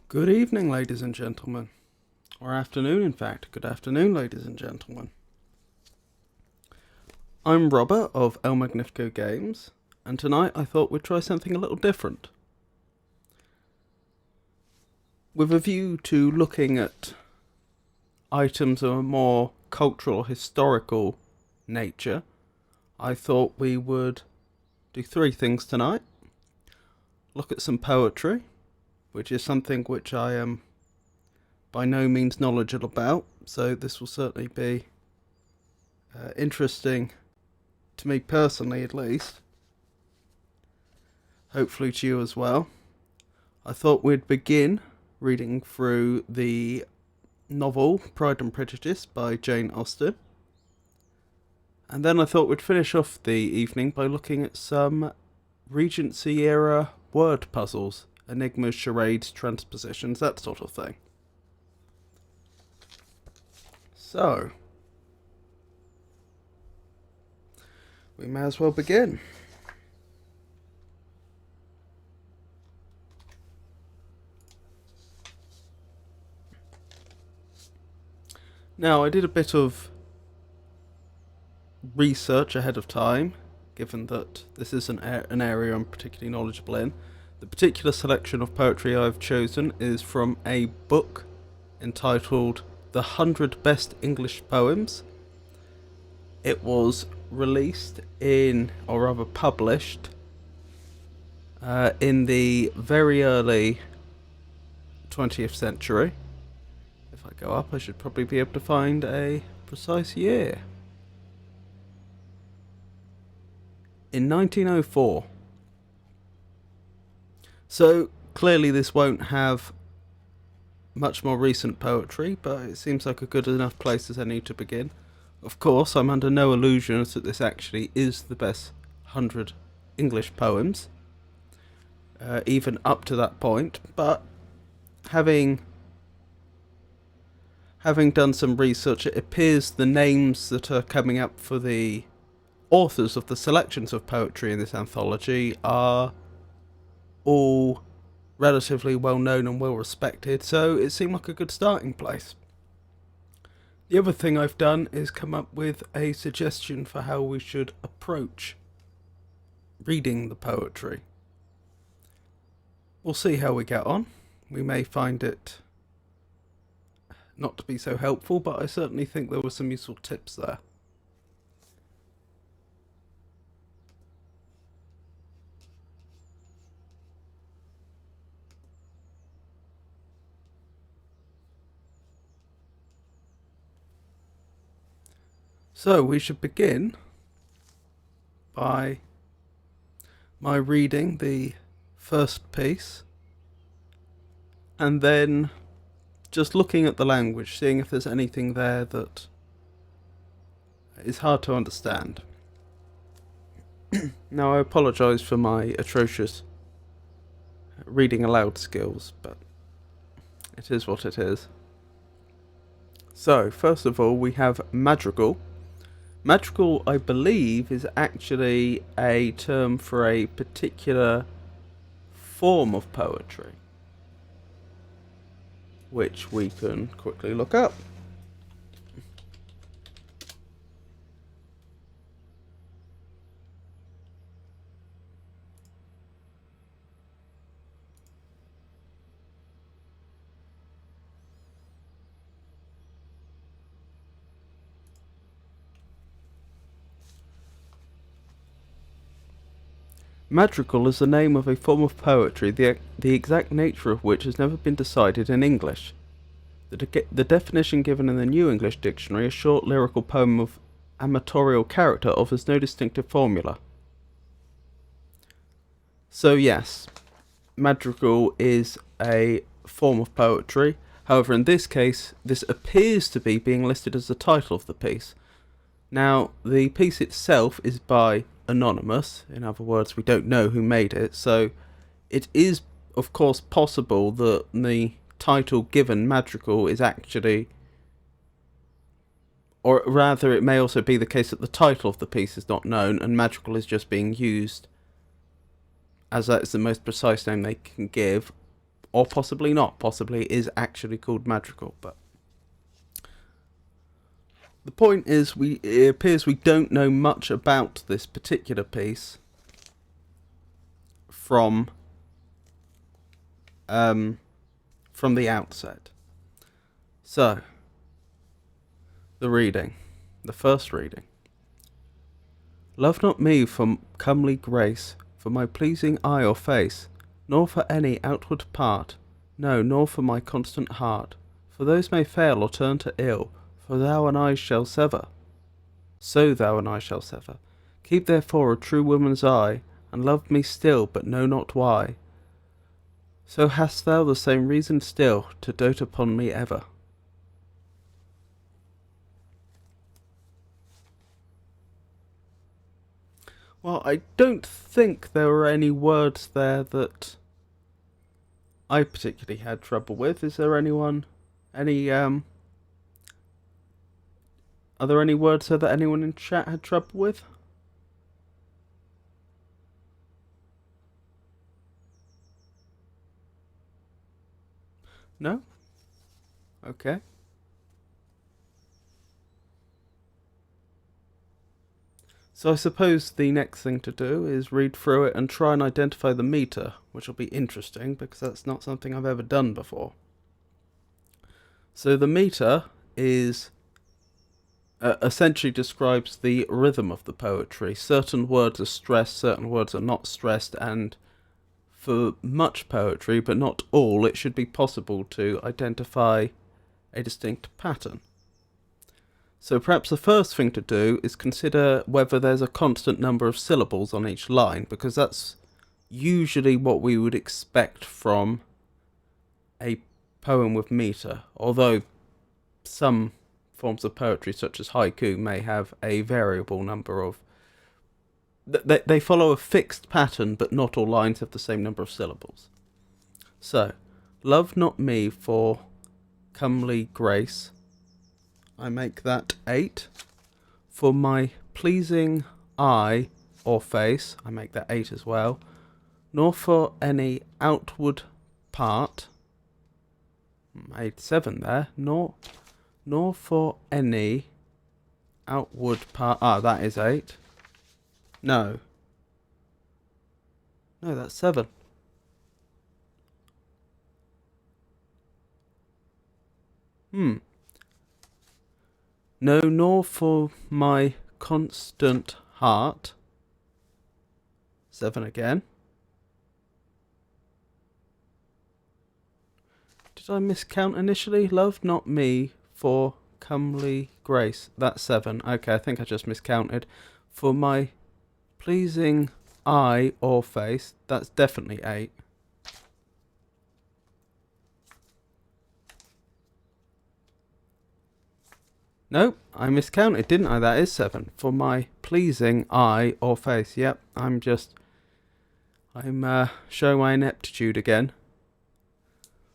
Good evening, ladies and gentlemen. Or afternoon, in fact. Good afternoon, ladies and gentlemen. I'm Robert of El Magnifico Games, and tonight I thought we'd try something a little different. With a view to looking at items of a more cultural, historical nature, I thought we would do three things tonight. Look at some poetry, which is something which I am by no means knowledgeable about, so this will certainly be interesting to me personally, at least. Hopefully to you as well. I thought we'd begin reading through the novel Pride and Prejudice by Jane Austen. And then I thought we'd finish off the evening by looking at some Regency era word puzzles, enigmas, charades, transpositions, that sort of thing. So, we may as well begin. Now, I did a bit of research ahead of time, given that this is an area I'm particularly knowledgeable in. The particular selection of poetry I've chosen is from a book entitled The 100 Best English Poems. It was released in, or rather published, in the very early 20th century. If I go up, I should probably be able to find a precise year. In 1904. So clearly this won't have much more recent poetry, but it seems like a good enough place as any to begin. Of course, I'm under no illusions that this actually is the best 100 English poems, even up to that point, but having done some research, it appears the names that are coming up for the authors of the selections of poetry in this anthology are all relatively well known and well respected, so it seemed like a good starting place. The other thing I've done is come up with a suggestion for how we should approach reading the poetry. We'll see how we get on. We may find it not to be so helpful, but I certainly think there were some useful tips there. So we should begin by my reading the first piece and then just looking at the language, seeing if there's anything there that is hard to understand. Now, I apologise for my atrocious reading aloud skills, but it is what it is. So, first of all, we have madrigal. Madrigal, I believe, is actually a term for a particular form of poetry, which we can quickly look up. Madrigal is the name of a form of poetry, the exact nature of which has never been decided in English. The definition given in the New English Dictionary, a short lyrical poem of amatorial character, offers no distinctive formula. So yes, madrigal is a form of poetry. However, in this case, this appears to be being listed as the title of the piece. Now, the piece itself is by anonymous. In other words, we don't know who made it, so it is of course possible that the title given, madrigal, is actually, or rather it may also be the case that the title of the piece is not known and madrigal is just being used as that is the most precise name they can give, or possibly not, possibly it is actually called madrigal. But the point is, it appears we don't know much about this particular piece from the outset. So, the first reading. Love not me for comely grace, for my pleasing eye or face, nor for any outward part, no, nor for my constant heart, for those may fail or turn to ill, for thou and I shall sever. So thou and I shall sever. Keep therefore a true woman's eye, and love me still, but know not why. So hast thou the same reason still, to dote upon me ever. Well, I don't think there were any words there that I particularly had trouble with. Is there anyone, are there any words there that anyone in chat had trouble with? No? Okay. So I suppose the next thing to do is read through it and try and identify the meter, which will be interesting because that's not something I've ever done before. So the meter is essentially describes the rhythm of the poetry. Certain words are stressed, certain words are not stressed, and for much poetry, but not all, it should be possible to identify a distinct pattern. So perhaps the first thing to do is consider whether there's a constant number of syllables on each line, because that's usually what we would expect from a poem with meter, although some forms of poetry, such as haiku, may have a variable number of... They follow a fixed pattern, but not all lines have the same number of syllables. So, love not me for comely grace, I make that 8. For my pleasing eye or face, I make that 8 as well. Nor for any outward part, made 7 there. Nor for any outward part. That is 8. No, that's 7. No, nor for my constant heart. 7 again. Did I miscount initially? Love not me for comely grace. That's 7. Okay, I think I just miscounted. For my pleasing eye or face. That's definitely 8. Nope, I miscounted, didn't I? That is 7. For my pleasing eye or face. Yep, I'm showing my ineptitude again.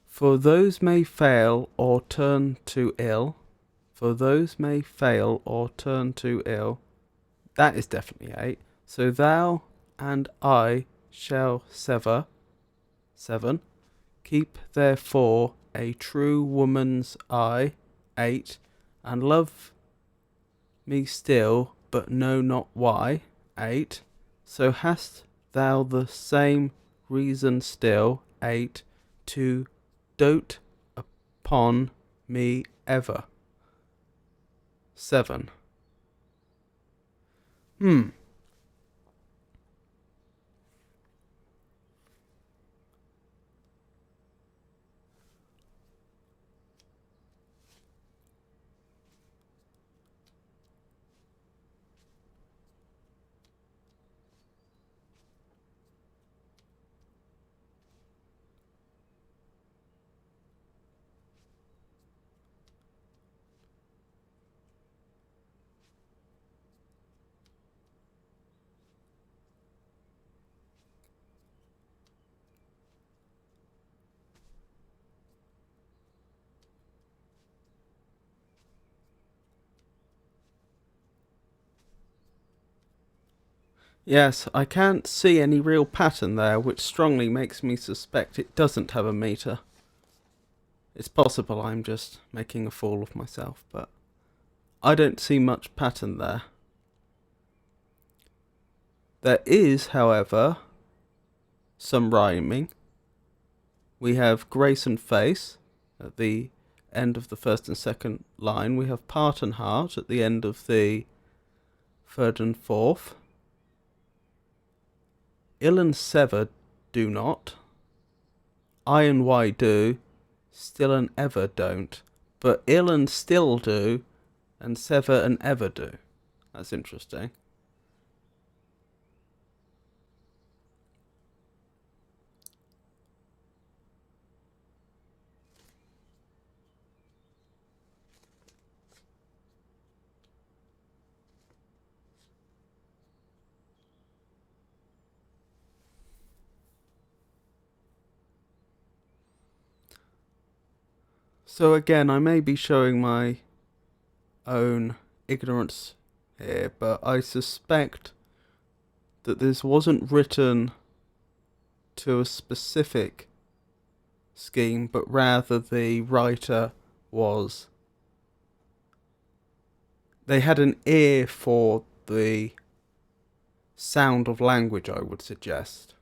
For those may fail or turn to ill. For those may fail or turn to ill. That is definitely 8. So thou and I shall sever. 7. Keep therefore a true woman's eye. 8. And love me still, but know not why. 8. So hast thou the same reason still. 8. To dote upon me ever. 7. Yes, I can't see any real pattern there, which strongly makes me suspect it doesn't have a meter. It's possible I'm just making a fool of myself, but I don't see much pattern there. There is, however, some rhyming. We have grace and face at the end of the first and second line. We have part and heart at the end of the third and fourth. Ill and sever do not. I and why do. Still and ever don't. But ill and still do. And sever and ever do. That's interesting. So again, I may be showing my own ignorance here, but I suspect that this wasn't written to a specific scheme, but rather the writer was... They had an ear for the sound of language, I would suggest.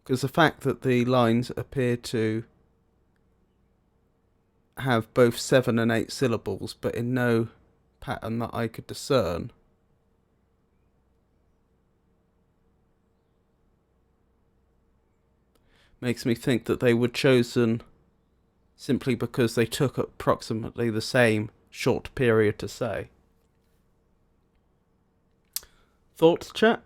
Because the fact that the lines appear to have both 7 and 8 syllables, but in no pattern that I could discern, makes me think that they were chosen simply because they took approximately the same short period to say. Thoughts, chat?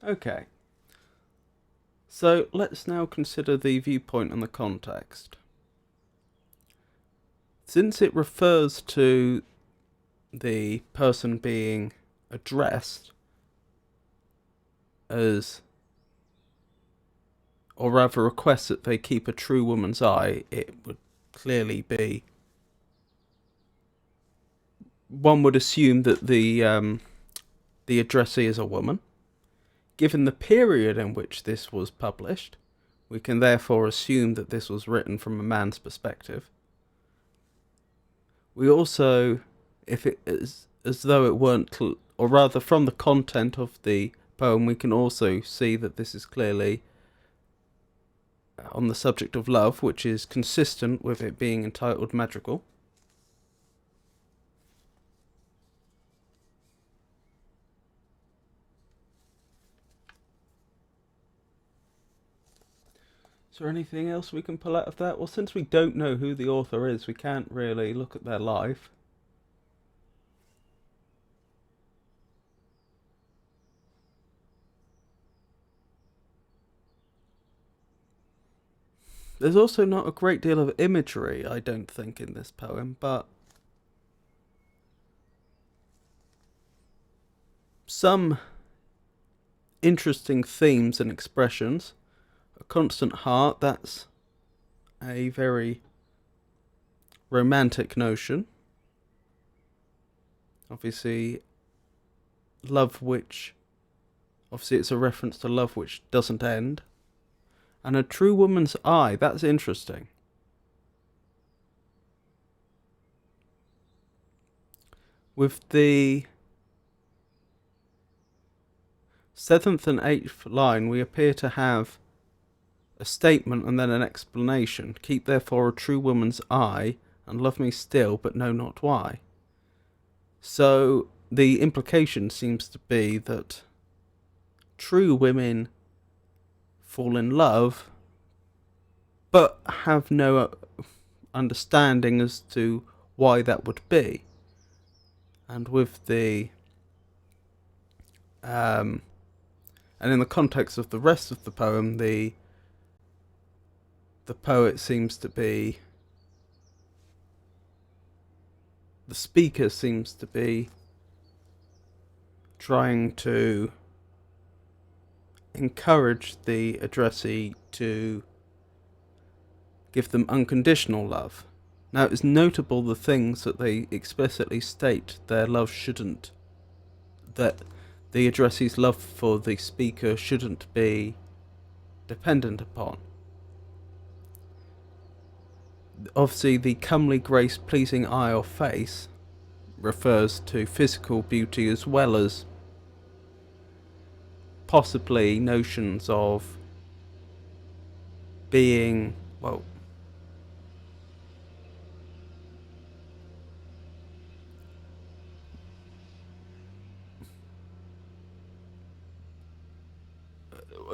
Okay. So let's now consider the viewpoint and the context. Since it refers to the person being addressed as, or rather requests that they keep a true woman's eye, it would clearly be... One would assume that the addressee is a woman. Given the period in which this was published, we can therefore assume that this was written from a man's perspective. We also, if it is as though it weren't, or rather from the content of the poem, we can also see that this is clearly on the subject of love, which is consistent with it being entitled Madrigal. Is there anything else we can pull out of that? Well, since we don't know who the author is, we can't really look at their life. There's also not a great deal of imagery, I don't think, in this poem, but some interesting themes and expressions. A constant heart, that's a very romantic notion. Obviously, it's a reference to love which doesn't end. And a true woman's eye, that's interesting. With the 7th and 8th line, we appear to have a statement and then an explanation. Keep therefore a true woman's eye, and love me still, but know not why. So the implication seems to be that true women fall in love, but have no understanding as to why that would be. And with the and in the context of the rest of the poem, the poet seems to be, the speaker seems to be trying to encourage the addressee to give them unconditional love. Now, it's notable the things that they explicitly state their love shouldn't, that the addressee's love for the speaker shouldn't be dependent upon. Obviously, the comely grace, pleasing eye or face refers to physical beauty as well as possibly notions of being, well,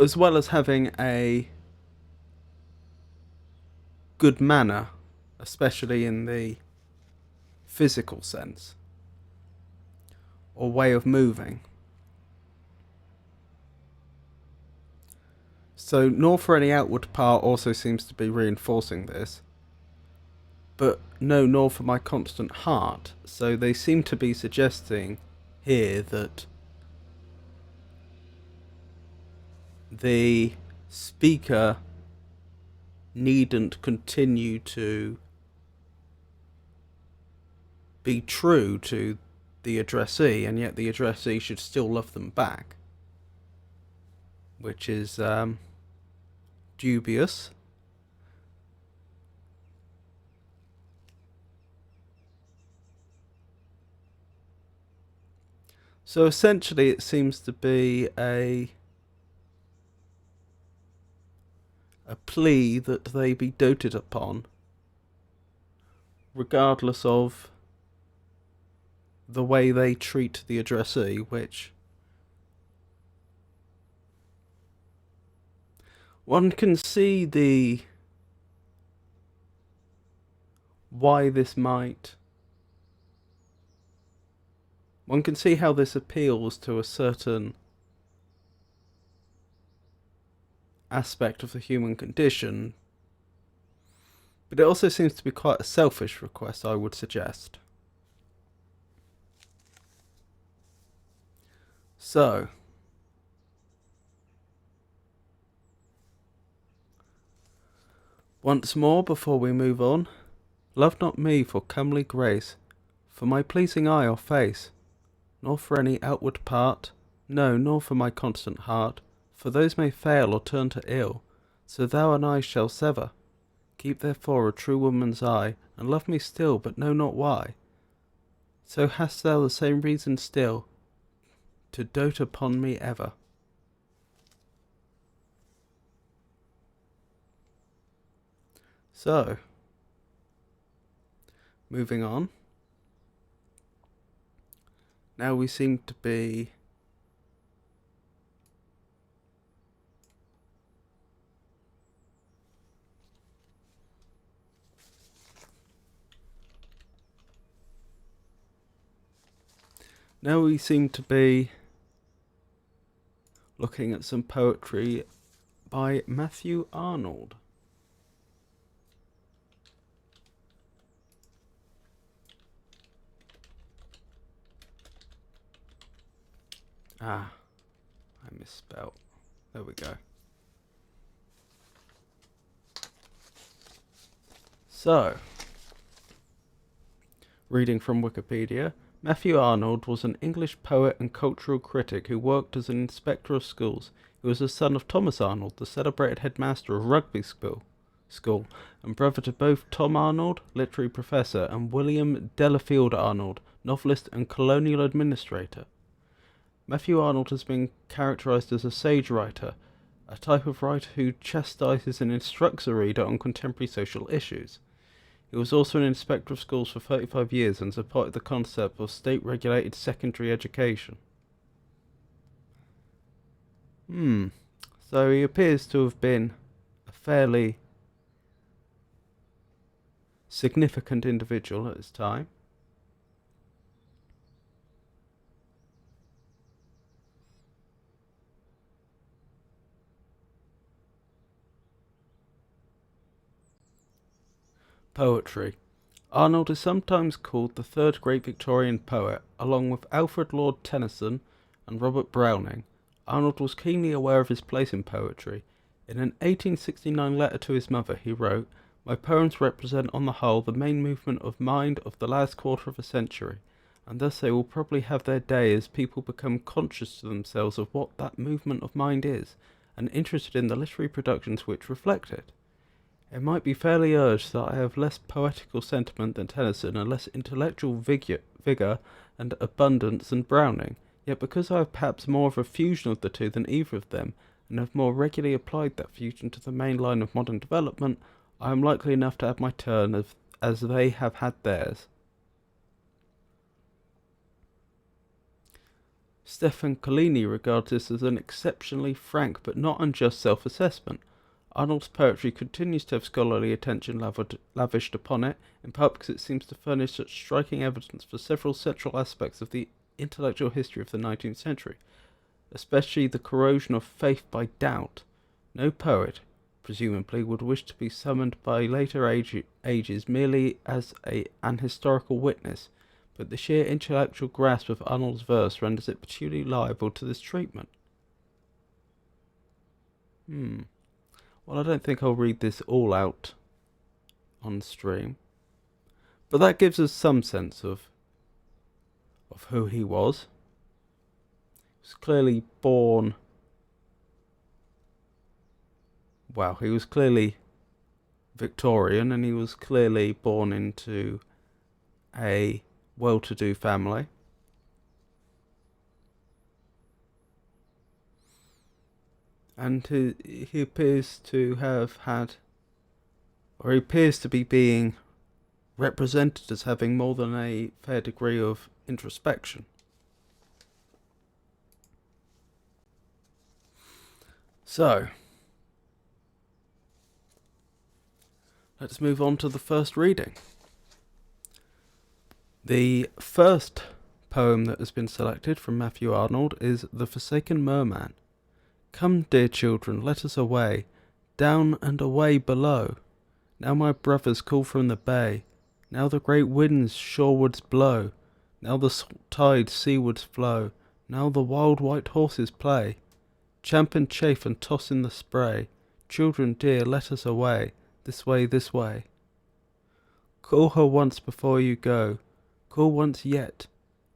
as well as having a good manner, especially in the physical sense, or way of moving. So, nor for any outward part also seems to be reinforcing this. But no, nor for my constant heart. So they seem to be suggesting here that the speaker needn't continue to be true to the addressee, and yet the addressee should still love them back, which is dubious. So essentially it seems to be a plea that they be doted upon, regardless of the way they treat the addressee, which one can see the why this might. One can see how this appeals to a certain aspect of the human condition, but it also seems to be quite a selfish request, I would suggest. So, once more before we move on, love not me for comely grace, for my pleasing eye or face, nor for any outward part, no, nor for my constant heart, for those may fail or turn to ill, so thou and I shall sever. Keep therefore a true woman's eye, and love me still, but know not why. So hast thou the same reason still, to dote upon me ever. So, moving on. Now we seem to be looking at some poetry by Matthew Arnold. I misspelled. There we go. So, reading from Wikipedia, Matthew Arnold was an English poet and cultural critic who worked as an inspector of schools. He was the son of Thomas Arnold, the celebrated headmaster of Rugby School, and brother to both Tom Arnold, literary professor, and William Delafield Arnold, novelist and colonial administrator. Matthew Arnold has been characterized as a sage writer, a type of writer who chastises and instructs a reader on contemporary social issues. He was also an inspector of schools for 35 years and supported the concept of state-regulated secondary education. So he appears to have been a fairly significant individual at his time. Poetry. Arnold is sometimes called the third great Victorian poet, along with Alfred Lord Tennyson and Robert Browning. Arnold was keenly aware of his place in poetry. In an 1869 letter to his mother, he wrote, "My poems represent on the whole the main movement of mind of the last quarter of a century, and thus they will probably have their day as people become conscious to themselves of what that movement of mind is, and interested in the literary productions which reflect it. It might be fairly urged that I have less poetical sentiment than Tennyson and less intellectual vigour and abundance than Browning, yet because I have perhaps more of a fusion of the two than either of them, and have more regularly applied that fusion to the main line of modern development, I am likely enough to have my turn as they have had theirs." Stefan Collini regards this as an exceptionally frank but not unjust self-assessment. Arnold's poetry continues to have scholarly attention lavished upon it, in part because it seems to furnish such striking evidence for several central aspects of the intellectual history of the 19th century, especially the corrosion of faith by doubt, No poet, presumably, would wish to be summoned by later ages merely as an historical witness, but the sheer intellectual grasp of Arnold's verse renders it peculiarly liable to this treatment. Well, I don't think I'll read this all out on stream, but that gives us some sense of who he was. He was clearly born. Well, he was clearly Victorian, and he was clearly born into a well-to-do family. And he appears to have had, or he appears to be being represented as having more than a fair degree of introspection. So, let's move on to the first reading. The first poem that has been selected from Matthew Arnold is The Forsaken Merman. Come, dear children, let us away, down and away below. Now my brothers call from the bay, now the great winds shorewards blow, now the salt tides seawards flow, now the wild white horses play, champ and chafe and toss in the spray. Children dear, let us away, this way, this way. Call her once before you go, call once yet,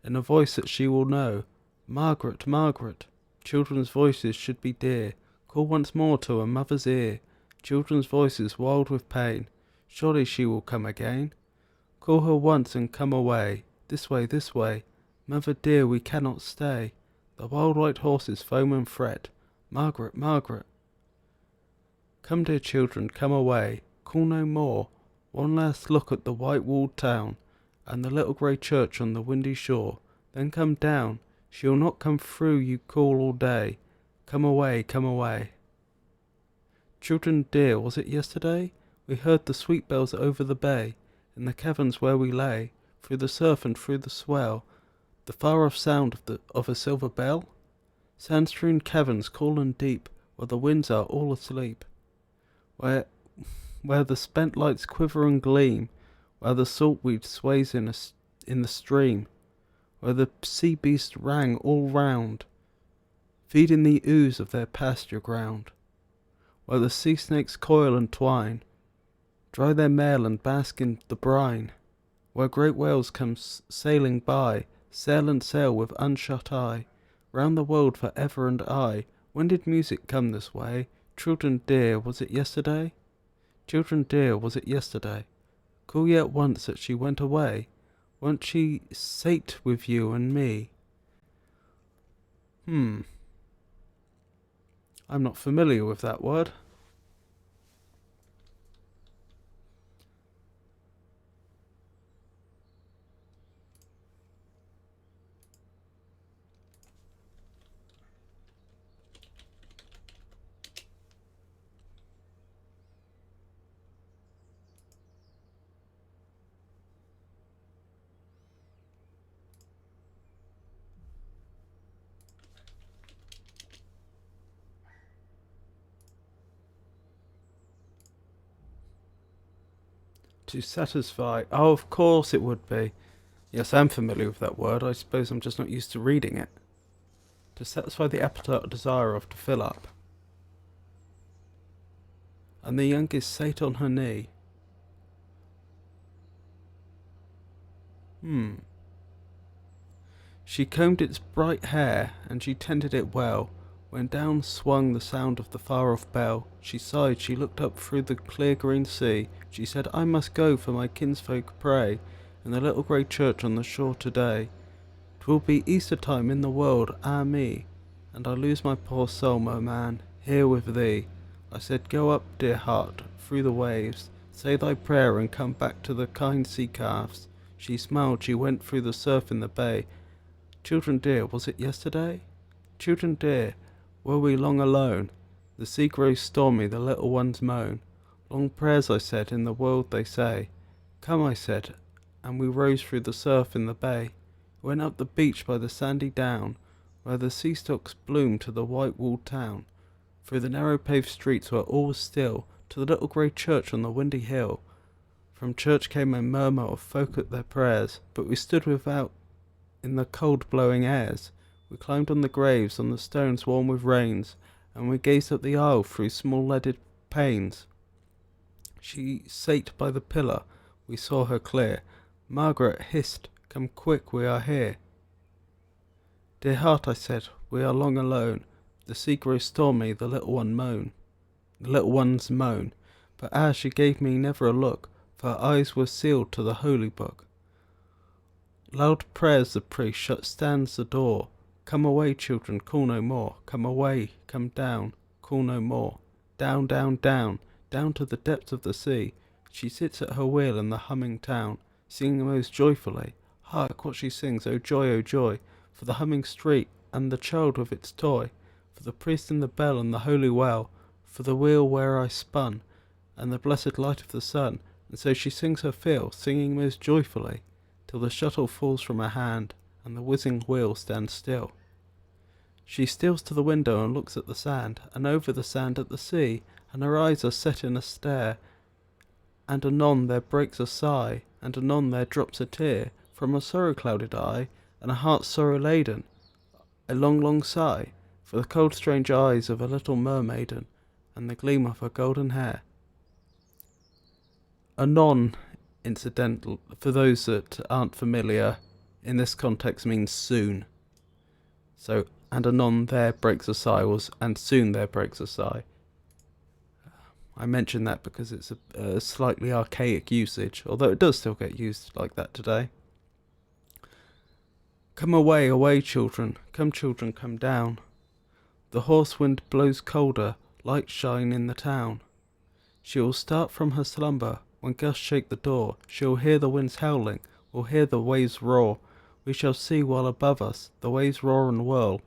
in a voice that she will know. Margaret, Margaret. Children's voices should be dear. Call once more to a mother's ear. Children's voices wild with pain. Surely she will come again. Call her once and come away. This way, this way. Mother dear, we cannot stay. The wild white horses foam and fret. Margaret, Margaret. Come, dear children, come away. Call no more. One last look at the white-walled town, and the little grey church on the windy shore. Then come down. She'll not come through you call all day. Come away, come away. Children dear, was it yesterday? We heard the sweet bells over the bay, in the caverns where we lay, through the surf and through the swell, the far-off sound of a silver bell? Sand-strewn caverns cool and deep, where the winds are all asleep, where the spent lights quiver and gleam, where the saltweed sways in the stream, where the sea beasts rang all round, feed in the ooze of their pasture ground, where the sea snakes coil and twine, dry their mail and bask in the brine, where great whales come sailing by, sail and sail with unshut eye, round the world for ever and aye. When did music come this way? Children dear, was it yesterday? Children dear, was it yesterday? Call yet once that she went away. Won't she sate with you and me? I'm not familiar with that word. To satisfy. Oh, of course it would be. Yes, I'm familiar with that word. I suppose I'm just not used to reading it. To satisfy the appetite or desire of, to fill up. And the youngest sate on her knee. She combed its bright hair, and she tended it well. When down swung the sound of the far-off bell, she sighed, she looked up through the clear green sea. She said, I must go, for my kinsfolk pray in the little grey church on the shore today. 'Twill be Easter time in the world, ah me, and I lose my poor soul, merman, here with thee. I said, go up, dear heart, through the waves, say thy prayer and come back to the kind sea calves. She smiled, she went through the surf in the bay. Children dear, was it yesterday? Children dear, were we long alone? The sea grows stormy, the little ones moan. Long prayers, I said, in the world they say. Come, I said, and we rose through the surf in the bay. Went up the beach by the sandy down, where the sea stalks bloom to the white-walled town. through the narrow paved streets where all was still, to the little grey church on the windy hill. From church came a murmur of folk at their prayers, but we stood without in the cold blowing airs. We climbed on the graves, on the stones warm with rains, and we gazed up the aisle through small leaded panes. She sate by the pillar, we saw her clear. Margaret hissed, "Come quick, we are here." "Dear heart," I said, "we are long alone. The sea grows stormy, the little ones moan." But she gave me never a look, for her eyes were sealed to the holy book. Loud prayers the priest stands the door. "Come away, children, call no more. Come away, come down, call no more. Down, down, down, down to the depths of the sea. She sits at her wheel in the humming town, singing most joyfully. Hark what she sings, oh joy, for the humming street and the child with its toy, for the priest and the bell and the holy well, for the wheel where I spun, and the blessed light of the sun." And so she sings her fill, singing most joyfully, till the shuttle falls from her hand, and the whizzing wheel stands still. She steals to the window and looks at the sand, and over the sand at the sea, and her eyes are set in a stare, and anon there breaks a sigh, and anon there drops a tear, from a sorrow-clouded eye, and a heart sorrow-laden, a long, long sigh, for the cold strange eyes of a little mermaiden, and the gleam of her golden hair. Anon, incidental, for those that aren't familiar, in this context means soon. So, and anon there breaks a sigh was, and soon there breaks a sigh. I mention that because it's a slightly archaic usage, although it does still get used like that today. "Come away, away, children, come down. The hoarse wind blows colder, lights shine in the town. She will start from her slumber, when gusts shake the door. She will hear the winds howling, will hear the waves roar. We shall see while above us the waves roar and whirl,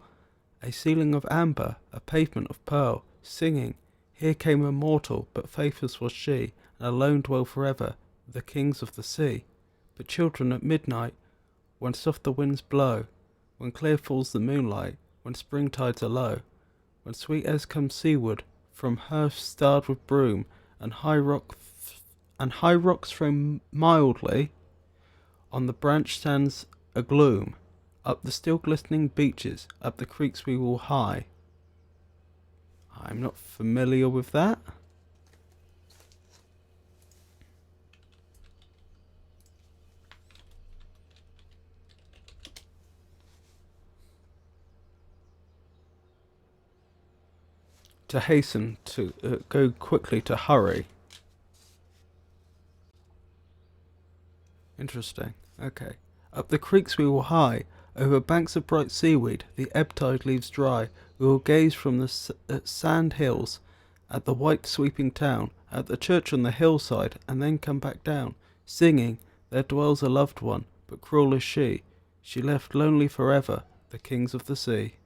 a ceiling of amber, a pavement of pearl, singing, here came a mortal, but faithless was she, and alone dwell forever the kings of the sea. But children, at midnight, when soft the winds blow, when clear falls the moonlight, when spring tides are low, when sweet airs come seaward from hearths starred with broom, and high rocks throw mildly, on the branch sands a gloom, up the still glistening beaches, up the creeks we will hie." I'm not familiar with that. To hasten, to go quickly, to hurry. Interesting. Okay. Up the creeks we will hie, over banks of bright seaweed, the ebb tide leaves dry. We will gaze from the sand hills at the white sweeping town, at the church on the hillside, and then come back down, singing, there dwells a loved one, but cruel is she. She left lonely forever the kings of the sea.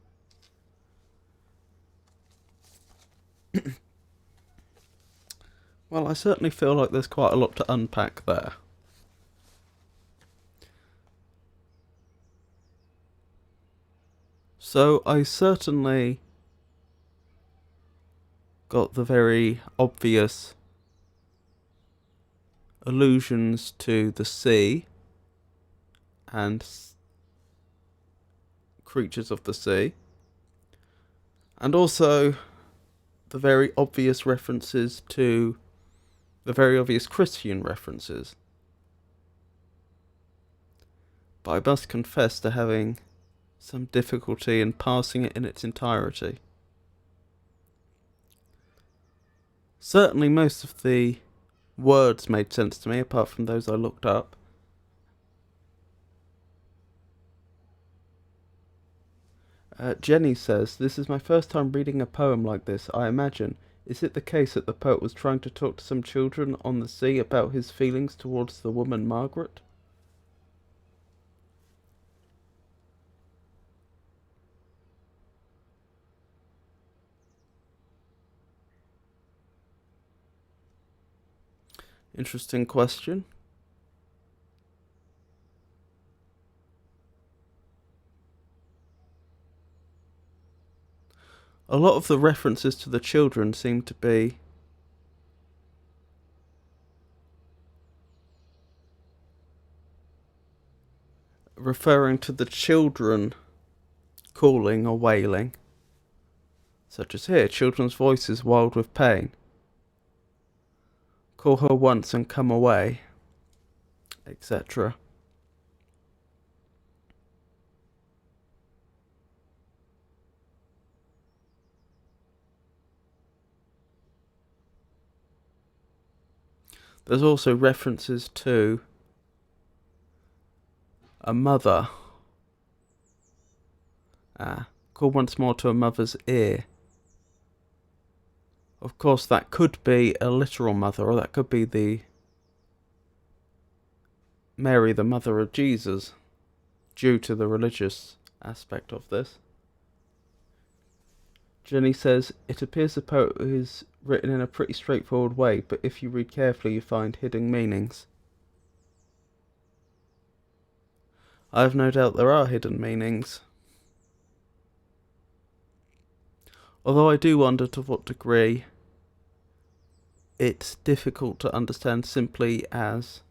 Well, I certainly feel like there's quite a lot to unpack there. So I certainly got the very obvious allusions to the sea and creatures of the sea, and also the very obvious references to the very obvious Christian references. But I must confess to having some difficulty in parsing it in its entirety. Certainly most of the words made sense to me, apart from those I looked up. Jenny says, "This is my first time reading a poem like this, I imagine. Is it the case that the poet was trying to talk to some children on the sea about his feelings towards the woman Margaret?" Interesting question. A lot of the references to the children seem to be referring to the children calling or wailing, such as here, children's voices wild with pain. Call her once and come away, etc. There's also references to a mother. Call once more to a mother's ear. Of course, that could be a literal mother, or that could be the Mary, the mother of Jesus, due to the religious aspect of this. Jenny says, it appears the poet is written in a pretty straightforward way, but if you read carefully you find hidden meanings. I have no doubt there are hidden meanings. Although I do wonder to what degree it's difficult to understand simply as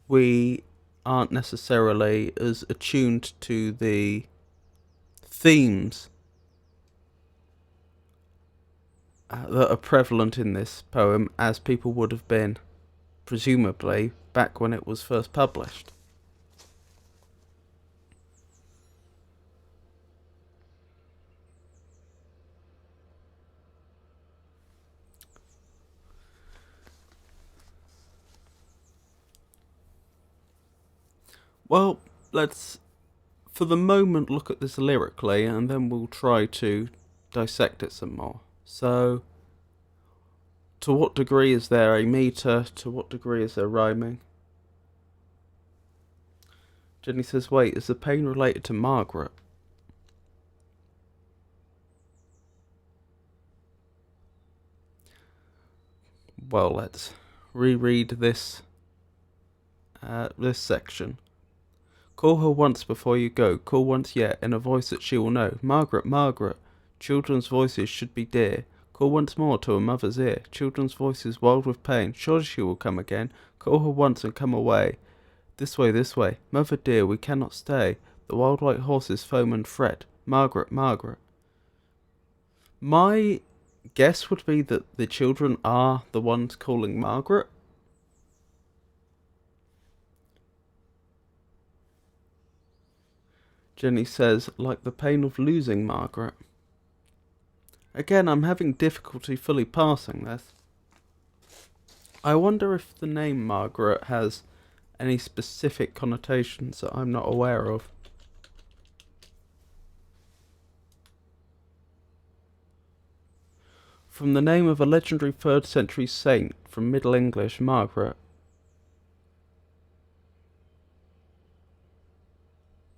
we aren't necessarily as attuned to the themes that are prevalent in this poem as people would have been, presumably, back when it was first published. Well, let's, for the moment, look at this lyrically, and then we'll try to dissect it some more. So, to what degree is there a meter? To what degree is there rhyming? Jenny says, wait, is the pain related to Margaret? Well, let's reread this section. Call her once before you go, call once yet, in a voice that she will know. Margaret, Margaret, children's voices should be dear. Call once more to a mother's ear, children's voices wild with pain. Surely she will come again. Call her once and come away. This way, mother dear, we cannot stay. The wild white horses foam and fret. Margaret, Margaret. My guess would be that the children are the ones calling Margaret. Jenny says, like the pain of losing Margaret. Again, I'm having difficulty fully parsing this. I wonder if the name Margaret has any specific connotations that I'm not aware of. From the name of a legendary 3rd century saint from Middle English, Margaret.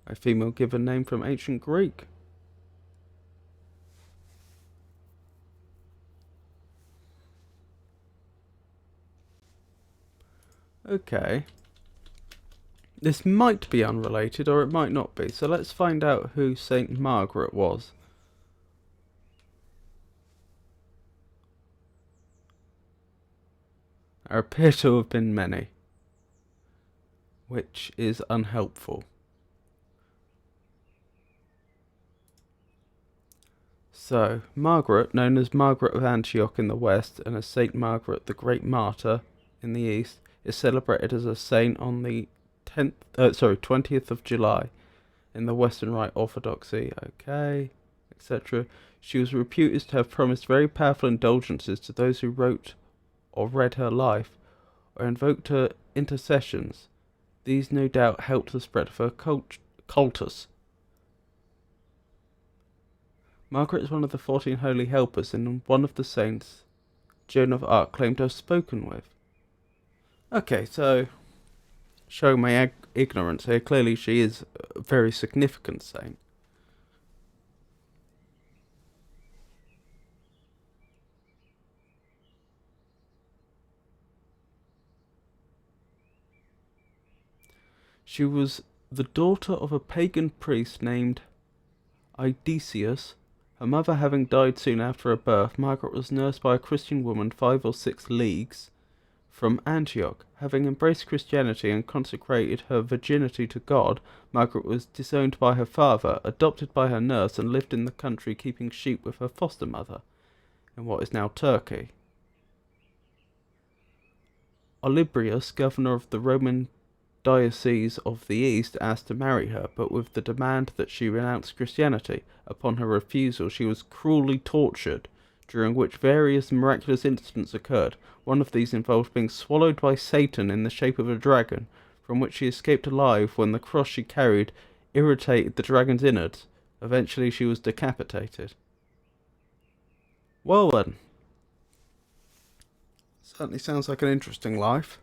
A female given name from ancient Greek. Okay. This might be unrelated or it might not be, so let's find out who Saint Margaret was. There appear to have been many, which is unhelpful. So, Margaret, known as Margaret of Antioch in the west and as Saint Margaret the Great Martyr in the east, is celebrated as a saint on the 20th of July in the Western Rite Orthodoxy, etc. She was reputed to have promised very powerful indulgences to those who wrote or read her life or invoked her intercessions. These no doubt helped the spread of her cultus. Margaret is one of the 14 holy helpers and one of the saints Joan of Arc claimed to have spoken with. Okay, so showing my ignorance here, clearly she is a very significant saint. She was the daughter of a pagan priest named Odysseus. Her mother having died soon after her birth, Margaret was nursed by a Christian woman 5 or 6 leagues from Antioch. Having embraced Christianity and consecrated her virginity to God, Margaret was disowned by her father, adopted by her nurse, and lived in the country keeping sheep with her foster mother in what is now Turkey. Olybrius, governor of the Roman Diocese of the East, asked to marry her, but with the demand that she renounce Christianity. Upon her refusal, she was cruelly tortured, during which various miraculous incidents occurred. One of these involved being swallowed by Satan in the shape of a dragon, from which she escaped alive when the cross she carried irritated the dragon's innards. Eventually, she was decapitated. Well then, certainly sounds like an interesting life.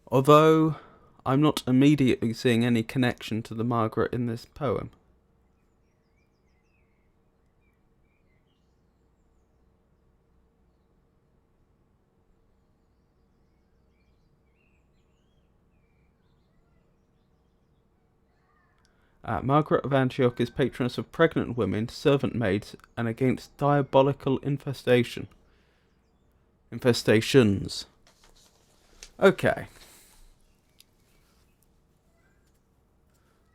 Although I'm not immediately seeing any connection to the Margaret in this poem. Margaret of Antioch is patroness of pregnant women, servant maids, and against diabolical infestations. Okay.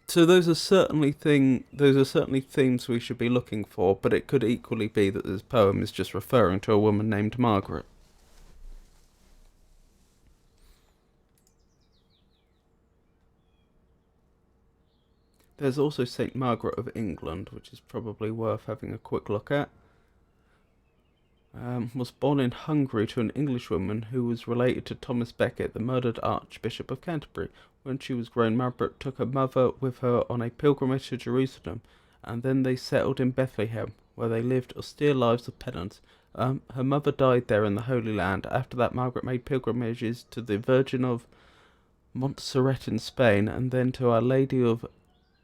So those are certainly themes we should be looking for, but it could equally be that this poem is just referring to a woman named Margaret. There's also St. Margaret of England, which is probably worth having a quick look at. Was born in Hungary to an Englishwoman who was related to Thomas Becket, the murdered Archbishop of Canterbury. When she was grown, Margaret took her mother with her on a pilgrimage to Jerusalem, and then they settled in Bethlehem, where they lived austere lives of penance. Her mother died there in the Holy Land. After that, Margaret made pilgrimages to the Virgin of Montserrat in Spain, and then to Our Lady of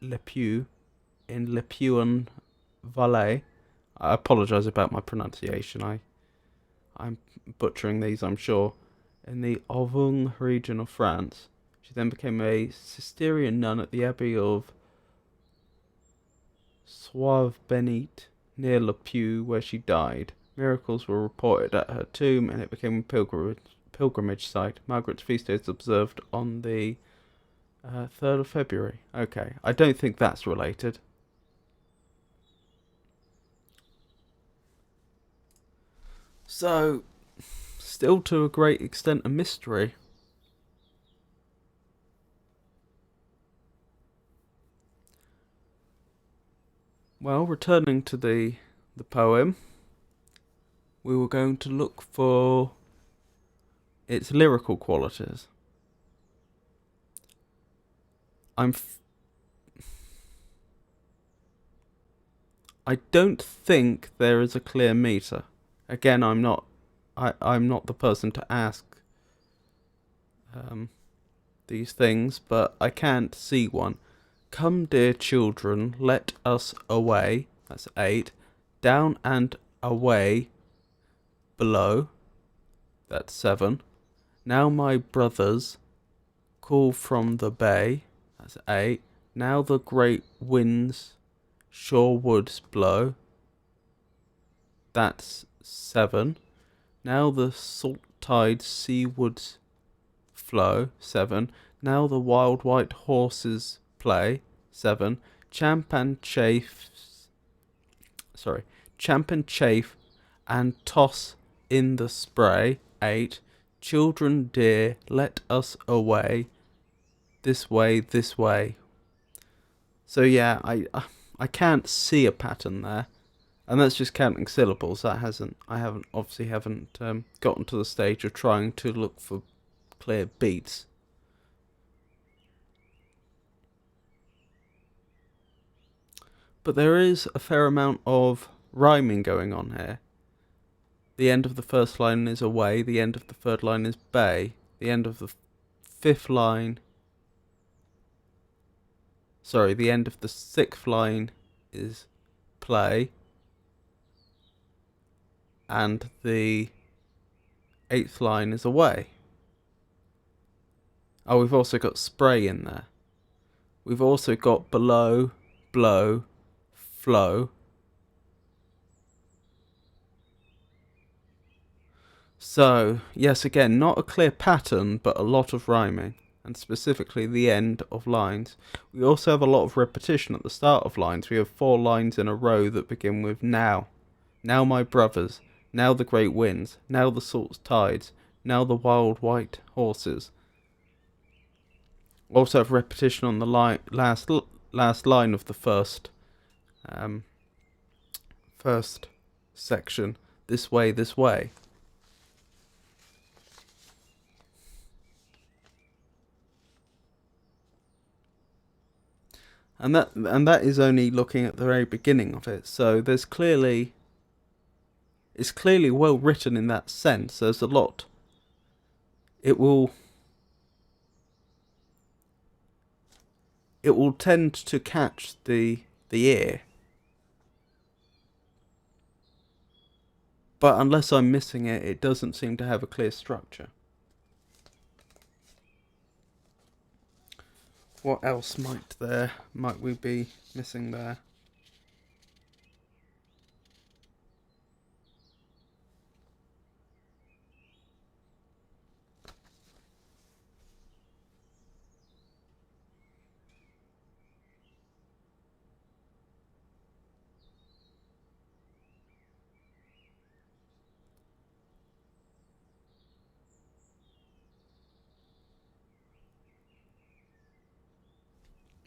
Lisieux in Lipuan Valais. I apologise about my pronunciation. I'm butchering these, I'm sure. In the Auvergne region of France. She then became a Cistercian nun at the Abbey of Sauve-Benit near Lisieux, where she died. Miracles were reported at her tomb, and it became a pilgrimage site. Margaret's feast day is observed on the 3rd of February. Okay, I don't think that's related. So, still to a great extent a mystery. Well, returning to the poem, we were going to look for its lyrical qualities. I don't think there is a clear meter. Again, I'm not the person to ask these things, but I can't see one. Come, dear children, let us away. That's 8. Down and away below. That's 7. Now, my brothers, call from the bay. That's 8. Now the great winds shoreward blow. That's 7. Now the salt tides seawards flow. 7. Now the wild white horses play. 7. Champ and chafe and toss in the spray. 8. Children dear, let us away. This way, this way. So yeah, I can't see a pattern there. And that's just counting syllables. I haven't gotten to the stage of trying to look for clear beats. But there is a fair amount of rhyming going on here. The end of the first line is away, the end of the third line is bay, the end of the fifth line... Sorry, the end of the 6th line is play, and the 8th line is away. Oh, we've also got spray in there. We've also got below, blow, flow. So, yes, again, not a clear pattern, but a lot of rhyming, and specifically the end of lines. We also have a lot of repetition at the start of lines. We have 4 lines in a row that begin with now. Now my brothers, now the great winds, now the salt tides, now the wild white horses. Also have repetition on the last line of the first section. This way, this way. And that is only looking at the very beginning of it. So it's clearly well written in that sense. There's a lot. It will tend to catch the ear. But unless I'm missing it, it doesn't seem to have a clear structure. What else might we be missing there?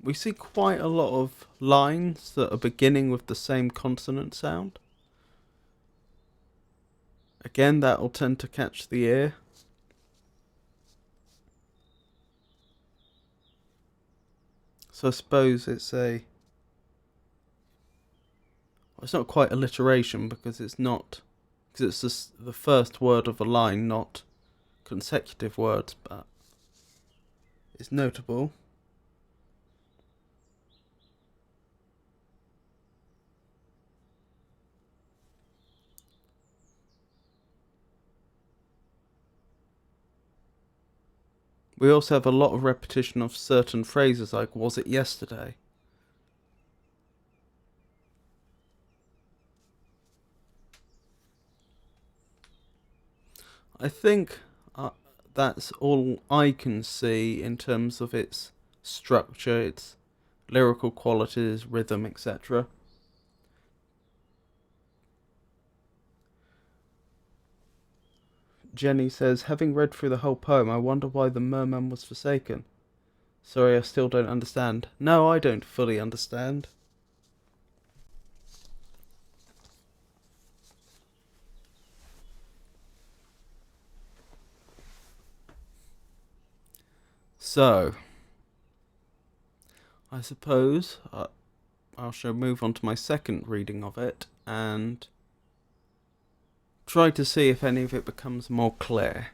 We see quite a lot of lines that are beginning with the same consonant sound. Again, that will tend to catch the ear. So I suppose it's not quite alliteration because it's just the first word of a line, not consecutive words, but it's notable. We also have a lot of repetition of certain phrases like, was it yesterday? I think that's all I can see in terms of its structure, its lyrical qualities, rhythm, etc. Jenny says, having read through the whole poem, I wonder why the merman was forsaken. Sorry, I still don't understand. No, I don't fully understand. So, I suppose I shall move on to my second reading of it and try to see if any of it becomes more clear.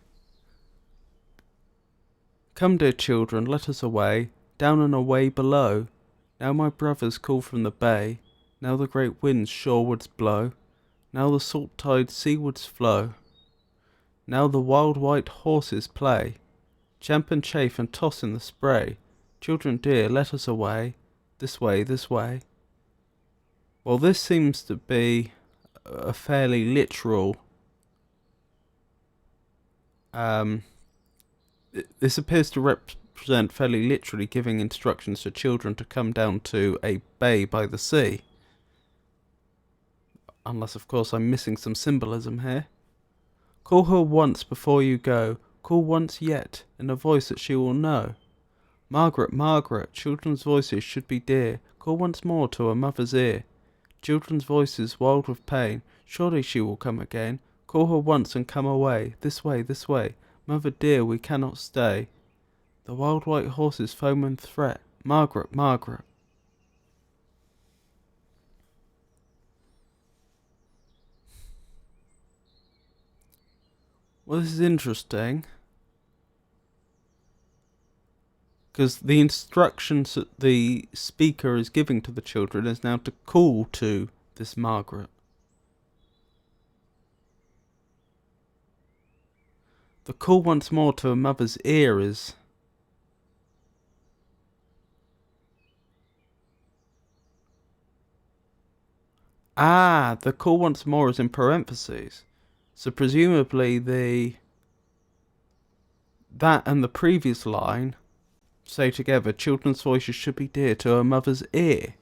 Come, dear children, let us away, down and away below. Now my brothers call from the bay, now the great winds shorewards blow, now the salt tides seawards flow, now the wild white horses play, champ and chafe and toss in the spray. Children dear, let us away, this way, this way. Well, this seems to be a fairly literal this appears to represent fairly literally giving instructions to children to come down to a bay by the sea. Unless, of course, I'm missing some symbolism here. Call her once before you go, call once yet, in a voice that she will know. Margaret, Margaret, children's voices should be dear, call once more to a mother's ear. Children's voices wild with pain, surely she will come again. Call her once and come away, this way, this way. Mother dear, we cannot stay. The wild white horses foam and threat. Margaret, Margaret. Well, this is interesting, because the instructions that the speaker is giving to the children is now to call to this Margaret. The call once more to a mother's ear is Ah, the call once more is in parentheses. So presumably that and the previous line say together, children's voices should be dear to a mother's ear.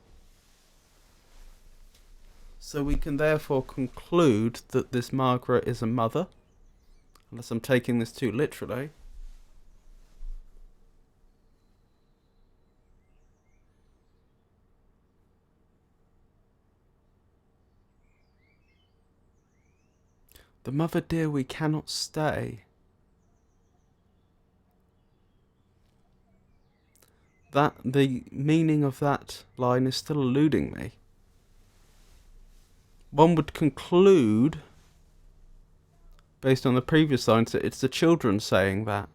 So we can therefore conclude that this Margaret is a mother, unless I'm taking this too literally. The mother dear we cannot stay. That the meaning of that line is still eluding me. One would conclude, based on the previous lines, that it's the children saying that.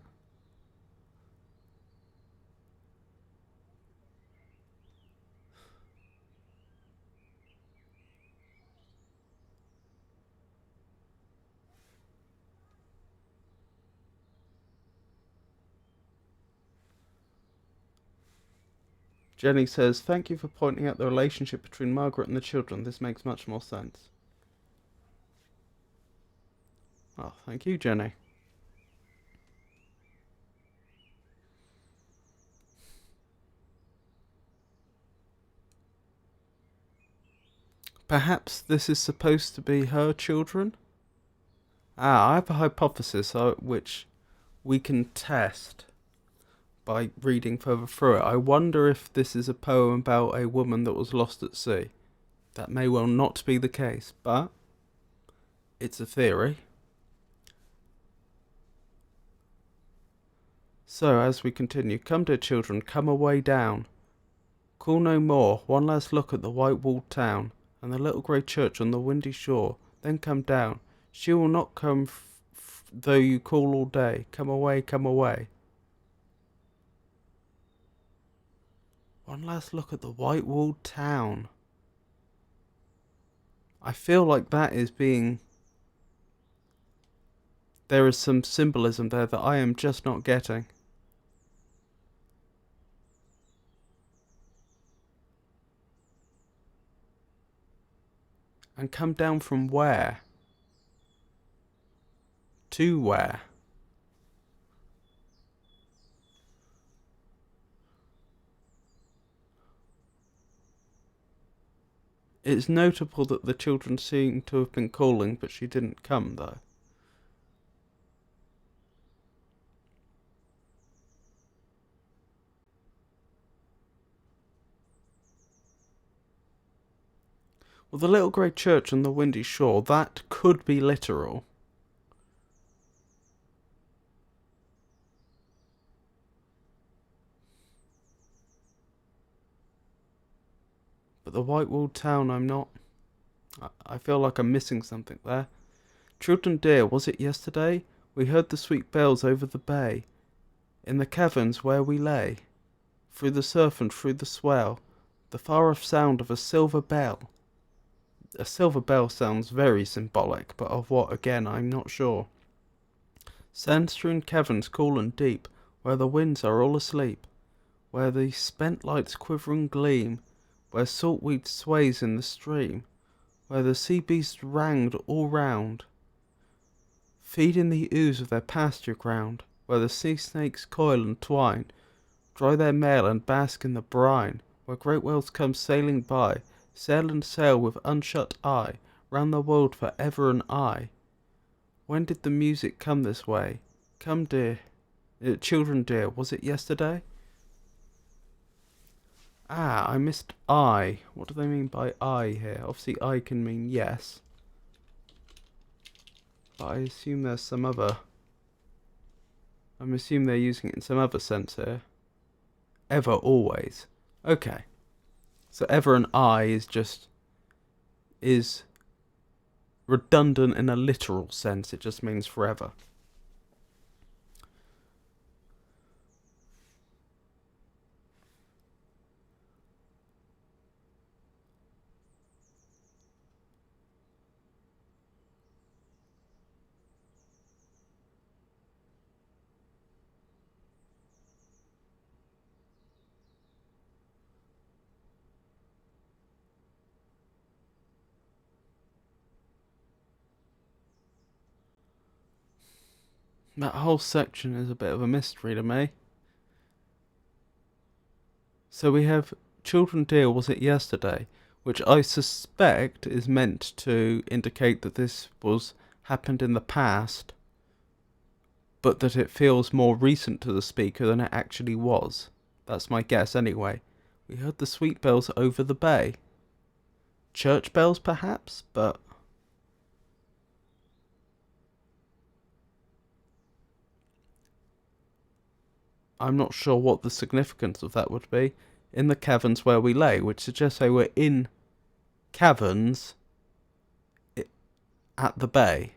Jenny says, thank you for pointing out the relationship between Margaret and the children. This makes much more sense. Oh, thank you, Jenny. Perhaps this is supposed to be her children? I have a hypothesis which we can test by reading further through it. I wonder if this is a poem about a woman that was lost at sea. That may well not be the case, but it's a theory. So, as we continue, come dear children, come away down. Call no more, one last look at the white-walled town, and the little grey church on the windy shore, then come down. She will not come though you call all day. Come away, come away. One last look at the white-walled town. I feel like that is being... There is some symbolism there that I am just not getting. And come down from where? To where? It's notable that the children seem to have been calling, but she didn't come, though. Well, the little grey church on the windy shore, that could be literal. But the white-walled town, I'm not... I feel like I'm missing something there. Children dear, was it yesterday? We heard the sweet bells over the bay, in the caverns where we lay, through the surf and through the swell, the far-off sound of a silver bell. A silver bell sounds very symbolic, but of what again I'm not sure. Sand-strewn caverns cool and deep, where the winds are all asleep, where the spent lights quiver and gleam, where saltweed sways in the stream, where the sea beasts ranged all round, feed in the ooze of their pasture ground, where the sea snakes coil and twine, dry their mail and bask in the brine, where great whales come sailing by, sail and sail with unshut eye, round the world for ever and aye. When did the music come this way? Come dear, children dear, was it yesterday? I missed I. What do they mean by I here? Obviously I can mean yes. But I assume there's some other... I'm assuming they're using it in some other sense here. Ever, always. Okay. So ever and I is redundant in a literal sense. It just means forever. That whole section is a bit of a mystery to me. So we have Children Dear Was It Yesterday, which I suspect is meant to indicate that this was happened in the past, but that it feels more recent to the speaker than it actually was. That's my guess anyway. We heard the sweet bells over the bay. Church bells perhaps, but I'm not sure what the significance of that would be. In the caverns where we lay, which suggests they were in caverns at the bay.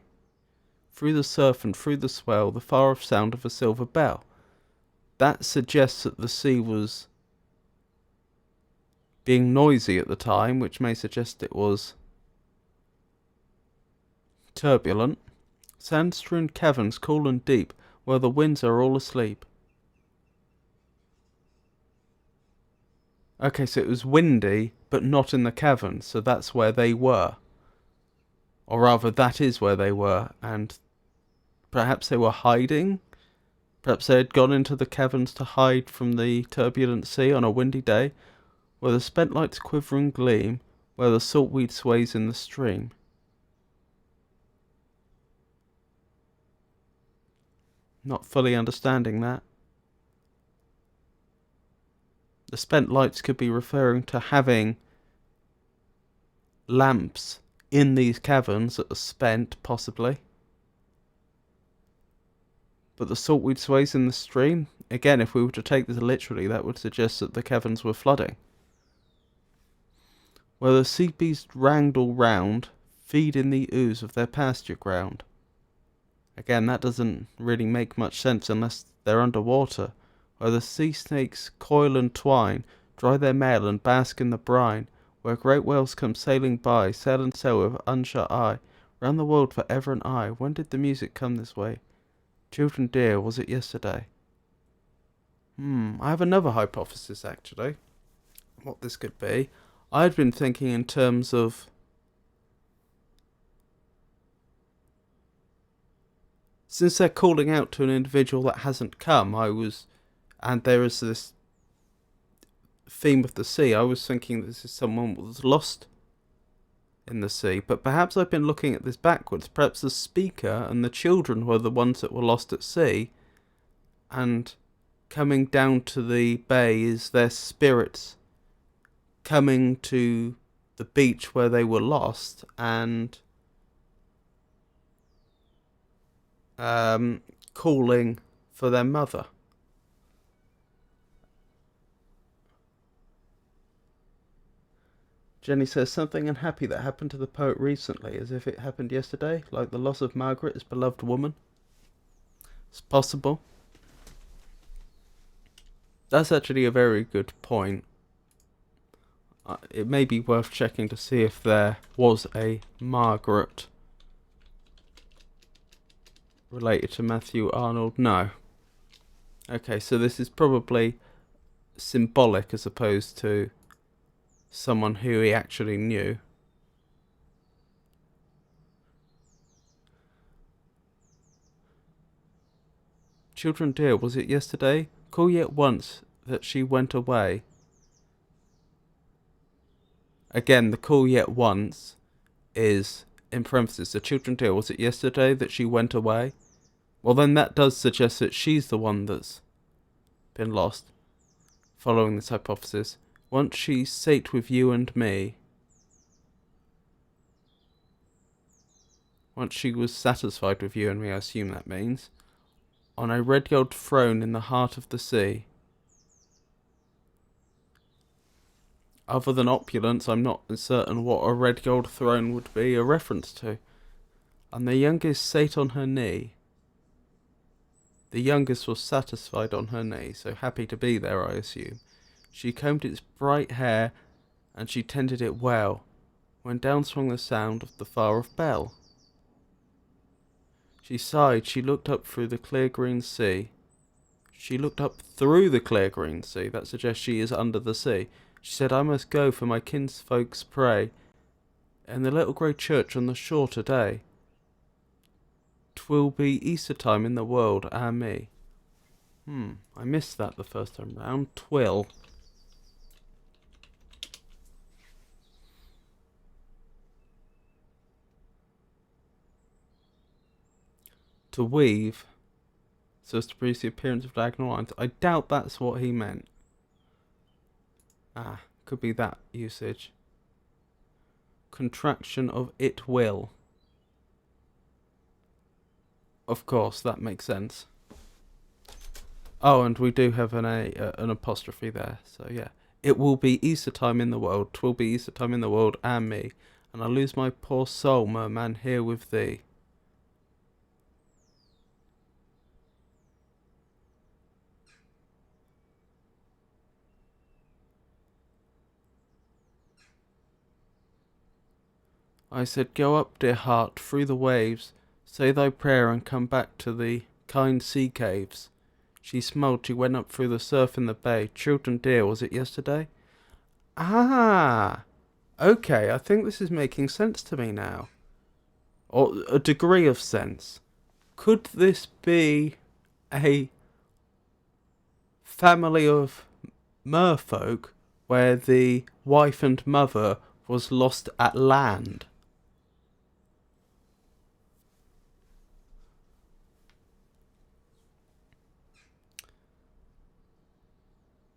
Through the surf and through the swell, the far-off sound of a silver bell. That suggests that the sea was being noisy at the time, which may suggest it was turbulent. Sand-strewn caverns, cool and deep, where the winds are all asleep. Okay, so it was windy, but not in the caverns, so that's where they were. Or rather, that is where they were, and perhaps they were hiding? Perhaps they had gone into the caverns to hide from the turbulent sea on a windy day, where the spent lights quiver and gleam, where the saltweed sways in the stream. Not fully understanding that. The spent lights could be referring to having lamps in these caverns that are spent, possibly. But the saltweed sways in the stream? Again, if we were to take this literally, that would suggest that the caverns were flooding. Where the sea beasts wrangle round, feed in the ooze of their pasture ground. Again, that doesn't really make much sense unless they're underwater. Where the sea snakes coil and twine, dry their mail and bask in the brine. Where great whales come sailing by, sail and sail with unshut eye, round the world for ever and aye. When did the music come this way? Children dear, was it yesterday? I have another hypothesis actually. What this could be. I'd been thinking in terms of since they're calling out to an individual that hasn't come, and there is this theme of the sea, I was thinking this is someone who was lost in the sea, but perhaps I've been looking at this backwards. Perhaps the speaker and the children were the ones that were lost at sea, and coming down to the bay is their spirits coming to the beach where they were lost and calling for their mother. Jenny says something unhappy that happened to the poet recently, as if it happened yesterday, like the loss of Margaret, his beloved woman. It's possible. That's actually a very good point. It may be worth checking to see if there was a Margaret related to Matthew Arnold. No. Okay, so this is probably symbolic as opposed to someone who he actually knew. Children dear, was it yesterday? Call yet once that she went away. Again, the call yet once is in parentheses. The children dear, was it yesterday that she went away? Well, then that does suggest that she's the one that's been lost. Following this hypothesis, once she sate with you and me. Once she was satisfied with you and me, I assume that means. On a red gold throne in the heart of the sea. Other than opulence, I'm not certain what a red gold throne would be a reference to. And the youngest sate on her knee. The youngest was satisfied on her knee, so happy to be there, I assume. She combed its bright hair, and she tended it well, when down swung the sound of the far-off bell. She sighed, she looked up through the clear green sea. She looked up through the clear green sea, that suggests she is under the sea. She said, I must go, for my kinsfolks pray in the little grey church on the shore today. 'Twill be Easter time in the world, ah me. I missed that the first time round. Twill. To weave, so as to produce the appearance of diagonal lines. I doubt that's what he meant. Could be that usage. Contraction of it will. Of course, that makes sense. Oh, and we do have an apostrophe there, so yeah. It will be Easter time in the world, 'twill be Easter time in the world, and me. And I lose my poor soul, merman, here with thee. I said, go up, dear heart, through the waves, say thy prayer and come back to the kind sea caves. She smiled, she went up through the surf in the bay. Children dear, was it yesterday? Ah, okay, I think this is making sense to me now. Or a degree of sense. Could this be a family of merfolk where the wife and mother was lost at land?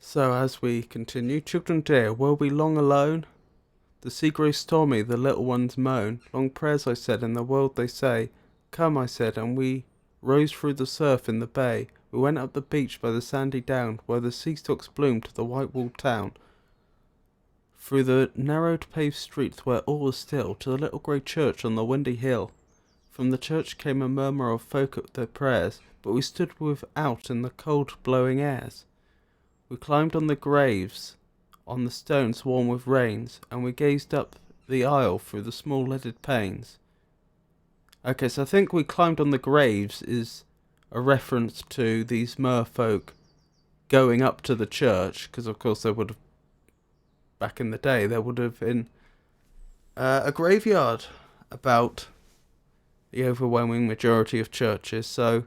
So as we continue, children dear, were we long alone? The sea grows stormy, the little ones moan. Long prayers I said, in the world they say. Come, I said, and we rose through the surf in the bay. We went up the beach by the sandy down, where the sea stalks bloom, to the white-walled town. Through the narrowed paved streets where all was still, to the little grey church on the windy hill. From the church came a murmur of folk at their prayers, but we stood without in the cold blowing airs. We climbed on the graves, on the stones warm with rains, and we gazed up the aisle through the small leaded panes. Okay, so I think we climbed on the graves is a reference to these merfolk going up to the church, because of course there would have, back in the day, there would have been a graveyard about the overwhelming majority of churches, so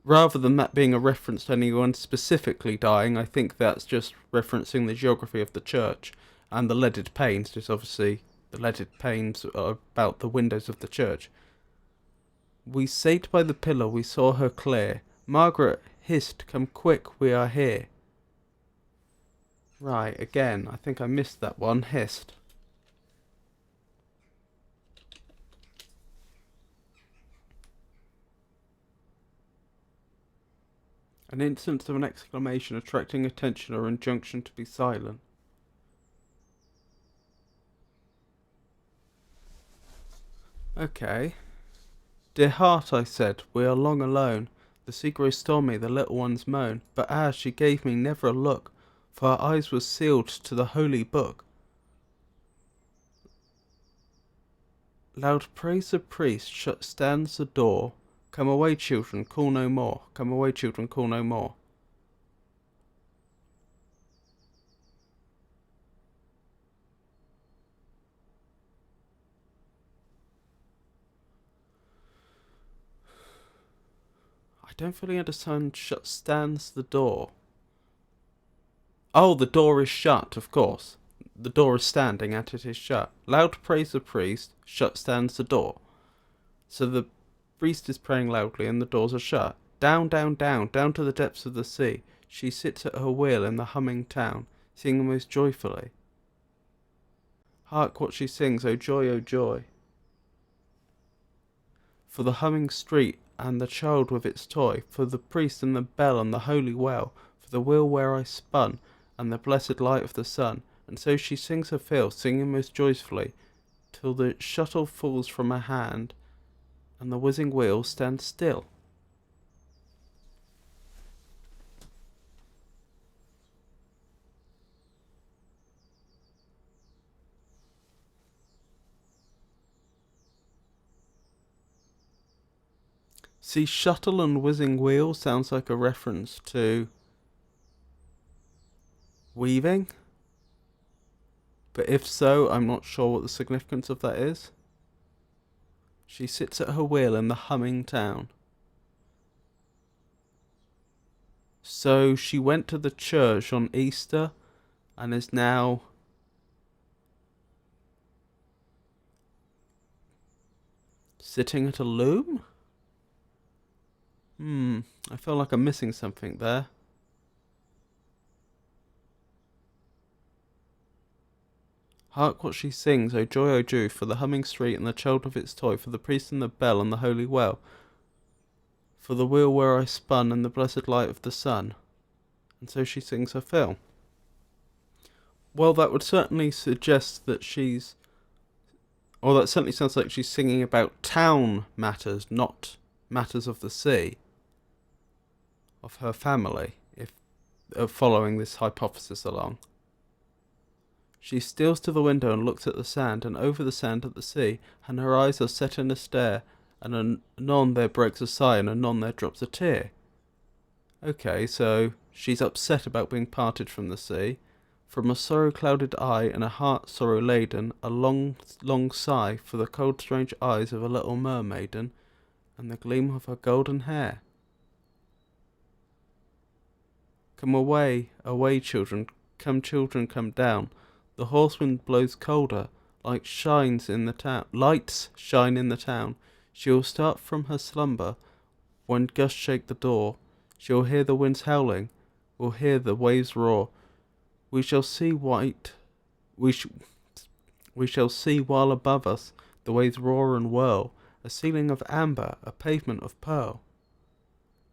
rather than that being a reference to anyone specifically dying, I think that's just referencing the geography of the church. And the leaded panes, just obviously the leaded panes are about the windows of the church. We sate by the pillar, we saw her clear. Margaret hissed, come quick, we are here. Right, again, I think I missed that one, hissed. An instance of an exclamation attracting attention or injunction to be silent. Okay. Dear heart, I said, we are long alone. The sea grows stormy, the little ones moan. But she gave me never a look, for her eyes were sealed to the holy book. Loud praise the priest, shut stands the door. Come away, children, call no more. Come away, children, call no more. I don't fully understand shut stands the door. Oh, the door is shut, of course. The door is standing and it is shut. Loud praise the priest, shut stands the door. So the priest is praying loudly and the doors are shut. Down, down, down, down to the depths of the sea. She sits at her wheel in the humming town, singing most joyfully. Hark what she sings, oh joy, oh joy. For the humming street and the child with its toy, for the priest and the bell and the holy well, for the wheel where I spun, and the blessed light of the sun. And so she sings her fill, singing most joyfully, till the shuttle falls from her hand, and the whizzing wheel stands still. See, shuttle and whizzing wheel sounds like a reference to weaving. But if so, I'm not sure what the significance of that is. She sits at her wheel in the humming town. So she went to the church on Easter and is now sitting at a loom? I feel like I'm missing something there. Hark what she sings, O joy, O Jew, for the humming street and the child of its toy, for the priest and the bell and the holy well, for the wheel where I spun and the blessed light of the sun. And so she sings her fill. Well, that would certainly suggest that that certainly sounds like she's singing about town matters, not matters of the sea, of her family, if following this hypothesis along. She steals to the window and looks at the sand, and over the sand at the sea, and her eyes are set in a stare, and anon there breaks a sigh, and anon there drops a tear. Okay, so she's upset about being parted from the sea. From a sorrow-clouded eye and a heart sorrow-laden, a long, long sigh for the cold, strange eyes of a little mermaiden, and the gleam of her golden hair. Come away, away, children, come down. The horse wind blows colder, lights shine in the town. She will start from her slumber when gusts shake the door. She will hear the winds howling, will hear the waves roar. We shall see while above us the waves roar and whirl, a ceiling of amber, a pavement of pearl.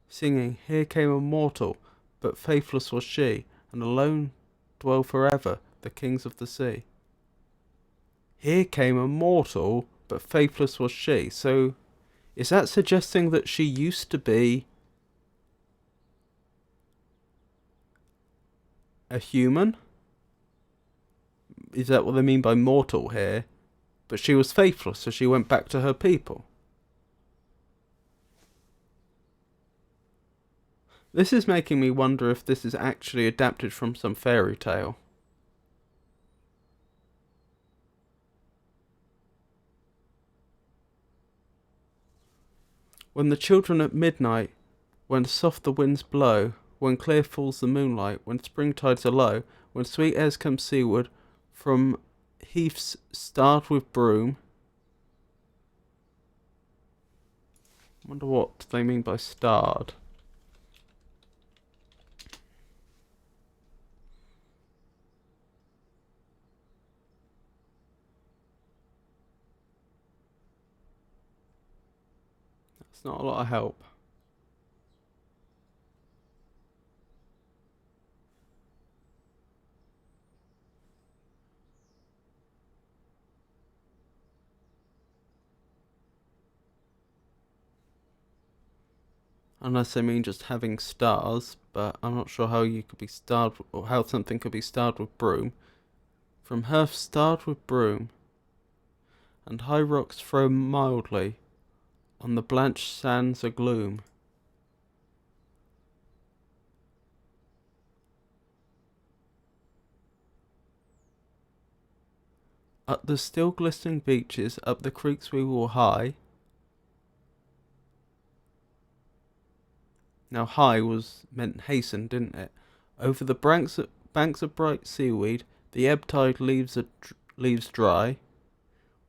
Singing, here came a mortal, but faithless was she, and alone dwell forever the kings of the sea. Here came a mortal, but faithless was she. So, is that suggesting that she used to be a human? Is that what they mean by mortal here? But she was faithless, so she went back to her people. This is making me wonder if this is actually adapted from some fairy tale. When the children at midnight, when soft the winds blow, when clear falls the moonlight, when spring tides are low, when sweet airs come seaward from heaths starred with broom. I wonder what they mean by starred. That's not a lot of help. Unless they mean just having stars, but I'm not sure how you could be starred, or how something could be starred with broom. From hearth starred with broom, and high rocks throw mildly on the blanched sands agloom. Up the still glistening beaches, up the creeks we will hie. Now high meant hasten, didn't it? Over the banks of bright seaweed, the ebb tide leaves dry.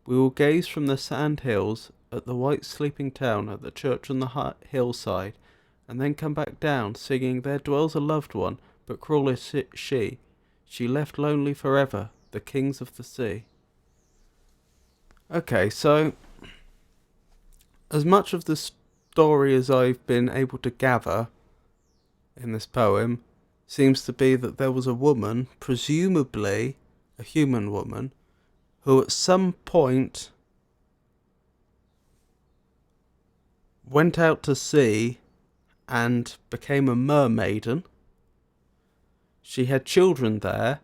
We will gaze from the sand hills at the white sleeping town, at the church on the hillside, and then come back down, singing, there dwells a loved one, but cruel is she. She left lonely forever, the kings of the sea. Okay, so as much of the story as I've been able to gather in this poem seems to be that there was a woman, presumably a human woman, who at some point went out to sea and became a mermaiden. She had children there,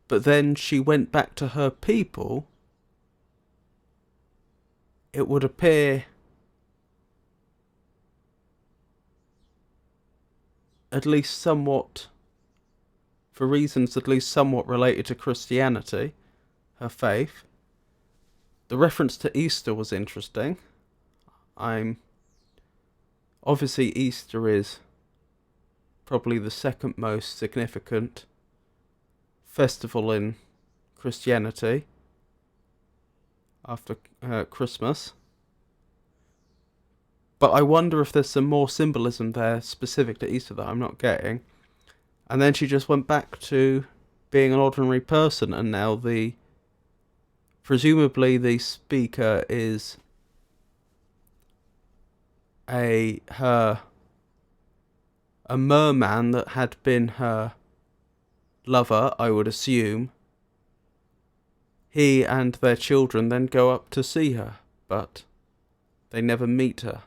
but then she went back to her people. It would appear at least somewhat, for reasons at least somewhat related to Christianity, her faith. The reference to Easter was interesting. Obviously Easter is probably the second most significant festival in Christianity after Christmas. But I wonder if there's some more symbolism there specific to Easter that I'm not getting. And then she just went back to being an ordinary person, and now presumably the speaker is a merman that had been her lover, I would assume. He and their children then go up to see her, but they never meet her.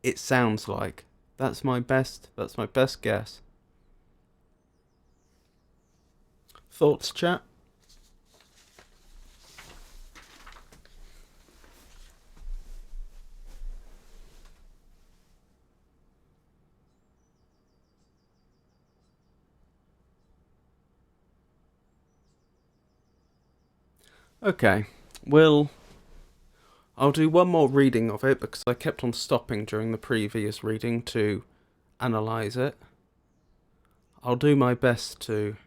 It sounds like. That's my best guess. Thoughts, chat? Okay, I'll do one more reading of it because I kept on stopping during the previous reading to analyse it. I'll do my best to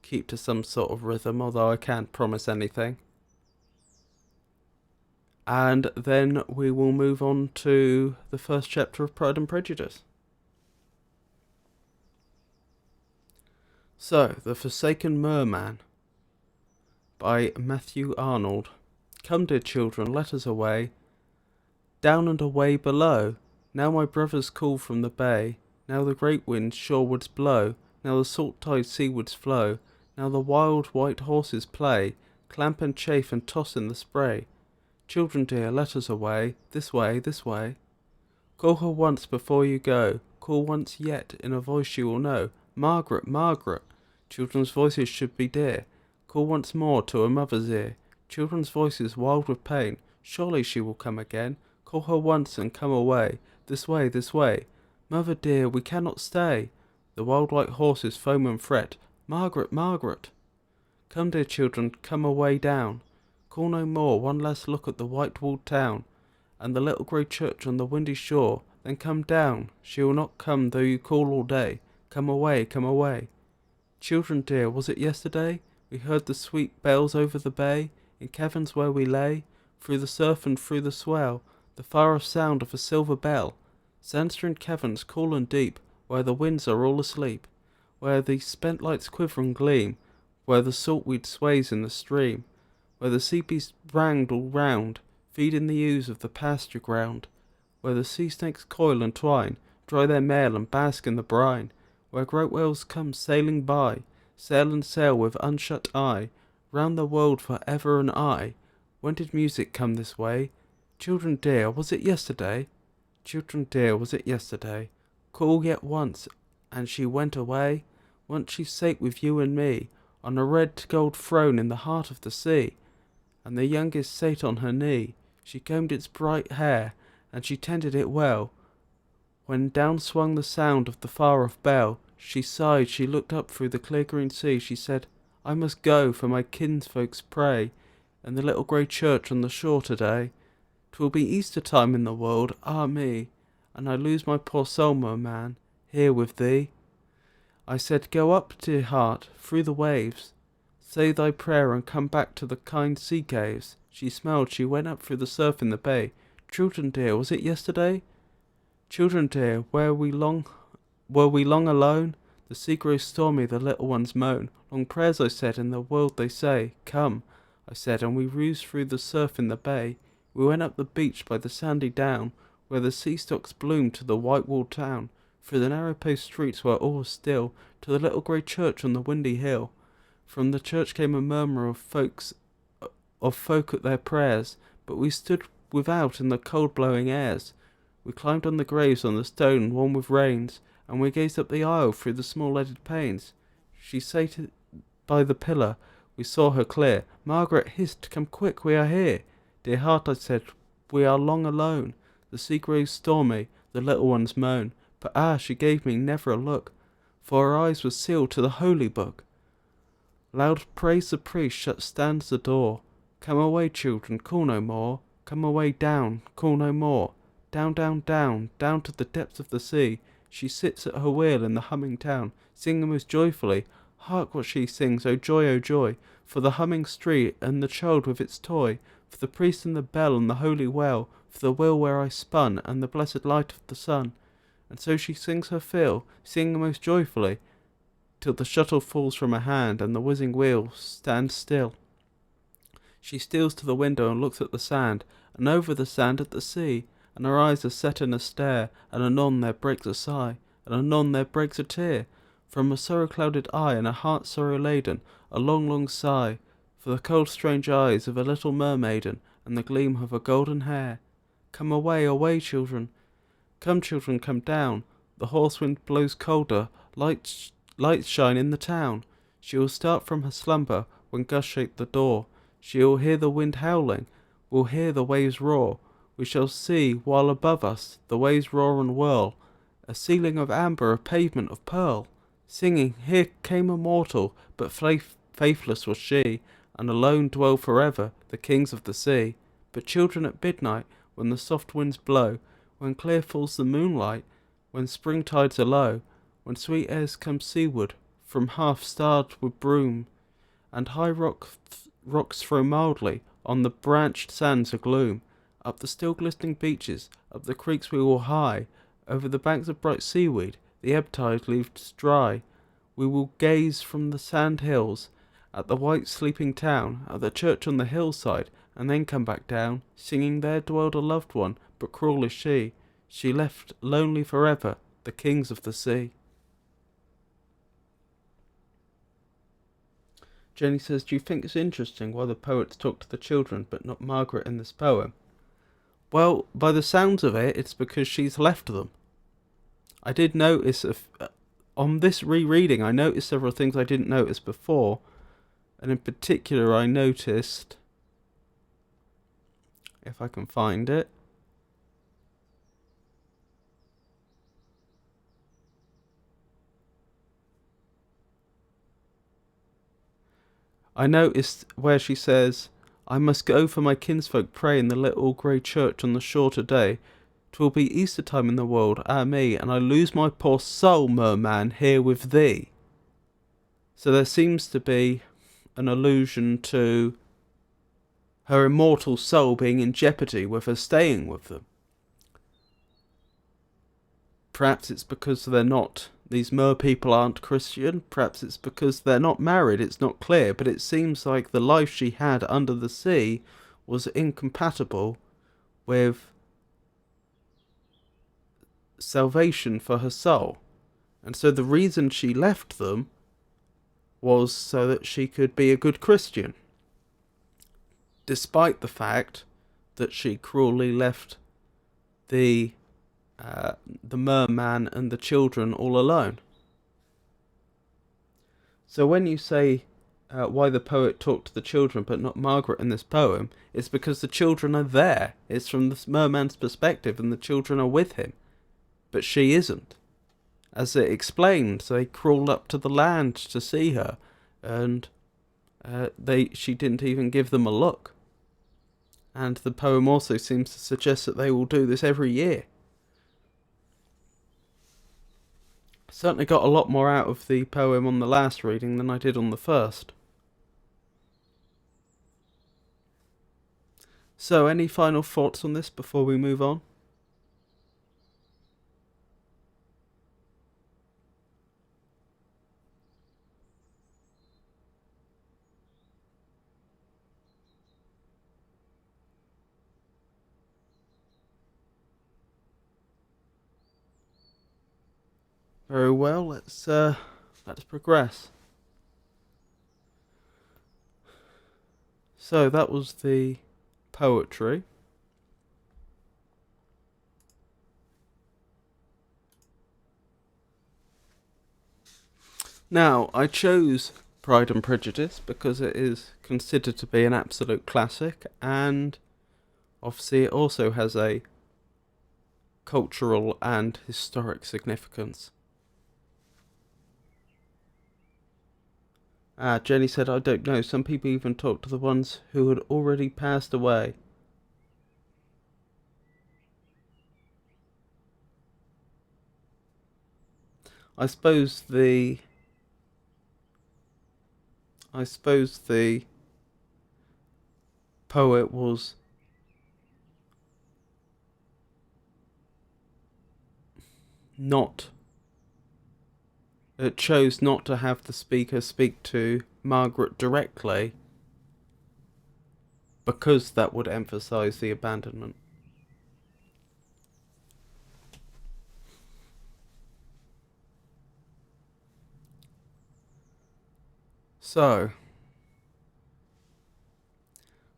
keep to some sort of rhythm, although I can't promise anything. And then we will move on to the first chapter of Pride and Prejudice. So, The Forsaken Merman by Matthew Arnold. Come, dear children, let us away, down and away below. Now my brothers call from the bay, now the great winds shorewards blow, now the salt tides seawards flow, now the wild white horses play, clamp and chafe and toss in the spray. Children dear, let us away, this way, this way. Call her once before you go, call once yet, in a voice you will know. Margaret, Margaret, children's voices should be dear. Call once more to a mother's ear, children's voices wild with pain. Surely she will come again. Call her once and come away. This way, this way. Mother dear, we cannot stay. The wild white horses foam and fret. Margaret, Margaret. Come, dear children, come away down. Call no more, one last look at the white-walled town, and the little grey church on the windy shore. Then come down. She will not come though you call all day. Come away, come away. Children dear, was it yesterday we heard the sweet bells over the bay, in caverns where we lay, through the surf and through the swell, the far-off sound of a silver bell? Sandstone caverns cool and deep, where the winds are all asleep, where the spent lights quiver and gleam, where the saltweed sways in the stream, where the sea beasts wrangle all round, feed in the ooze of the pasture ground, where the sea snakes coil and twine, dry their mail and bask in the brine, where great whales come sailing by, sail and sail with unshut eye, round the world for ever and aye. When did music come this way? Children dear, was it yesterday? Children dear, was it yesterday? Call yet once, and she went away. Once she sate with you and me, on a red gold throne in the heart of the sea, and the youngest sate on her knee. She combed its bright hair, and she tended it well. When down swung the sound of the far-off bell, she sighed, she looked up through the clear green sea, she said, I must go, for my kinsfolks pray in the little grey church on the shore today. 'Twill be Easter time in the world, ah me, and I lose my poor soul, merman, here with thee. I said, go up, dear heart, through the waves, say thy prayer and come back to the kind sea caves. She smiled, she went up through the surf in the bay. Children dear, was it yesterday? Children dear, were we long alone? The sea grows stormy, the little ones moan. Long prayers, I said, in the world they say. Come, I said, and we roused through the surf in the bay. We went up the beach by the sandy down, where the sea stocks bloomed, to the white-walled town, through the narrow paved streets where all was still, to the little grey church on the windy hill. From the church came a murmur of folk at their prayers, but we stood without in the cold blowing airs. We climbed on the graves on the stone worn with rains, and we gazed up the aisle through the small leaded panes. She sate by the pillar, we saw her clear. Margaret hissed, come quick, we are here. Dear heart, I said, we are long alone. The sea grows stormy, the little ones moan. But she gave me never a look, for her eyes were sealed to the holy book. Loud prays the priest, shut stands the door. Come away, children, call no more. Come away down, call no more. Down, down, down, down to the depths of the sea. She sits at her wheel in the humming town, singing most joyfully. Hark what she sings, oh joy, oh joy, for the humming street and the child with its toy, for the priest and the bell and the holy well, for the wheel where I spun and the blessed light of the sun. And so she sings her fill, singing most joyfully, till the shuttle falls from her hand and the whizzing wheel stands still. She steals to the window and looks at the sand, and over the sand at the sea, and her eyes are set in a stare, and anon there breaks a sigh, and anon there breaks a tear, from a sorrow-clouded eye and a heart sorrow-laden, a long, long sigh, for the cold strange eyes of a little mermaiden, and the gleam of her golden hair. Come away, away, children! Come, children, come down! The hoarse wind blows colder, lights shine in the town. She will start from her slumber when gusts shake the door. She will hear the wind howling, will hear the waves roar. We shall see, while above us the waves roar and whirl, a ceiling of amber, a pavement of pearl, singing, here came a mortal, but faithless was she, and alone dwell forever the kings of the sea. But children, at midnight, when the soft winds blow, when clear falls the moonlight, when spring tides are low, when sweet airs come seaward from half starred with broom, and high rocks throw mildly on the branched sands a gloom, up the still glistening beaches, up the creeks we will hie, over the banks of bright seaweed the ebb tide leaves dry. We will gaze from the sand hills at the white sleeping town, at the church on the hillside, and then come back down, singing there dwelled a loved one, but cruel is she. She left lonely forever the kings of the sea. Jenny says, do you think it's interesting why the poets talk to the children but not Margaret in this poem? Well, by the sounds of it, it's because she's left them. I did notice, on this rereading, I noticed several things I didn't notice before. And in particular, I noticed, if I can find it, I noticed where she says, I must go for my kinsfolk pray in the little grey church on the shore today. 'Twill be Easter time in the world, ah me, and I lose my poor soul, merman, here with thee. So there seems to be an allusion to her immortal soul being in jeopardy with her staying with them. Perhaps it's because these mer people aren't Christian. Perhaps it's because they're not married. It's not clear, but it seems like the life she had under the sea was incompatible with salvation for her soul. And so the reason she left them was so that she could be a good Christian, despite the fact that she cruelly left the merman and the children all alone. So when you say why the poet talked to the children but not Margaret in this poem, it's because the children are there. It's from the merman's perspective and the children are with him. But she isn't. As it explained, they crawled up to the land to see her, and she didn't even give them a look. And the poem also seems to suggest that they will do this every year. Certainly got a lot more out of the poem on the last reading than I did on the first. So, any final thoughts on this before we move on? Very well, let's progress. So that was the poetry. Now, I chose Pride and Prejudice because it is considered to be an absolute classic, and obviously it also has a cultural and historic significance. Jenny said, I don't know. Some people even talk to the ones who had already passed away. I suppose the poet was not it chose not to have the speaker speak to Margaret directly because that would emphasize the abandonment. So,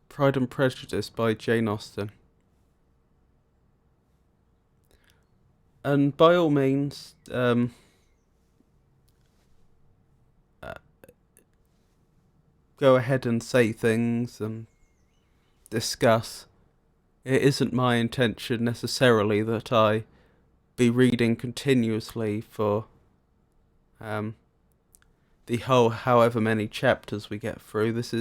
Pride and Prejudice by Jane Austen. And by all means, go ahead and say things and discuss. It isn't my intention necessarily that I be reading continuously for the whole however many chapters we get through. This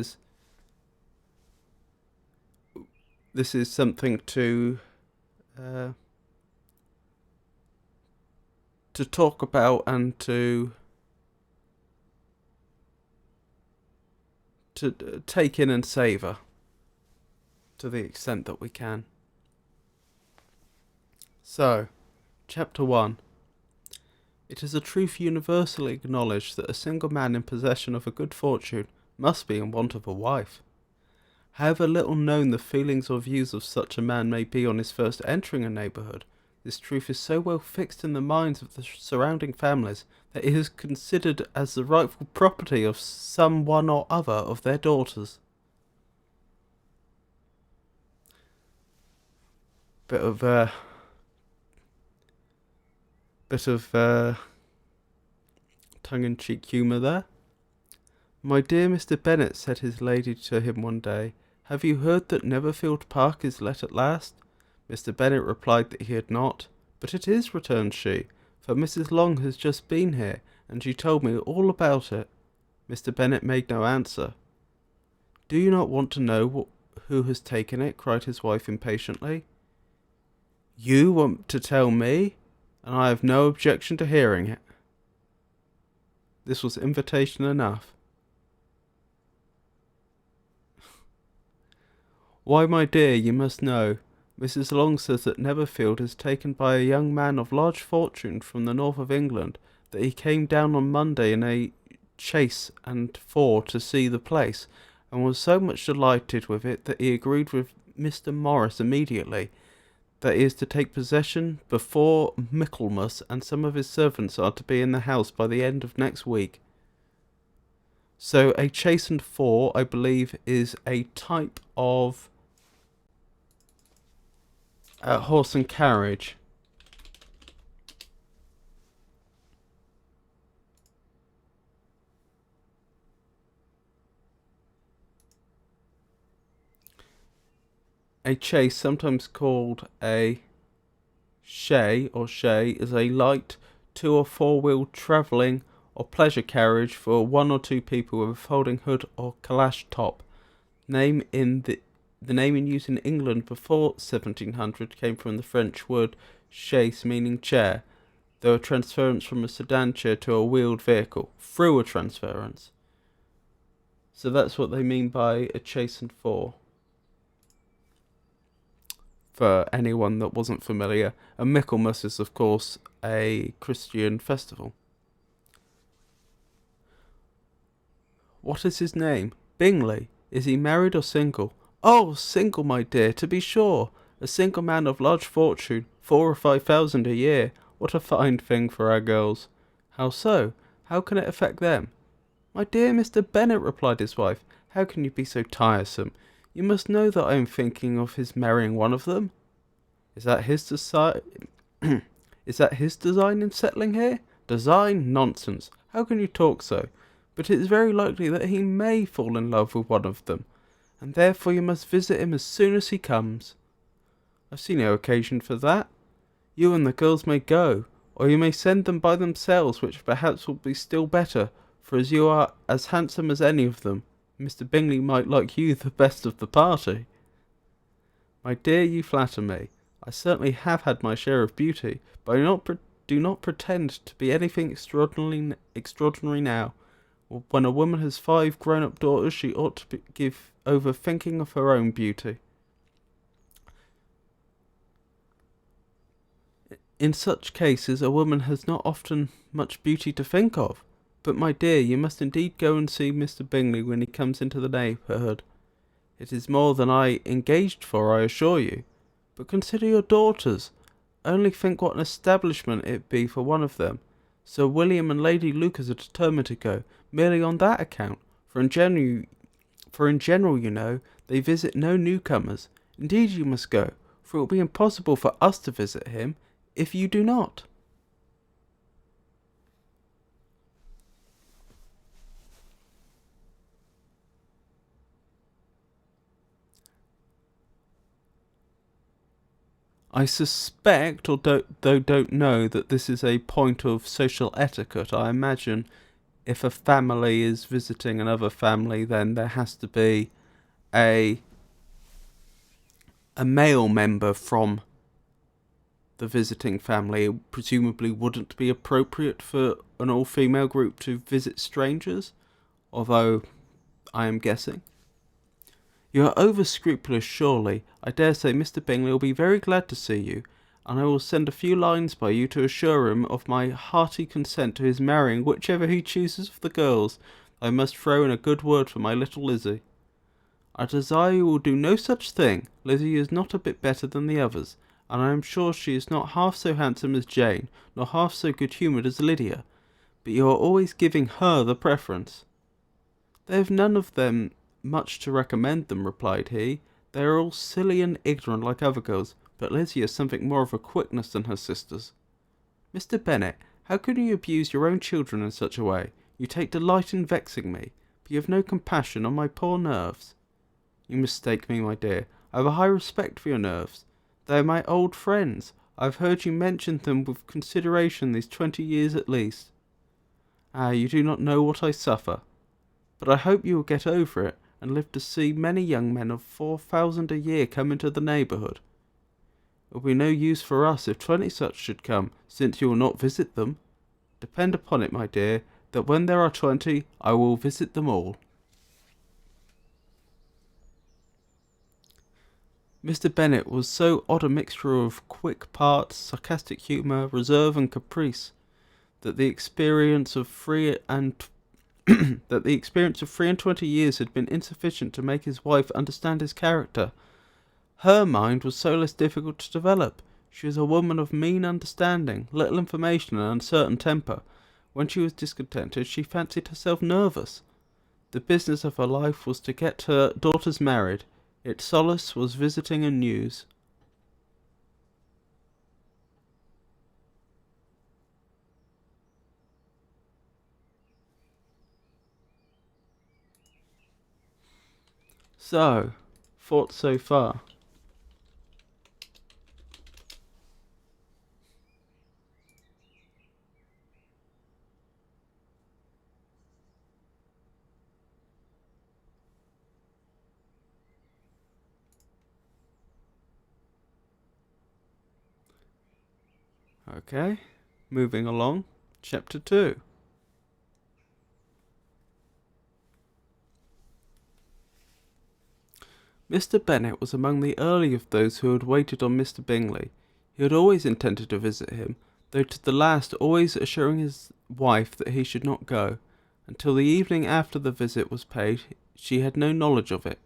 is something to talk about and to take in and savour to the extent that we can. So, Chapter 1. It is a truth universally acknowledged that a single man in possession of a good fortune must be in want of a wife. However little known the feelings or views of such a man may be on his first entering a neighbourhood, this truth is so well fixed in the minds of the surrounding families that it is considered as the rightful property of some one or other of their daughters. Bit of tongue-in-cheek humour there. My dear Mr. Bennet, said his lady to him one day, have you heard that Netherfield Park is let at last? Mr. Bennet replied that he had not. But it is, returned she, for Mrs. Long has just been here, and she told me all about it. Mr. Bennet made no answer. Do you not want to know who has taken it? Cried his wife impatiently. You want to tell me, and I have no objection to hearing it. This was invitation enough. Why, my dear, you must know. Mrs. Long says that Netherfield is taken by a young man of large fortune from the north of England, that he came down on Monday in a chaise and four to see the place, and was so much delighted with it that he agreed with Mr. Morris immediately, that he is to take possession before Michaelmas, and some of his servants are to be in the house by the end of next week. So a chaise and four, I believe, is a type of horse and carriage. A chaise, sometimes called a shay or shay, is a light 2 or 4-wheeled travelling or pleasure carriage for 1 or 2 people with a folding hood or calash top. The name in use in England before 1700 came from the French word chaise, meaning chair, though a transference from a sedan chair to a wheeled vehicle, through a transference. So that's what they mean by a chaise and four. For anyone that wasn't familiar, and Michaelmas is of course a Christian festival. What is his name? Bingley. Is he married or single? Oh, single, my dear, to be sure. A single man of large fortune, 4,000 or 5,000 a year. What a fine thing for our girls. How so? How can it affect them? My dear Mr. Bennet, replied his wife, how can you be so tiresome? You must know that I am thinking of his marrying one of them. Is that his design in settling here? Design? Nonsense. How can you talk so? But it is very likely that he may fall in love with one of them, and therefore you must visit him as soon as he comes. I see no occasion for that. You and the girls may go, or you may send them by themselves, which perhaps will be still better, for as you are as handsome as any of them, Mr. Bingley might like you the best of the party. My dear, you flatter me. I certainly have had my share of beauty, but do not pretend to be anything extraordinary now. When a woman has 5 grown-up daughters, she ought to give over thinking of her own beauty. In such cases, a woman has not often much beauty to think of. But, my dear, you must indeed go and see Mr. Bingley when he comes into the neighbourhood. It is more than I engaged for, I assure you. But consider your daughters. Only think what an establishment it be for one of them. Sir William and Lady Lucas are determined to go, merely on that account, for in general, you know, they visit no newcomers. Indeed you must go, for it will be impossible for us to visit him, if you do not. I suspect, or don't know, that this is a point of social etiquette. I imagine if a family is visiting another family, then there has to be a male member from the visiting family. It presumably wouldn't be appropriate for an all-female group to visit strangers, although I am guessing. You are over-scrupulous, surely. I dare say Mr. Bingley will be very glad to see you, and I will send a few lines by you to assure him of my hearty consent to his marrying whichever he chooses of the girls. I must throw in a good word for my little Lizzie. I desire you will do no such thing. Lizzie is not a bit better than the others, and I am sure she is not half so handsome as Jane, nor half so good-humoured as Lydia, but you are always giving her the preference. They have none of them much to recommend them, replied he. They are all silly and ignorant like other girls, but Lizzie has something more of a quickness than her sisters. Mr. Bennet, how can you abuse your own children in such a way? You take delight in vexing me, but you have no compassion on my poor nerves. You mistake me, my dear. I have a high respect for your nerves. They are my old friends. I have heard you mention them with consideration these 20 years at least. Ah, you do not know what I suffer. But I hope you will get over it, and live to see many young men of 4,000 a year come into the neighbourhood. It will be no use for us if 20 such should come, since you will not visit them. Depend upon it, my dear, that when there are 20, I will visit them all. Mr. Bennet was so odd a mixture of quick parts, sarcastic humour, reserve, and caprice, that the experience of 23 years had been insufficient to make his wife understand his character. Her mind was so less difficult to develop. She was a woman of mean understanding, little information, and uncertain temper. When she was discontented, she fancied herself nervous. The business of her life was to get her daughters married. Its solace was visiting and news. So, thoughts so far? Okay, moving along. Chapter 2. Mr. Bennet was among the early of those who had waited on Mr. Bingley. He had always intended to visit him, though to the last always assuring his wife that he should not go. Until the evening after the visit was paid, she had no knowledge of it.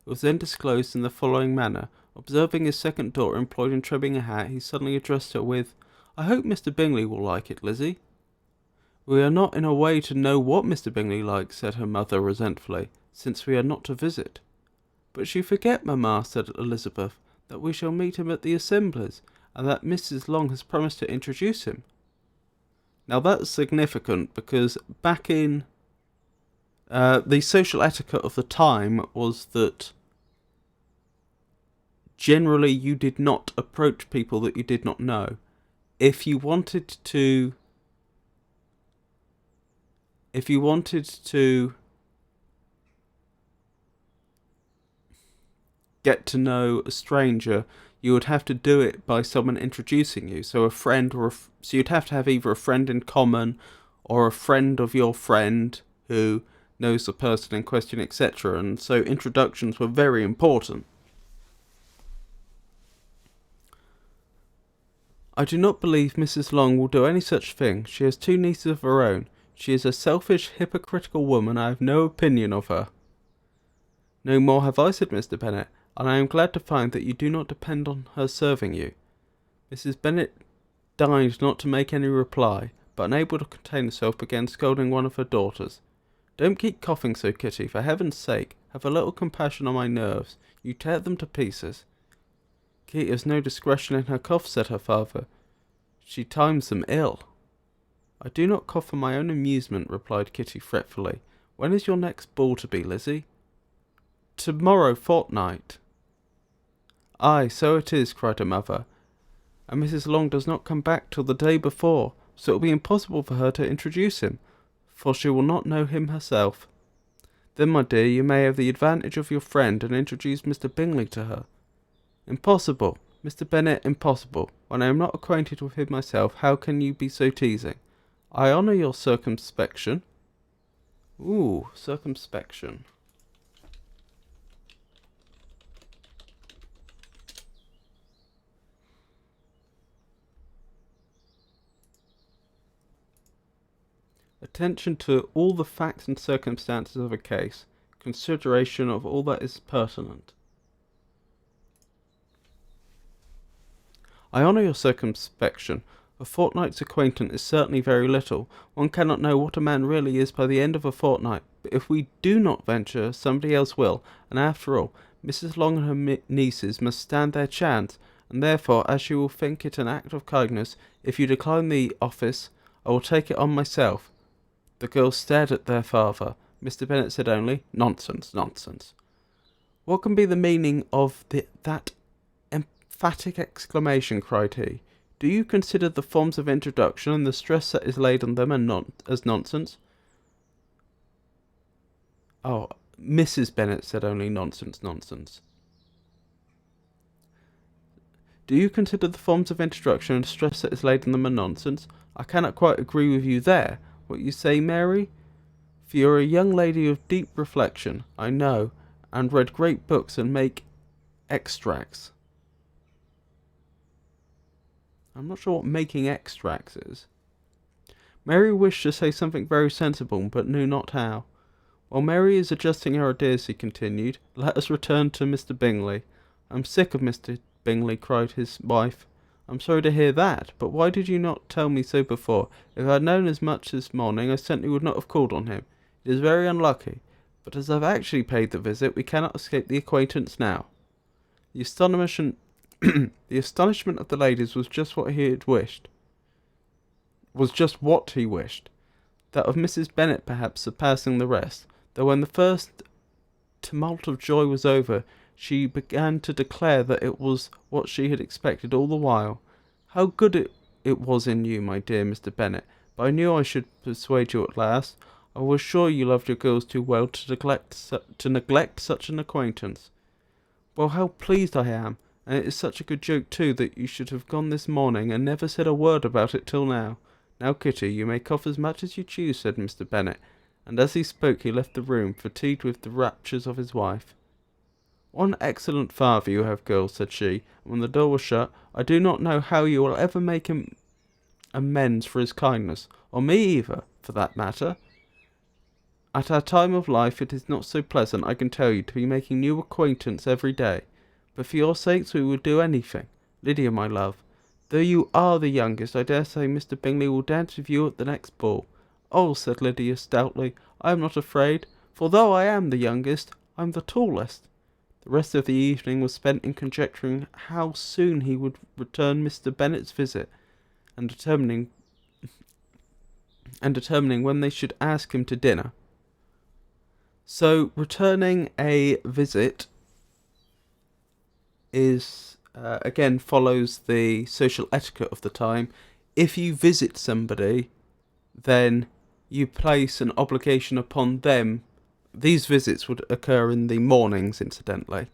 It was then disclosed in the following manner. Observing his second daughter employed in trimming a hat, he suddenly addressed her with, "I hope Mr. Bingley will like it, Lizzie." "We are not in a way to know what Mr. Bingley likes," said her mother resentfully, "since we are not to visit." "But you forget, mamma," said Elizabeth, "that we shall meet him at the assemblies, and that Mrs. Long has promised to introduce him." Now that's significant, because back in the social etiquette of the time was that generally you did not approach people that you did not know. If you wanted to if you wanted to get to know a stranger, you would have to do it by someone introducing you. So a friend, so you'd have to have either a friend in common or a friend of your friend who knows the person in question, etc. And so introductions were very important. I do not believe Mrs. Long will do any such thing. She has 2 nieces of her own. She is a selfish, hypocritical woman. I have no opinion of her. No more have I, said Mr. Bennet, and I am glad to find that you do not depend on her serving you. Mrs. Bennet deigned not to make any reply, but unable to contain herself, began scolding one of her daughters. Don't keep coughing so, Kitty, for heaven's sake. Have a little compassion on my nerves. You tear them to pieces. Kitty has no discretion in her coughs, said her father. She times them ill. I do not cough for my own amusement, replied Kitty fretfully. When is your next ball to be, Lizzie? To-morrow fortnight. Ay, so it is, cried her mother, and Mrs. Long does not come back till the day before, so it will be impossible for her to introduce him, for she will not know him herself. Then, my dear, you may have the advantage of your friend, and introduce Mr. Bingley to her. Impossible, Mr. Bennet, impossible. When I am not acquainted with him myself, how can you be so teasing? I honour your circumspection. Ooh, circumspection. Attention to all the facts and circumstances of a case. Consideration of all that is pertinent. I honour your circumspection. A fortnight's acquaintance is certainly very little. One cannot know what a man really is by the end of a fortnight. But if we do not venture, somebody else will. And after all, Mrs. Long and her nieces must stand their chance. And therefore, as you will think it an act of kindness, if you decline the office, I will take it on myself. The girls stared at their father. Mr. Bennet said only, Nonsense, nonsense. What can be the meaning of that emphatic exclamation, cried he. Do you consider the forms of introduction and the stress that is laid on them as nonsense? Oh, Mrs. Bennet said only, Nonsense, nonsense. Do you consider the forms of introduction and the stress that is laid on them as nonsense? I cannot quite agree with you there. What you say, Mary? For you're a young lady of deep reflection, I know, and read great books and make extracts. I'm not sure what making extracts is. Mary wished to say something very sensible, but knew not how. While Mary is adjusting her ideas, he continued, let us return to Mr. Bingley. I'm sick of Mr. Bingley, cried his wife. I'm sorry to hear that, but why did you not tell me so before? If I had known as much this morning, I certainly would not have called on him. It is very unlucky, but as I've actually paid the visit, we cannot escape the acquaintance now. The astonishment of the ladies was just what he had wished. That of Mrs. Bennet perhaps surpassing the rest, though when the first tumult of joy was over, she began to declare that it was what she had expected all the while. How good it was in you, my dear Mr. Bennet, but I knew I should persuade you at last. I was sure you loved your girls too well to neglect such an acquaintance. Well, how pleased I am, and it is such a good joke too that you should have gone this morning and never said a word about it till now. Now, Kitty, you may cough as much as you choose, said Mr. Bennet, and as he spoke he left the room, fatigued with the raptures of his wife. What an excellent father you have, girls, said she, and when the door was shut, I do not know how you will ever make him amends for his kindness, or me either, for that matter. At our time of life it is not so pleasant, I can tell you, to be making new acquaintance every day, but for your sakes we would do anything. Lydia, my love, though you are the youngest, I dare say Mr. Bingley will dance with you at the next ball. Oh, said Lydia stoutly, I am not afraid, for though I am the youngest, I am the tallest. The rest of the evening was spent in conjecturing how soon he would return Mr. Bennet's visit, and determining when they should ask him to dinner. So, returning a visit is, again, follows the social etiquette of the time. If you visit somebody, then you place an obligation upon them. These visits would occur in the mornings, incidentally.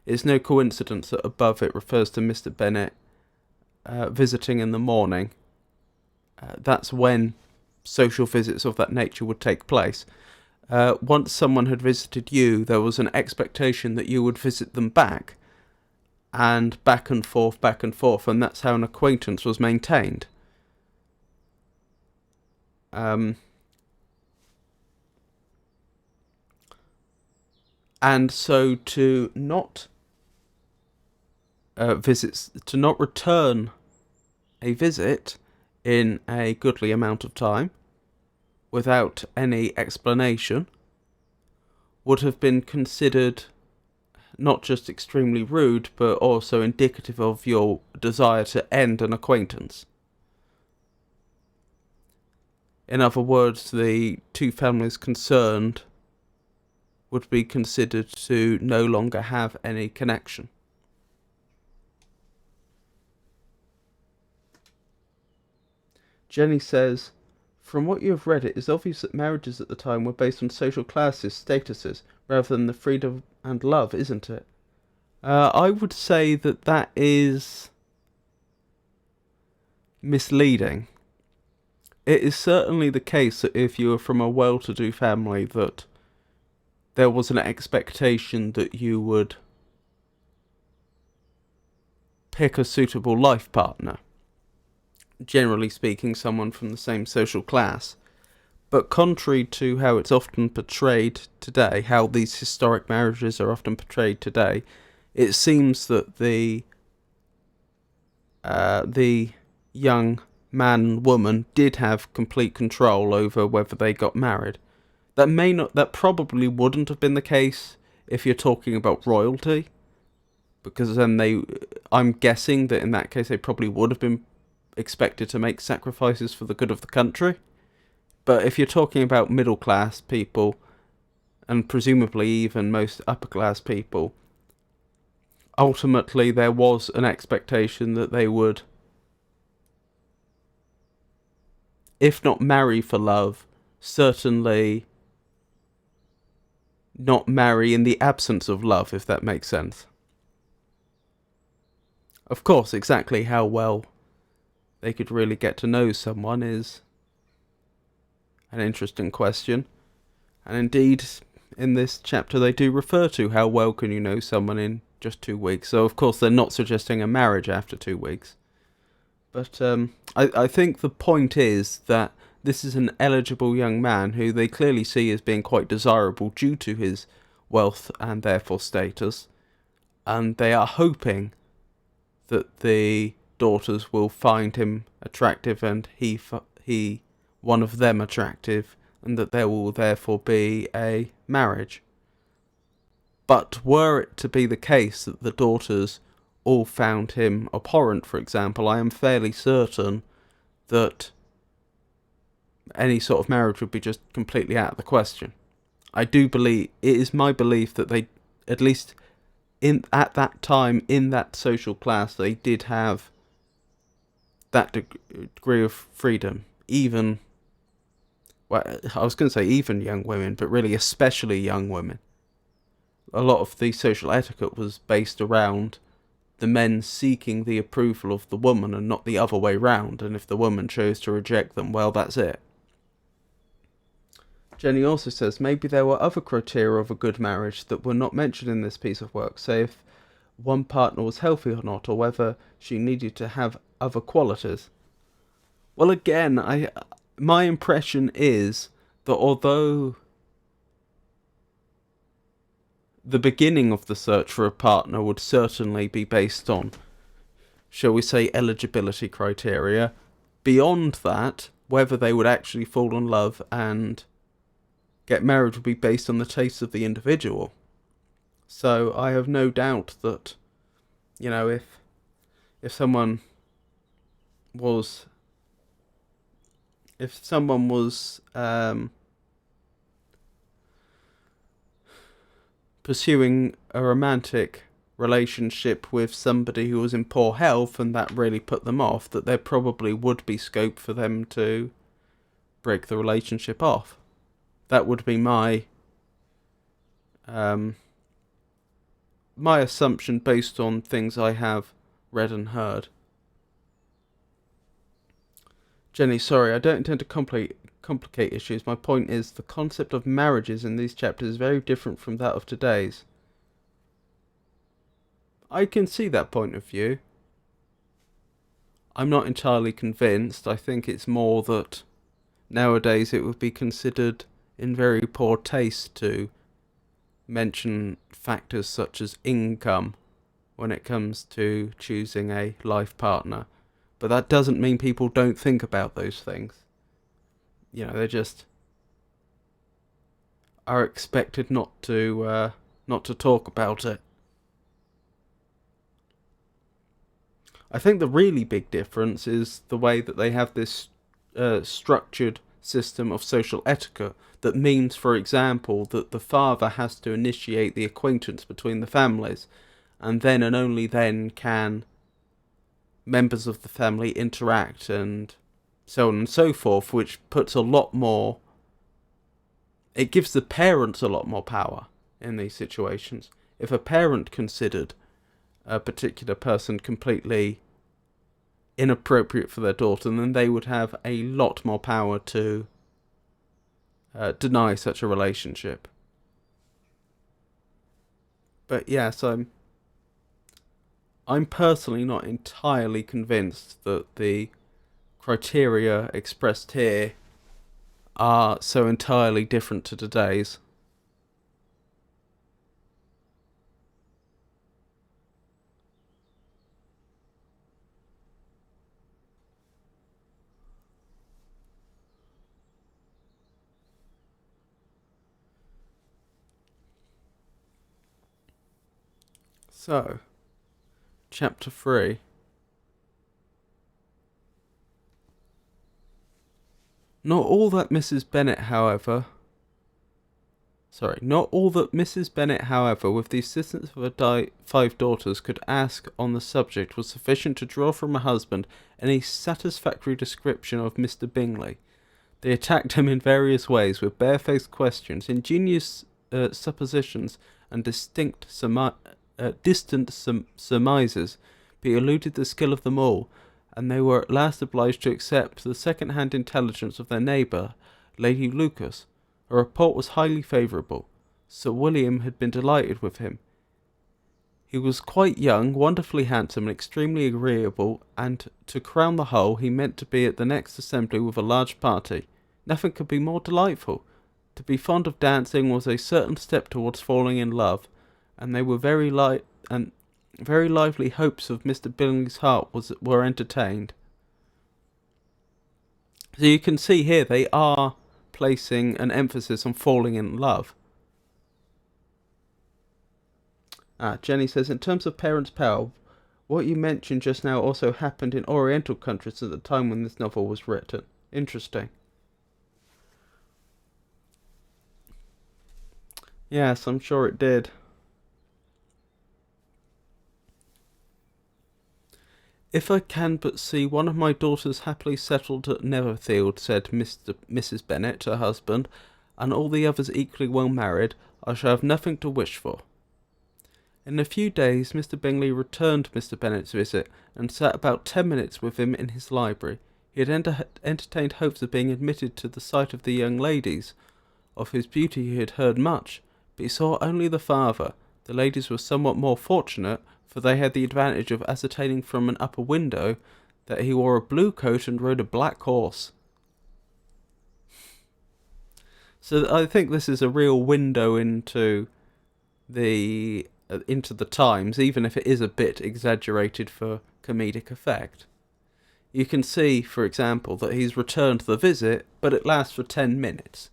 It's no coincidence that above it refers to Mr. Bennet visiting in the morning. That's when social visits of that nature would take place. Once someone had visited you, there was an expectation that you would visit them back, and back and forth, and that's how an acquaintance was maintained. And so to not return a visit in a goodly amount of time without any explanation would have been considered not just extremely rude, but also indicative of your desire to end an acquaintance. In other words, the two families concerned would be considered to no longer have any connection. Jenny says, from what you have read, it is obvious that marriages at the time were based on social classes, statuses, rather than the freedom and love, isn't it? I would say that is misleading. It is certainly the case that if you were from a well-to-do family, that there was an expectation that you would pick a suitable life partner. Generally speaking, someone from the same social class. But contrary to how it's often portrayed today, how these historic marriages are often portrayed today, it seems that the young man and woman did have complete control over whether they got married. That probably wouldn't have been the case if you're talking about royalty, because then I'm guessing that in that case they probably would have been expected to make sacrifices for the good of the country. But if you're talking about middle class people, and presumably even most upper class people, ultimately there was an expectation that they would, if not marry for love, certainly not marry in the absence of love, if that makes sense. Of course, exactly how well they could really get to know someone is an interesting question. And indeed, in this chapter they do refer to how well can you know someone in just 2 weeks. So of course they're not suggesting a marriage after 2 weeks. But I think the point is that this is an eligible young man who they clearly see as being quite desirable due to his wealth and therefore status. And they are hoping that the daughters will find him attractive and he one of them attractive, and that there will therefore be a marriage. But were it to be the case that the daughters all found him abhorrent, for example, I am fairly certain that any sort of marriage would be just completely out of the question. I do believe, it is my belief that they, at least at that time, in that social class, they did have that degree of freedom. Even, well, I was going to say even young women, but really especially young women. A lot of the social etiquette was based around the men seeking the approval of the woman and not the other way round, and if the woman chose to reject them, well, that's it. Jenny also says maybe there were other criteria of a good marriage that were not mentioned in this piece of work, say if one partner was healthy or not, or whether she needed to have other qualities. Well, again, my impression is that although the beginning of the search for a partner would certainly be based on, shall we say, eligibility criteria, beyond that, whether they would actually fall in love and get married would be based on the taste of the individual. So I have no doubt that, you know, if someone was pursuing a romantic relationship with somebody who was in poor health and that really put them off, that there probably would be scope for them to break the relationship off. That would be my my assumption based on things I have read and heard. Jenny, sorry, I don't intend to complicate issues. My point is the concept of marriages in these chapters is very different from that of today's. I can see that point of view. I'm not entirely convinced. I think it's more that nowadays it would be considered in very poor taste to mention factors such as income when it comes to choosing a life partner. But that doesn't mean people don't think about those things. You know, they just are expected not to talk about it. I think the really big difference is the way that they have this structured system of social etiquette that means, for example, that the father has to initiate the acquaintance between the families, and then and only then can members of the family interact and so on and so forth, which puts a lot more... It gives the parents a lot more power in these situations. If a parent considered a particular person completely inappropriate for their daughter, then they would have a lot more power to deny such a relationship. But yes, I'm personally not entirely convinced that the criteria expressed here are so entirely different to today's. So, Chapter 3. Not all that Mrs. Bennet, however, with the assistance of her 5 daughters, could ask on the subject was sufficient to draw from her husband any satisfactory description of Mr. Bingley. They attacked him in various ways, with barefaced questions, ingenious suppositions, and distant surmises, but he eluded the skill of them all, and they were at last obliged to accept the second-hand intelligence of their neighbour, Lady Lucas. Her report was highly favourable. Sir William had been delighted with him. He was quite young, wonderfully handsome, and extremely agreeable, and, to crown the whole, he meant to be at the next assembly with a large party. Nothing could be more delightful. To be fond of dancing was a certain step towards falling in love, and they were very lively hopes of Mr. Bingley's heart were entertained. So you can see here they are placing an emphasis on falling in love. Jenny says, in terms of parents' power, what you mentioned just now also happened in Oriental countries at the time when this novel was written. Interesting. Yes, I'm sure it did. If I can but see one of my daughters happily settled at Netherfield, said Mrs. Bennet to her husband, and all the others equally well married, I shall have nothing to wish for. In a few days Mr. Bingley returned Mr. Bennet's visit, and sat about 10 minutes with him in his library. He had entertained hopes of being admitted to the sight of the young ladies, of whose beauty he had heard much, but he saw only the father. The ladies were somewhat more fortunate, for they had the advantage of ascertaining from an upper window that he wore a blue coat and rode a black horse. So I think this is a real window into the times, even if it is a bit exaggerated for comedic effect. You can see, for example, that he's returned the visit, but it lasts for 10 minutes.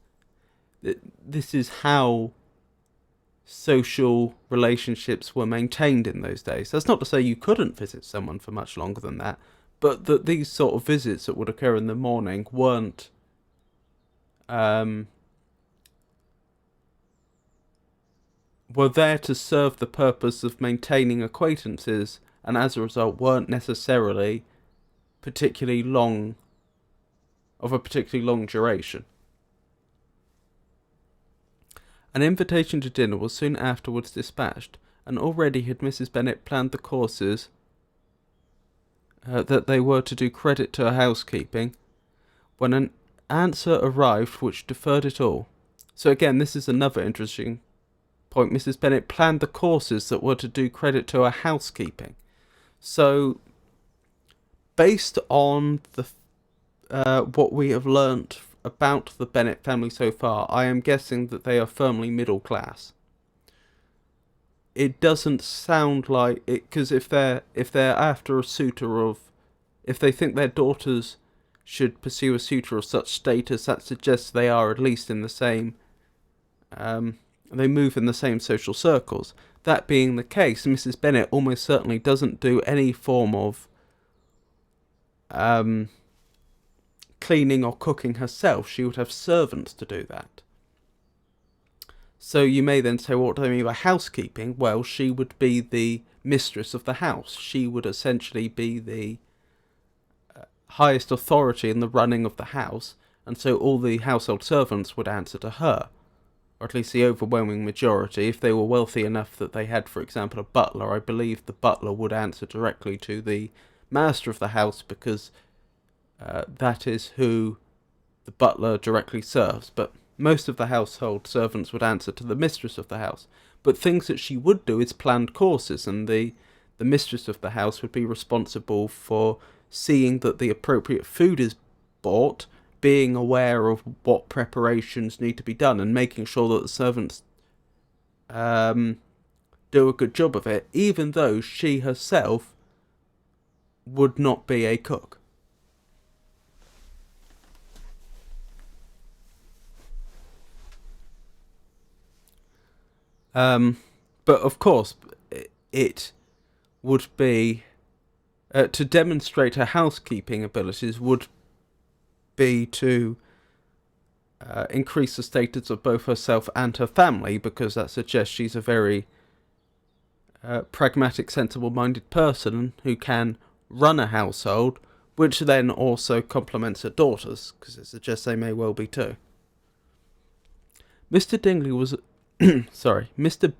This is how social relationships were maintained in those days. That's not to say you couldn't visit someone for much longer than that, but that these sort of visits that would occur in the morning weren't were there to serve the purpose of maintaining acquaintances, and as a result weren't necessarily particularly long of a particularly long duration. An invitation to dinner was soon afterwards dispatched, and already had Mrs. Bennet planned the courses that they were to do credit to her housekeeping, when an answer arrived which deferred it all. So again, this is another interesting point. Mrs. Bennet planned the courses that were to do credit to her housekeeping. So, based on the what we have learnt about the Bennet family so far, I am guessing that they are firmly middle class. It doesn't sound like it, because if they're after a suitor of, if they think their daughters should pursue a suitor of such status, that suggests they are at least in the same, they move in the same social circles. That being the case, Mrs. Bennet almost certainly doesn't do any form of cleaning or cooking herself. She would have servants to do that. So you may then say, well, what do they mean by housekeeping? Well, she would be the mistress of the house. She would essentially be the highest authority in the running of the house, and so all the household servants would answer to her, or at least the overwhelming majority. If they were wealthy enough that they had, for example, a butler, I believe the butler would answer directly to the master of the house, because that is who the butler directly serves. But most of the household servants would answer to the mistress of the house. But things that she would do is planned courses, and the mistress of the house would be responsible for seeing that the appropriate food is bought, being aware of what preparations need to be done, and making sure that the servants do a good job of it, even though she herself would not be a cook. But of course, it would be to demonstrate her housekeeping abilities would be to increase the status of both herself and her family, because that suggests she's a very pragmatic, sensible-minded person who can run a household, which then also complements her daughters, because it suggests they may well be too. Mr.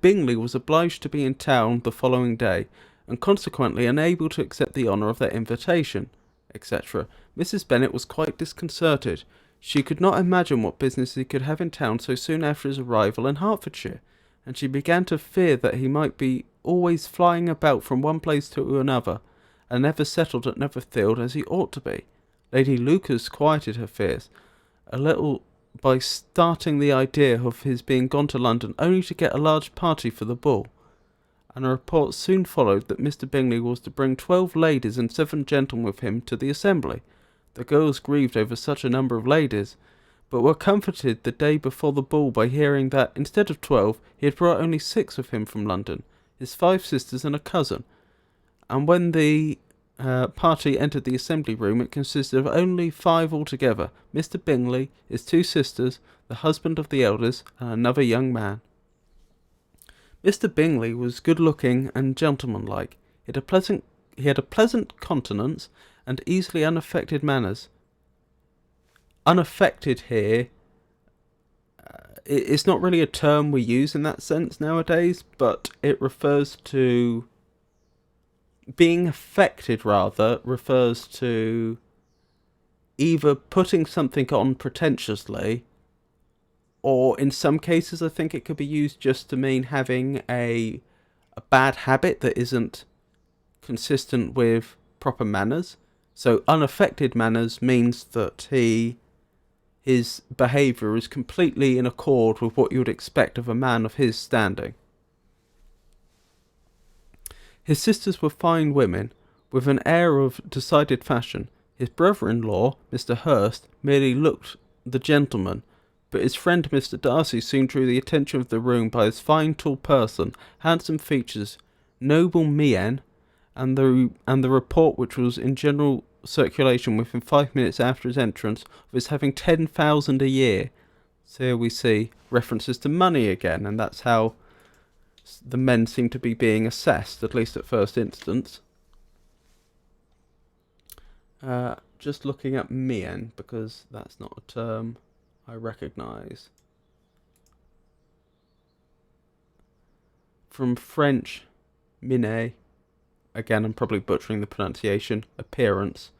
Bingley was obliged to be in town the following day, and consequently unable to accept the honour of their invitation, etc. Mrs. Bennet was quite disconcerted. She could not imagine what business he could have in town so soon after his arrival in Hertfordshire, and she began to fear that he might be always flying about from one place to another, and never settled at Netherfield as he ought to be. Lady Lucas quieted her fears a little by starting the idea of his being gone to London only to get a large party for the ball, and a report soon followed that Mr. Bingley was to bring 12 ladies and 7 gentlemen with him to the assembly. The girls grieved over such a number of ladies, but were comforted the day before the ball by hearing that, instead of 12, he had brought only 6 with him from London, his 5 sisters and a cousin, and when the party entered the assembly room, it consisted of only 5 altogether: Mr. Bingley, his 2 sisters, the husband of the eldest, and another young man. Mr. Bingley was good-looking and gentlemanlike. He had a pleasant countenance and easily unaffected manners. Unaffected here, it's not really a term we use in that sense nowadays, but it refers to being affected, rather, refers to either putting something on pretentiously, or in some cases I think it could be used just to mean having a bad habit that isn't consistent with proper manners. So unaffected manners means that his behaviour is completely in accord with what you would expect of a man of his standing. His sisters were fine women, with an air of decided fashion. His brother-in-law, Mr. Hurst, merely looked the gentleman, but his friend Mr. Darcy soon drew the attention of the room by his fine tall person, handsome features, noble mien, and the report which was in general circulation within 5 minutes after his entrance of his having 10,000 a year. So here we see references to money again, and that's how the men seem to be being assessed, at least at first instance. just looking at mien, because that's not a term I recognise. From French, mine, again I'm probably butchering the pronunciation, appearance.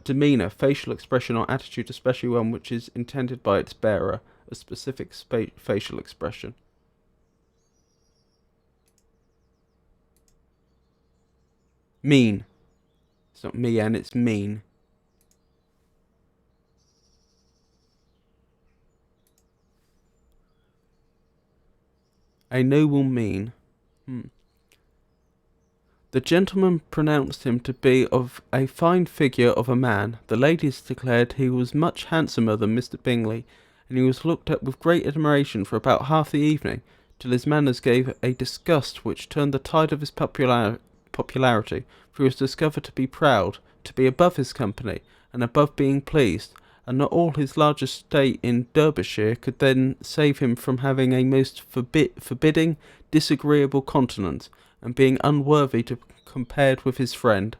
Demeanour, facial expression or attitude, especially one which is intended by its bearer, a specific facial expression. Mean. It's not mien, it's mean. A noble mien. The gentleman pronounced him to be of a fine figure of a man. The ladies declared he was much handsomer than Mr. Bingley, and he was looked at with great admiration for about half the evening, till his manners gave a disgust which turned the tide of his popularity, for he was discovered to be proud, to be above his company, and above being pleased, and not all his large estate in Derbyshire could then save him from having a most forbidding, disagreeable countenance, and being unworthy to be compared with his friend.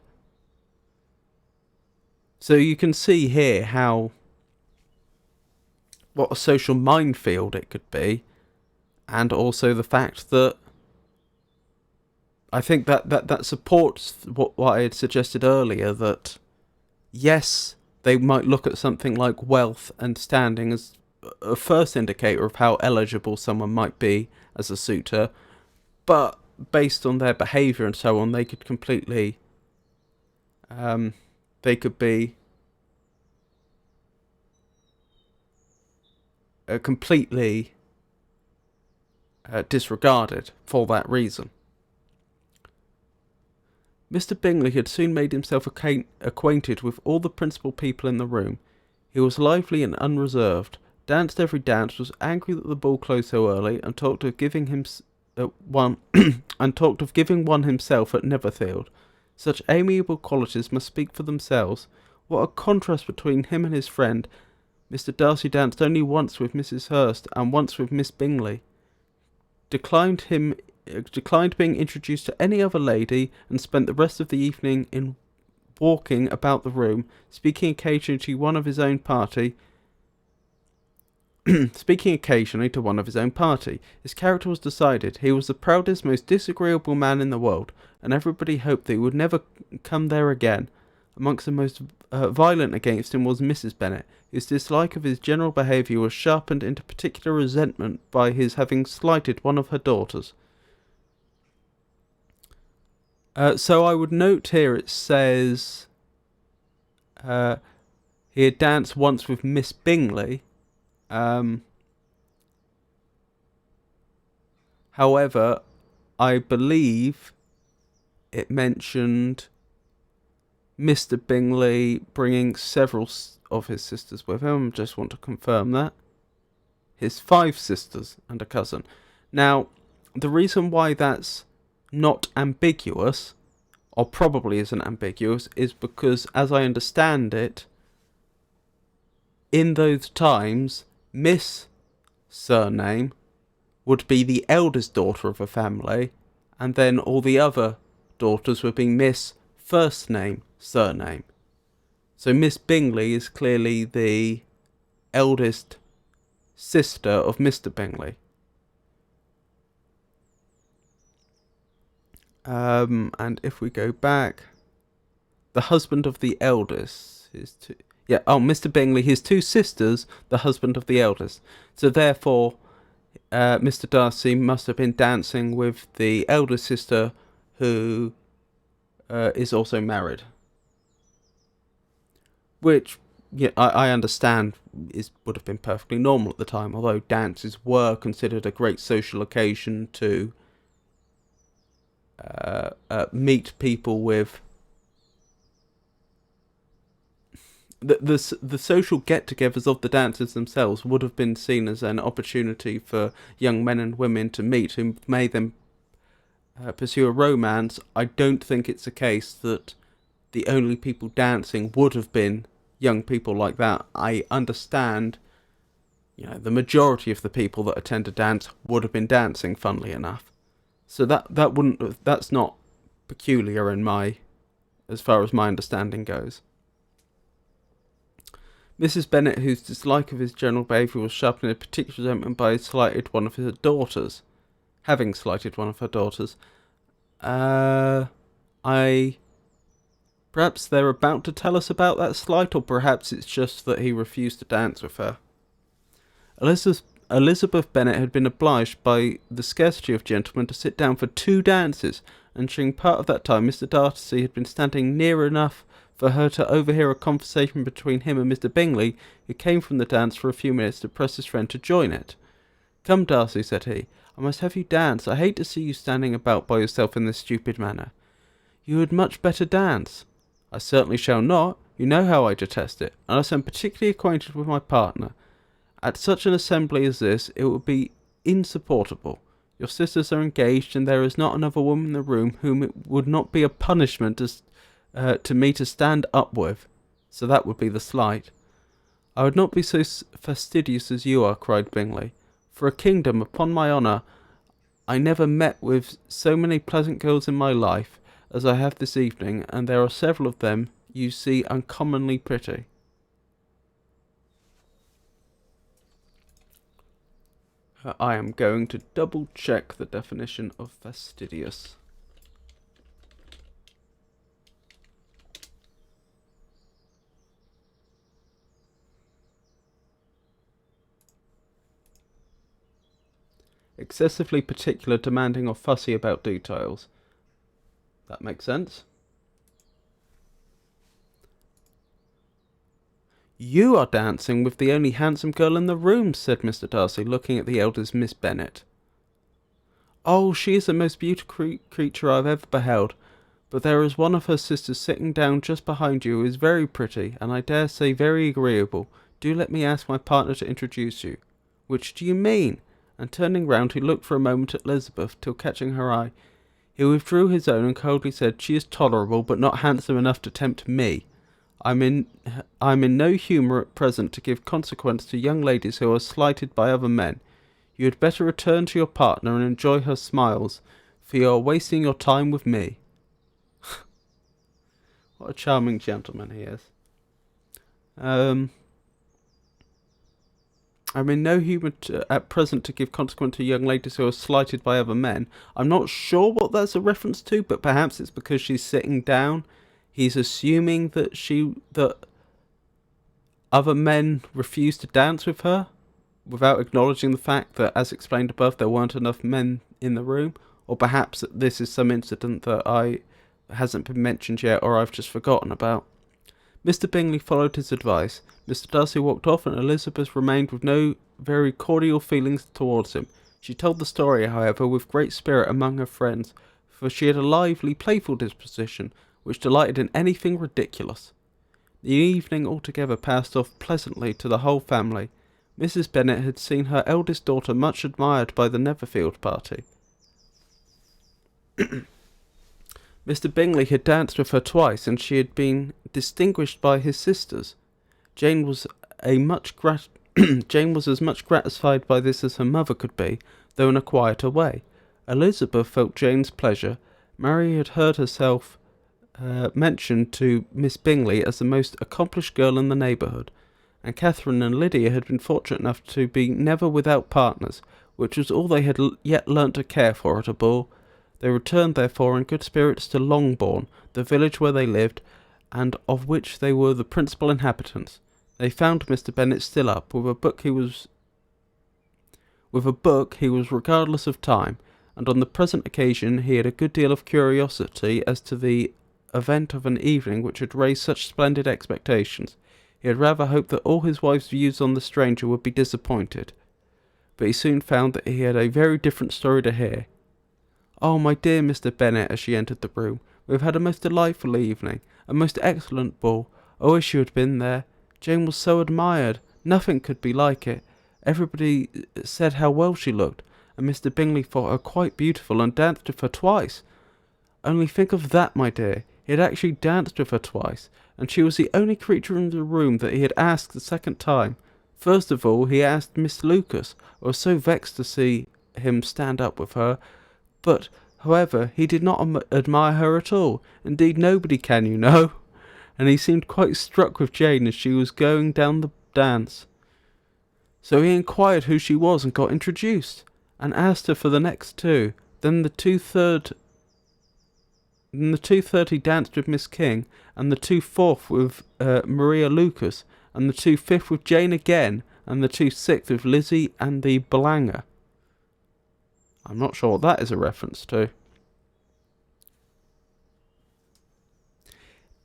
So you can see here what a social minefield it could be, and also the fact that I think that supports what I had suggested earlier, that yes, they might look at something like wealth and standing as a first indicator of how eligible someone might be as a suitor, but based on their behaviour and so on, they could completely be completely disregarded for that reason. Mr. Bingley had soon made himself acquainted with all the principal people in the room. He was lively and unreserved, danced every dance, was angry that the ball closed so early, and talked of giving one himself at Netherfield. Such amiable qualities must speak for themselves. What a contrast between him and his friend! Mr. Darcy danced only once with Mrs. Hurst and once with Miss Bingley. Declined being introduced to any other lady, and spent the rest of the evening in walking about the room, speaking occasionally to one of his own party. His character was decided. He was the proudest, most disagreeable man in the world, and everybody hoped that he would never come there again. Amongst the most violent against him was Mrs. Bennet. His dislike of his general behaviour was sharpened into particular resentment by his having slighted one of her daughters. So I would note here it says he had danced once with Miss Bingley. However, I believe it mentioned Mr. Bingley bringing several of his sisters with him. Just want to confirm that. His 5 sisters and a cousin. Now, the reason why that's not ambiguous, or probably isn't ambiguous, is because, as I understand it, in those times, Miss surname would be the eldest daughter of a family, and then all the other daughters would be Miss first name surname. So Miss Bingley is clearly the eldest sister of Mr. Bingley. And if we go back, the husband of the eldest is Mr. Bingley, his 2 sisters, the husband of the eldest. So therefore, Mr. Darcy must have been dancing with the eldest sister, who is also married. Which, I understand would have been perfectly normal at the time, although dances were considered a great social occasion to meet people with. The social get-togethers of the dancers themselves would have been seen as an opportunity for young men and women to meet, who may then pursue a romance. I don't think it's a case that the only people dancing would have been young people like that. I understand, the majority of the people that attend a dance would have been dancing, funnily enough. So that's not peculiar as far as my understanding goes. Mrs. Bennet, whose dislike of his general behaviour was sharpened in particular resentment by having slighted one of her daughters. Perhaps they're about to tell us about that slight, or perhaps it's just that he refused to dance with her. Elizabeth Bennet had been obliged by the scarcity of gentlemen to sit down for 2 dances, and during part of that time Mr. Darcy had been standing near enough for her to overhear a conversation between him and Mr. Bingley, who came from the dance for a few minutes to press his friend to join it. "Come, Darcy," said he, "I must have you dance. I hate to see you standing about by yourself in this stupid manner." "You had much better dance." "I certainly shall not. You know how I detest it, unless I am particularly acquainted with my partner. At such an assembly as this, it would be insupportable. Your sisters are engaged, and there is not another woman in the room whom it would not be a punishment to me to stand up with. So that would be the slight." "I would not be so fastidious as you are," cried Bingley. "For a kingdom, upon my honour, I never met with so many pleasant girls in my life as I have this evening, and there are several of them you see uncommonly pretty." I am going to double check the definition of fastidious. Excessively particular, demanding, or fussy about details. That makes sense. "You are dancing with the only handsome girl in the room," said Mr. Darcy, looking at the eldest Miss Bennet. "Oh, she is the most beautiful creature I have ever beheld, but there is one of her sisters sitting down just behind you who is very pretty, and I dare say very agreeable. Do let me ask my partner to introduce you." "Which do you mean?" And turning round, he looked for a moment at Elizabeth, till catching her eye, he withdrew his own and coldly said, "She is tolerable, but not handsome enough to tempt me. I'm in no humour at present to give consequence to young ladies who are slighted by other men. You had better return to your partner and enjoy her smiles, for you are wasting your time with me." What a charming gentleman he is. "I'm in no humour at present to give consequence to young ladies who are slighted by other men." I'm not sure what that's a reference to, but perhaps it's because she's sitting down. He's assuming that other men refuse to dance with her, without acknowledging the fact that, as explained above, there weren't enough men in the room. Or perhaps this is some incident that hasn't been mentioned yet, or I've just forgotten about. Mr. Bingley followed his advice. Mr. Darcy walked off, and Elizabeth remained with no very cordial feelings towards him. She told the story, however, with great spirit among her friends, for she had a lively, playful disposition, which delighted in anything ridiculous. The evening altogether passed off pleasantly to the whole family. Mrs. Bennet had seen her eldest daughter much admired by the Netherfield party. Mr. Bingley had danced with her twice, and she had been distinguished by his sisters. Jane was as much gratified by this as her mother could be, though in a quieter way. Elizabeth felt Jane's pleasure. Mary had heard herself mentioned to Miss Bingley as the most accomplished girl in the neighbourhood, and Catherine and Lydia had been fortunate enough to be never without partners, which was all they had yet learnt to care for at a ball. They returned, therefore, in good spirits to Longbourn, the village where they lived, and of which they were the principal inhabitants. They found Mr. Bennet still up. With a book he was regardless of time, and on the present occasion he had a good deal of curiosity as to the event of an evening which had raised such splendid expectations. He had rather hoped that all his wife's views on the stranger would be disappointed, but he soon found that he had a very different story to hear. "Oh, my dear Mr. Bennet," as she entered the room, "we have had a most delightful evening, a most excellent ball. I wish you had been there. Jane was so admired. Nothing could be like it. Everybody said how well she looked, and Mr. Bingley thought her quite beautiful and danced with her twice. Only think of that, my dear. He had actually danced with her twice, and she was the only creature in the room that he had asked the second time. First of all, he asked Miss Lucas. I was so vexed to see him stand up with her. But, however, he did not admire her at all. Indeed, nobody can, you know. and he seemed quite struck with Jane as she was going down the dance. So he inquired who she was and got introduced, and asked her for the next two. Then the 2/3 he danced with Miss King, and the 2/4 with Maria Lucas, and the 2/5 with Jane again, and the 2/6 with Lizzie and the Belanger. I'm not sure what that is a reference to.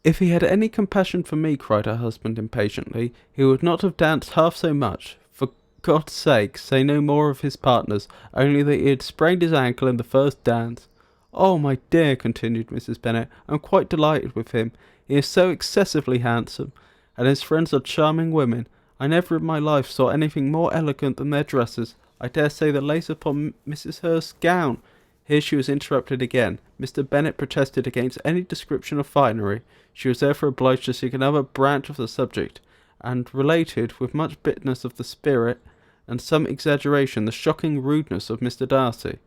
If he had any compassion for me, cried her husband impatiently, he would not have danced half so much. For God's sake, say no more of his partners, only that he had sprained his ankle in the first dance. Oh, my dear, continued Mrs. Bennet, I'm quite delighted with him. He is so excessively handsome, and his friends are charming women. I never in my life saw anything more elegant than their dresses. I dare say the lace upon Mrs. Hurst's gown. Here she was interrupted again. Mr. Bennet protested against any description of finery. She was therefore obliged to seek another branch of the subject, and related, with much bitterness of the spirit, and some exaggeration, the shocking rudeness of Mr. Darcy.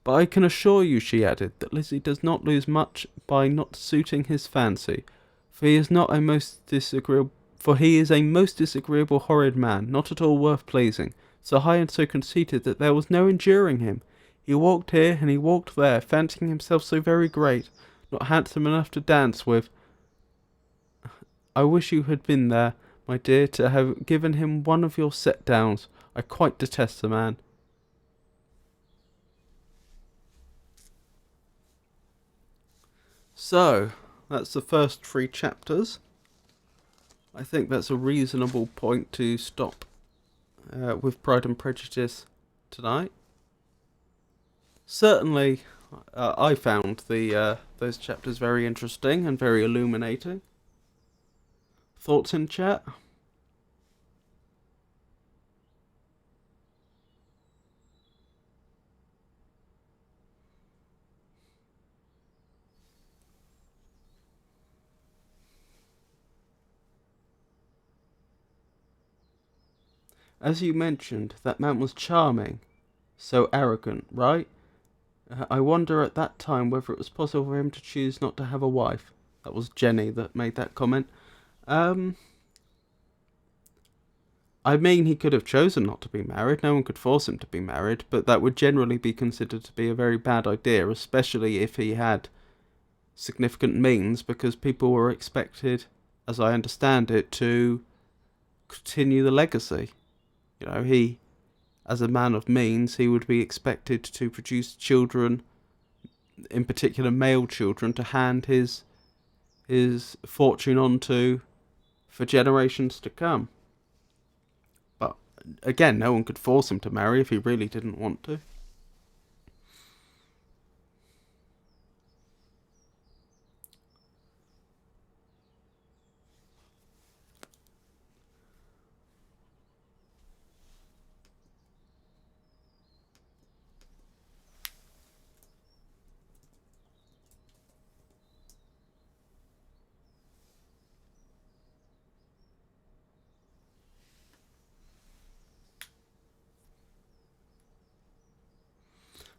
But I can assure you, she added, that Lizzie does not lose much by not suiting his fancy, for he is a most disagreeable, horrid man, not at all worth pleasing, so high and so conceited that there was no enduring him. He walked here and he walked there, fancying himself so very great, not handsome enough to dance with. I wish you had been there, my dear, to have given him one of your set-downs. I quite detest the man. So, that's the first 3 chapters. I think that's a reasonable point to stop with Pride and Prejudice tonight. Certainly, I found those chapters very interesting and very illuminating. Thoughts in chat? As you mentioned, that man was charming, so arrogant, right? I wonder at that time whether it was possible for him to choose not to have a wife. That was Jenny that made that comment. I mean, he could have chosen not to be married. No one could force him to be married, but that would generally be considered to be a very bad idea, especially if he had significant means, because people were expected, as I understand it, to continue the legacy. You know, he, as a man of means, he would be expected to produce children, in particular male children, to hand his fortune on to for generations to come. But again, no one could force him to marry if he really didn't want to.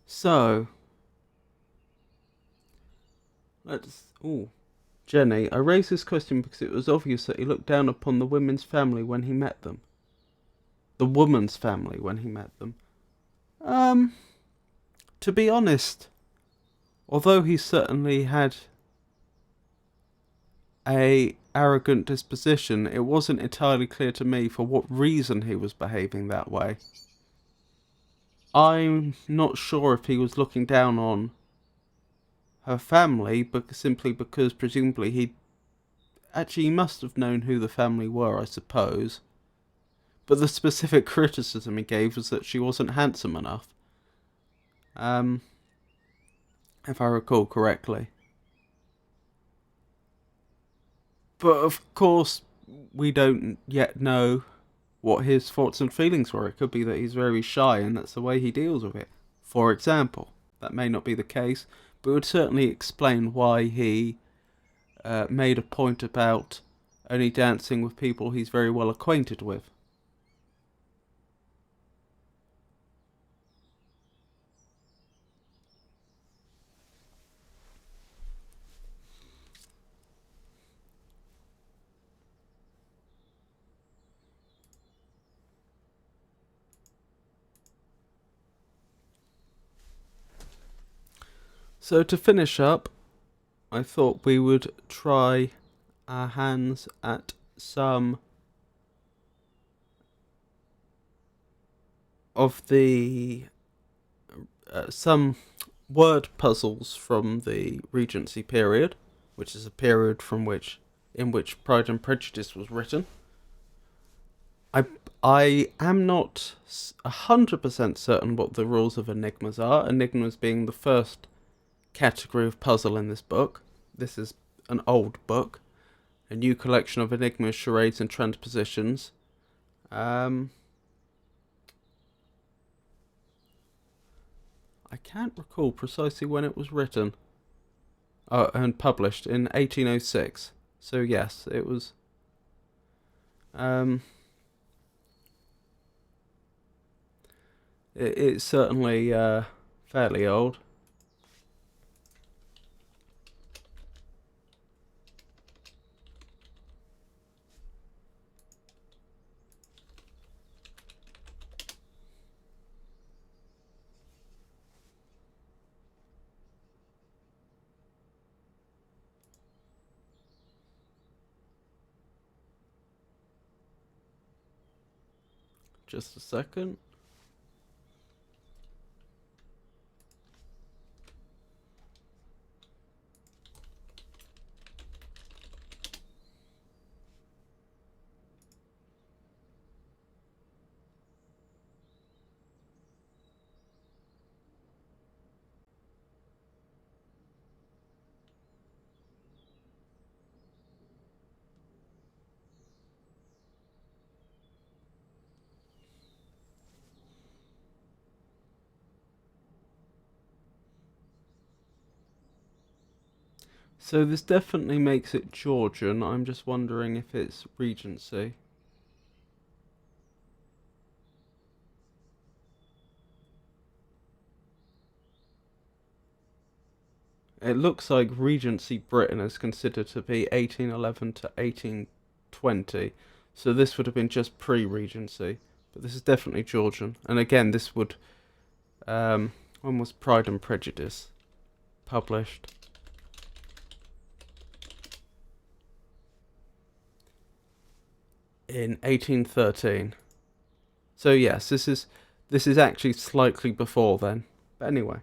So, Jenny, I raised this question because it was obvious that he looked down upon the women's family when he met them. The woman's family when he met them. To be honest, although he certainly had a arrogant disposition, it wasn't entirely clear to me for what reason he was behaving that way. I'm not sure if he was looking down on her family, but simply because presumably he must have known who the family were, I suppose. But the specific criticism he gave was that she wasn't handsome enough. If I recall correctly. But of course, we don't yet know what his thoughts and feelings were. It could be that he's very shy and that's the way he deals with it. For example, that may not be the case, but it would certainly explain why he made a point about only dancing with people he's very well acquainted with. So to finish up, I thought we would try our hands at some of the some word puzzles from the Regency period, which is a period in which Pride and Prejudice was written. I am not 100% certain what the rules of enigmas are. Enigmas being the first category of puzzle in this book. This is an old book, a new collection of enigmas, charades, and transpositions. I can't recall precisely when it was written and published in 1806. So yes, it was. It's certainly fairly old. Just a second. So this definitely makes it Georgian. I'm just wondering if it's Regency. It looks like Regency Britain is considered to be 1811 to 1820. So this would have been just pre-Regency. But this is definitely Georgian. And again, this would... when was Pride and Prejudice published? In 1813. So yes, this is actually slightly before then. But anyway.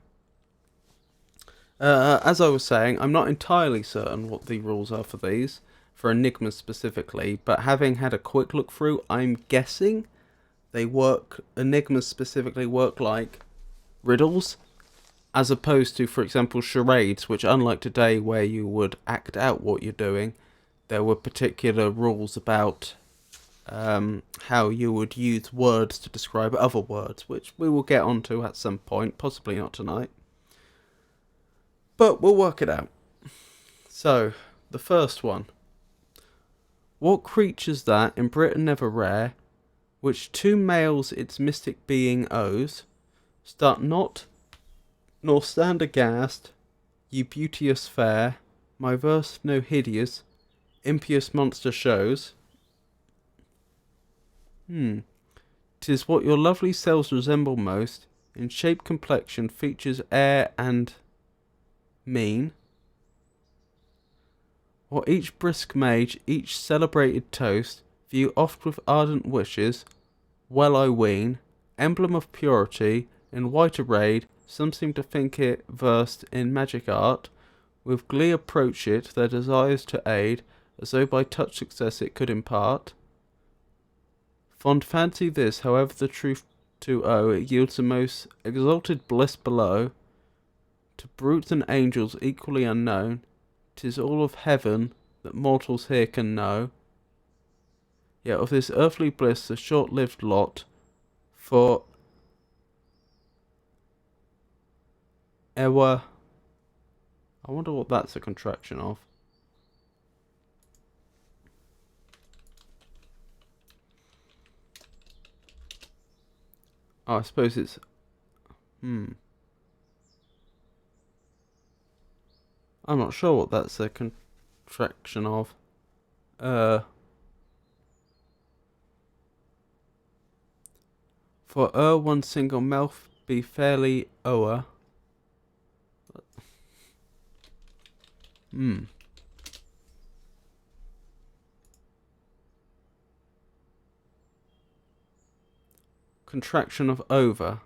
As I was saying, I'm not entirely certain what the rules are for these, for enigmas specifically, but having had a quick look through, I'm guessing enigmas specifically work like riddles, as opposed to, for example, charades, which unlike today where you would act out what you're doing, there were particular rules about how you would use words to describe other words, which we will get onto at some point, possibly not tonight. But we'll work it out. So, the first one. What creature's that, in Britain never rare, which two males its mystic being owes, start not, nor stand aghast, ye beauteous fair, my verse no hideous, impious monster shows. 'Tis what your lovely selves resemble most, in shape, complexion, features, air, and mean. Or each brisk mage, each celebrated toast, view oft with ardent wishes, well I ween, emblem of purity, in white arrayed, some seem to think it versed in magic art, with glee approach it, their desires to aid, as though by touch success it could impart. Fond fancy this, however the truth to owe, it yields the most exalted bliss below, to brutes and angels equally unknown. 'Tis all of heaven that mortals here can know. Yet of this earthly bliss the short-lived lot, for ever... I wonder what that's a contraction of. Oh, I suppose it's... I'm not sure what that's a contraction of. For one single mouth be fairly o'er. Hmm. Contraction of over.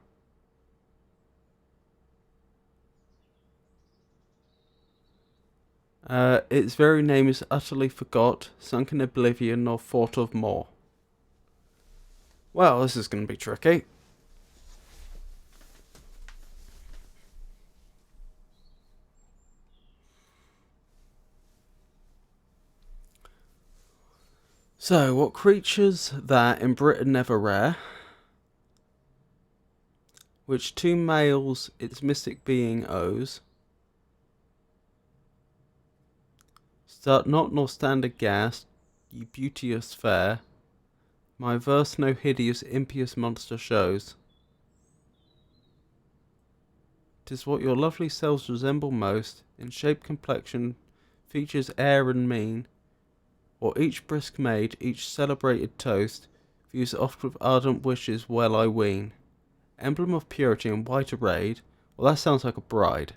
Its very name is utterly forgot, sunk in oblivion, nor thought of more. Well, this is going to be tricky. So, what creatures that in Britain never rare, which two males its mystic being owes, start not nor stand aghast, ye beauteous fair, my verse no hideous impious monster shows. 'Tis what your lovely selves resemble most, in shape, complexion, features, air, and mien, or each brisk maid, each celebrated toast, views oft with ardent wishes well I ween. Emblem of purity and white arrayed, well that sounds like a bride.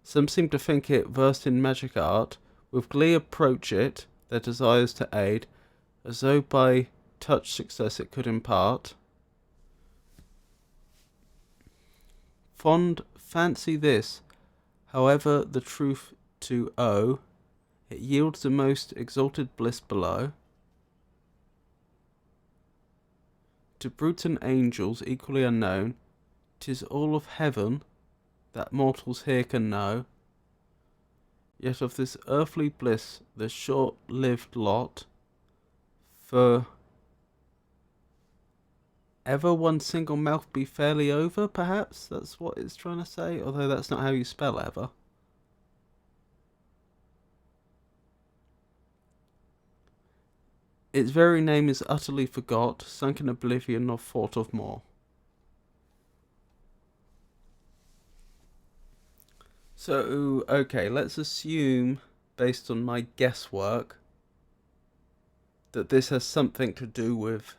Some seem to think it versed in magic art, with glee approach it, their desires to aid, as though by touch success it could impart. Fond fancy this, however the truth to owe, it yields the most exalted bliss below. To brutes and angels equally unknown, 'tis all of heaven that mortals here can know. Yet of this earthly bliss the short-lived lot, for ever one single mouth be fairly over, perhaps? That's what it's trying to say, although that's not how you spell ever. Its very name is utterly forgot, sunk in oblivion, nor thought of more. So, okay, let's assume, based on my guesswork, that this has something to do with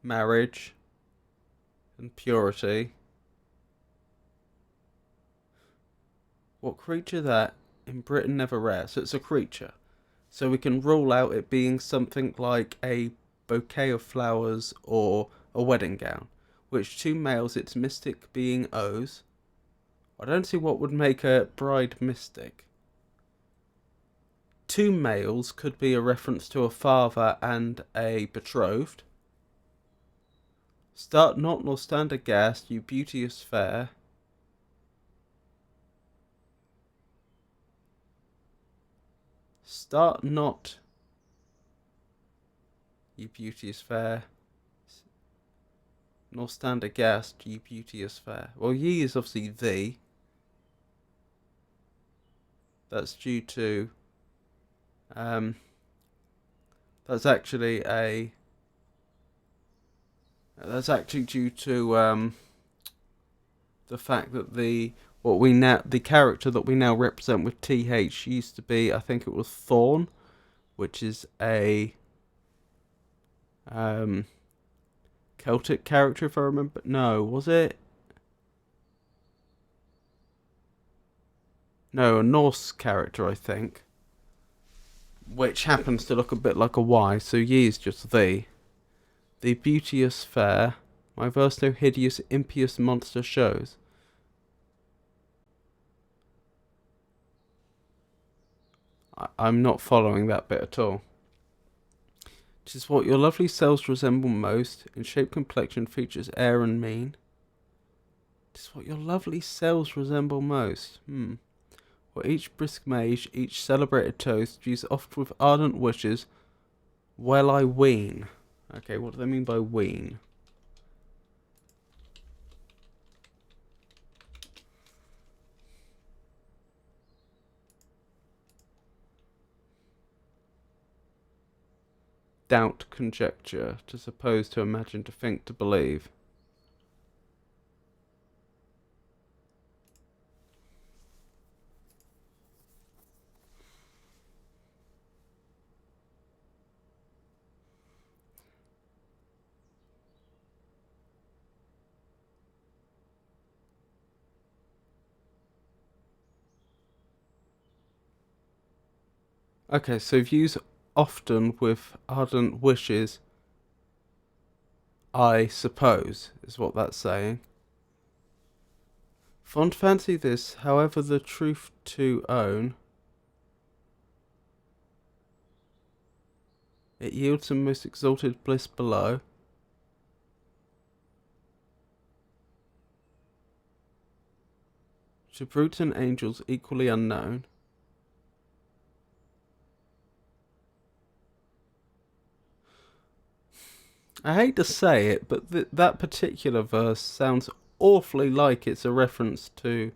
marriage and purity. What creature that in Britain never rare? So it's a creature. So we can rule out it being something like a bouquet of flowers or a wedding gown, which two males its mystic being owes. I don't see what would make a bride mystic. Two males could be a reference to a father and a betrothed. Start not nor stand aghast, you beauteous fair. Start not, you beauteous fair, nor stand aghast, ye beauteous fair. Well, ye is obviously thee. That's due to, that's actually a, that's actually due to, the fact that the character that we now represent with TH used to be, I think it was Thorn, which is a, Celtic character, if I remember. No, was it? No, a Norse character, I think. Which happens to look a bit like a Y, so ye is just thee. The beauteous fair, my verse no hideous impious monster shows. I'm not following that bit at all. 'Tis what your lovely selves resemble most, in shape, complexion, features, air, and mien. 'Tis what your lovely selves resemble most. Or each brisk mage, each celebrated toast, views oft with ardent wishes, well I ween. Okay, what do they mean by ween? Doubt, conjecture, to suppose, to imagine, to think, to believe. Okay, so views often with ardent wishes, I suppose, is what that's saying. Fond fancy this, however, the truth to own, it yields some most exalted bliss below. To brutes and angels equally unknown. I hate to say it, but that particular verse sounds awfully like it's a reference to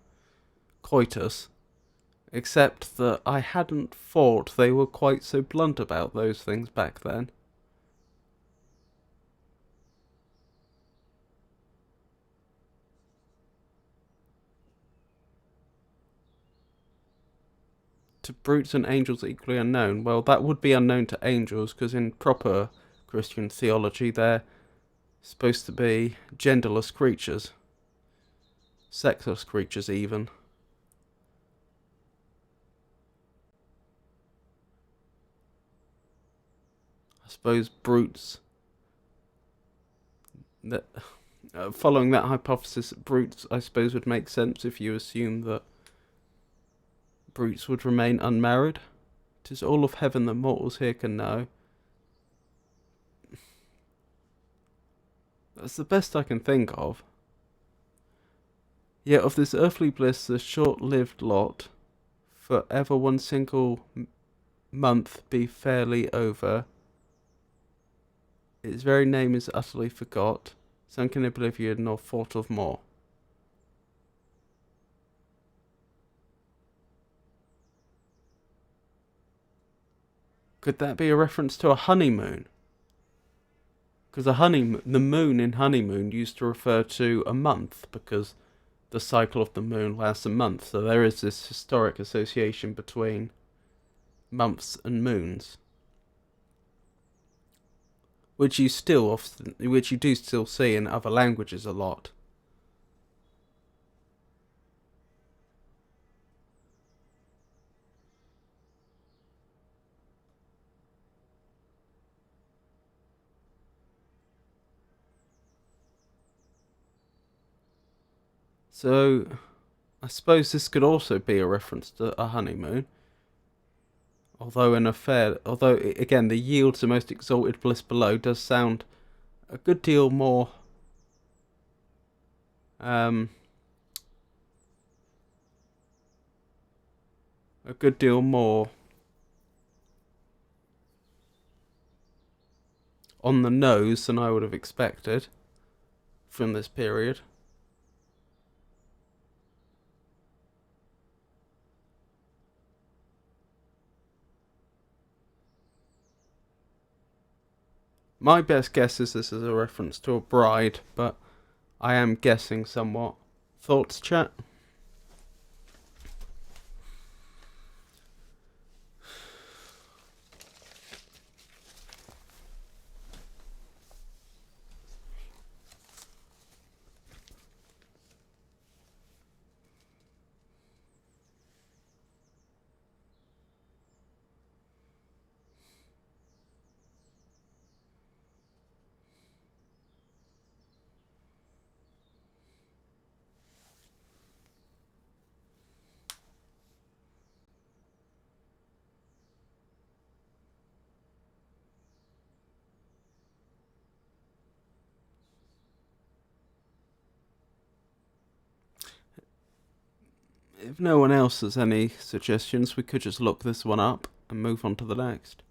coitus, except that I hadn't thought they were quite so blunt about those things back then. To brutes and angels equally unknown. Well, that would be unknown to angels, because in proper Christian theology, they're supposed to be genderless creatures, sexless creatures, even. I suppose brutes. That following that hypothesis, brutes, I suppose, would make sense if you assume that brutes would remain unmarried. 'Tis all of heaven that mortals here can know. That's the best I can think of. Yet of this earthly bliss, the short-lived lot, for ever one single month be fairly over. Its very name is utterly forgot, sunk in oblivion, nor thought of more. Could that be a reference to a honeymoon? Because the moon in honeymoon used to refer to a month, because the cycle of the moon lasts a month. So there is this historic association between months and moons, which you do still see in other languages a lot. So I suppose this could also be a reference to a honeymoon. Although again, the yield to most exalted bliss below does sound a good deal more um, a good deal more on the nose than I would have expected from this period. My best guess is this is a reference to a bride, but I am guessing somewhat. Thoughts, chat? If no one else has any suggestions, we could just look this one up and move on to the next.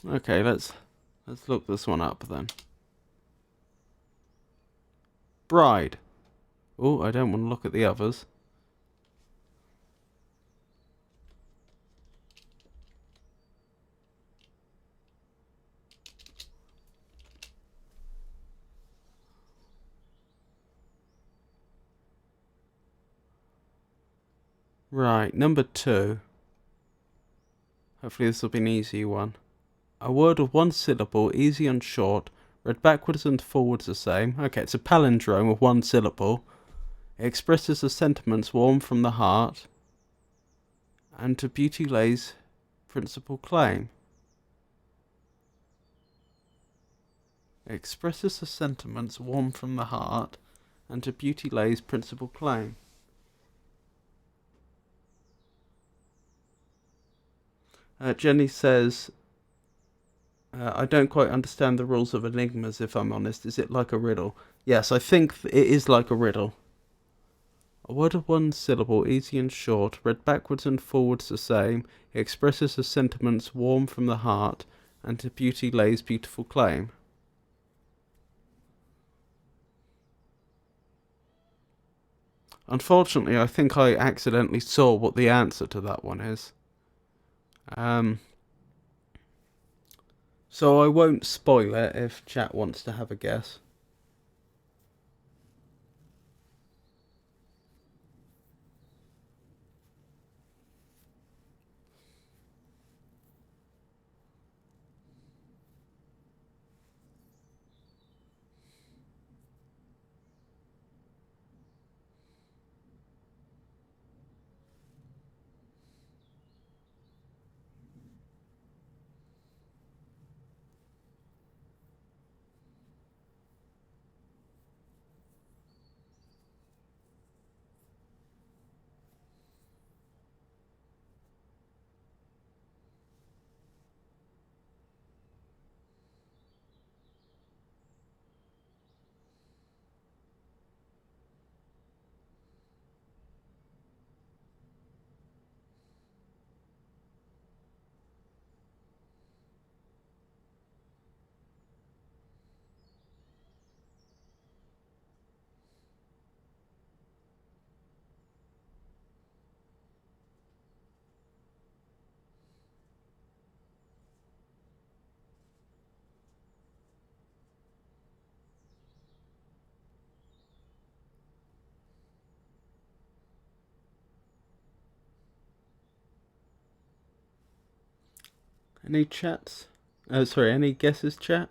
Okay, let's look this one up then. Bride. Oh, I don't want to look at the others. Right, number 2. Hopefully this will be an easy one. A word of one syllable, easy and short, read backwards and forwards the same. Okay, it's a palindrome of one syllable. It expresses the sentiments warm from the heart, and to beauty lays principal claim. It expresses the sentiments warm from the heart, and to beauty lays principal claim. Jenny says, I don't quite understand the rules of enigmas, if I'm honest. Is it like a riddle? Yes, I think it is like a riddle. A word of one syllable, easy and short, read backwards and forwards the same. It expresses the sentiments warm from the heart, and to beauty lays beautiful claim. Unfortunately, I think I accidentally saw what the answer to that one is. So I won't spoil it if chat wants to have a guess. Any chats? Any guesses, chat?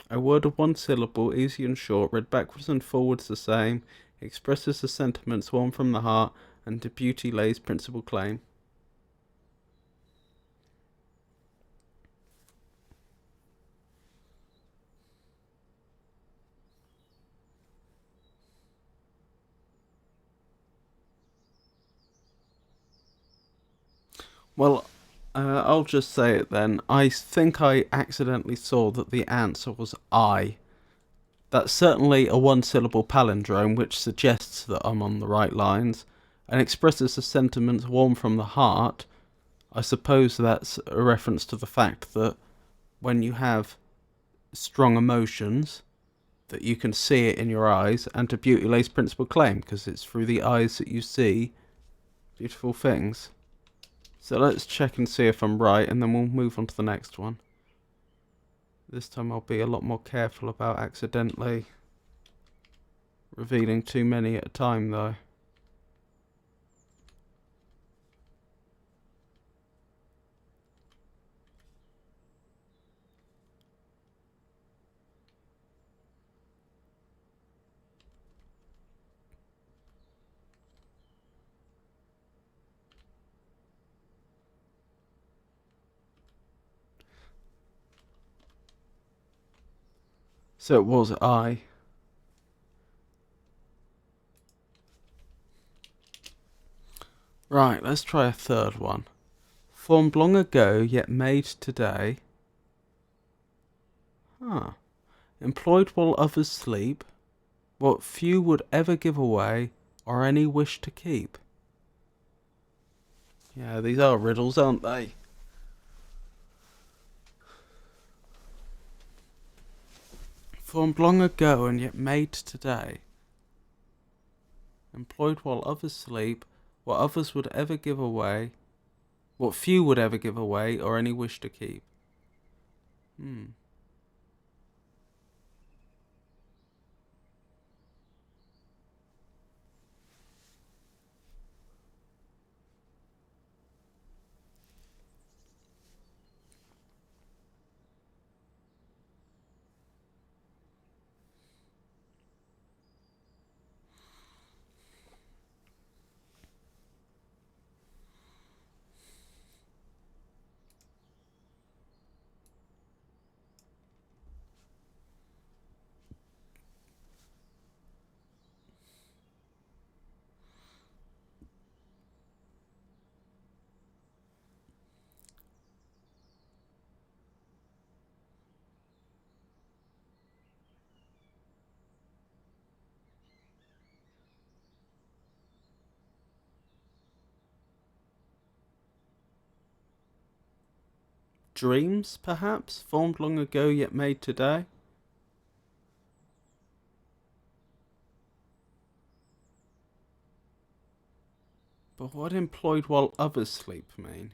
A word of one syllable, easy and short, read backwards and forwards the same, expresses the sentiments warm from the heart, and to beauty lays principal claim. Well, I'll just say it then. I think I accidentally saw that the answer was I. That's certainly a one-syllable palindrome, which suggests that I'm on the right lines, and expresses the sentiments warm from the heart. I suppose that's a reference to the fact that when you have strong emotions, that you can see it in your eyes, and to beauty lays principal claim, because it's through the eyes that you see beautiful things. So let's check and see if I'm right, and then we'll move on to the next one. This time I'll be a lot more careful about accidentally revealing too many at a time, though. So it was I. Right, let's try a third one. Formed long ago, yet made today. Employed while others sleep. What few would ever give away, or any wish to keep. Yeah, these are riddles, aren't they? Formed long ago and yet made today. Employed while others sleep. What others would ever give away. What few would ever give away, or any wish to keep. Dreams, perhaps, formed long ago yet made today. But what employed while others sleep mean?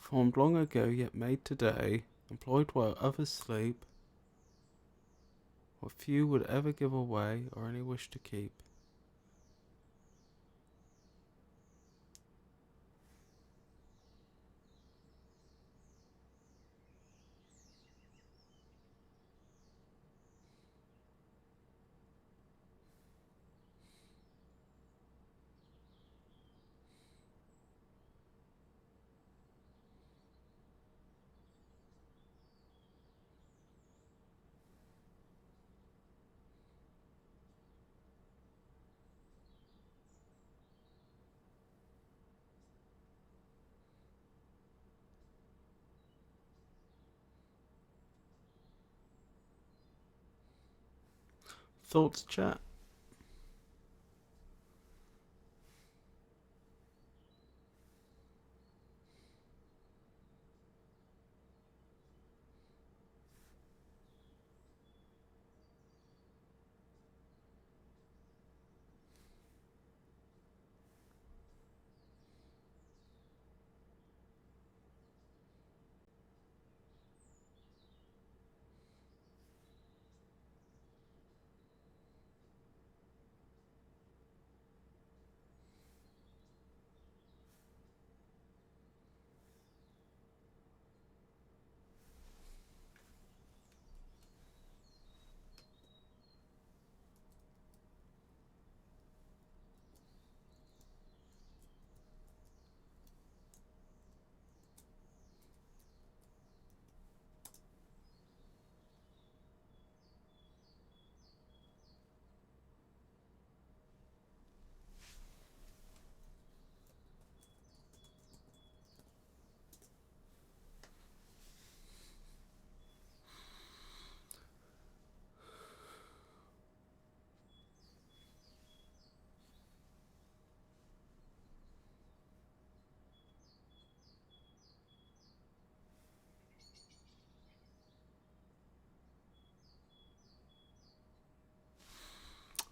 Formed long ago yet made today, employed while others sleep, what few would ever give away or any wish to keep. Thoughts, chat?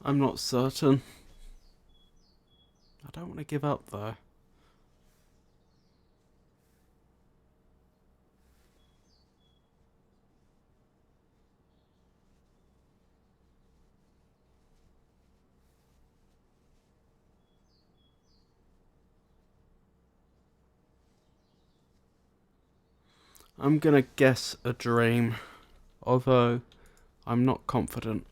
I'm not certain. I don't want to give up though. I'm gonna guess a dream, although I'm not confident.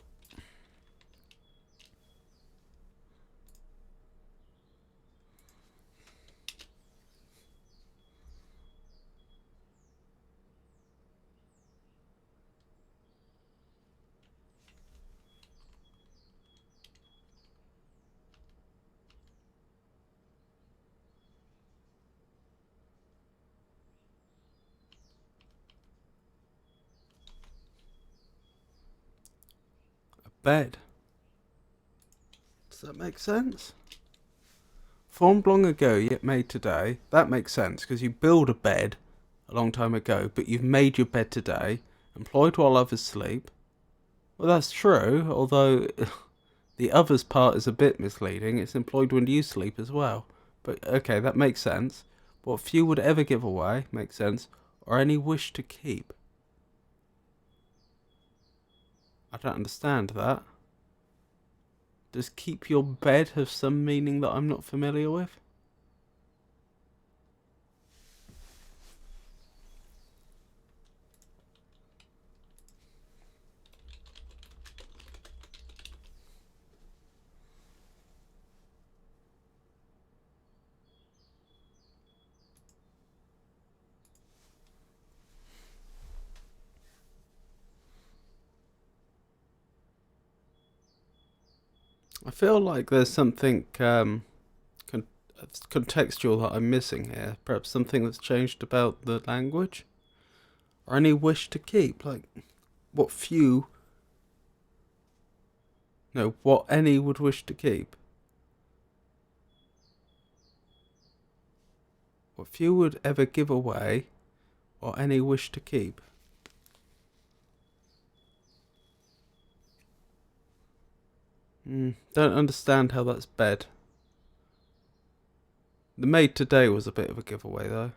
A bed. Does that make sense? Formed long ago yet made today. That makes sense because you build a bed a long time ago, but you've made your bed today, employed while others sleep. Well, that's true, although the others part is a bit misleading. It's employed when you sleep as well. But okay, that makes sense. What few would ever give away makes sense, or any wish to keep. I don't understand that. Does keep your bed have some meaning that I'm not familiar with? I feel like there's something contextual that I'm missing here. Perhaps something that's changed about the language? Or any wish to keep? Like, what few... No, what any would wish to keep. What few would ever give away, or any wish to keep. Don't understand how that's bed. The maid today was a bit of a giveaway, though.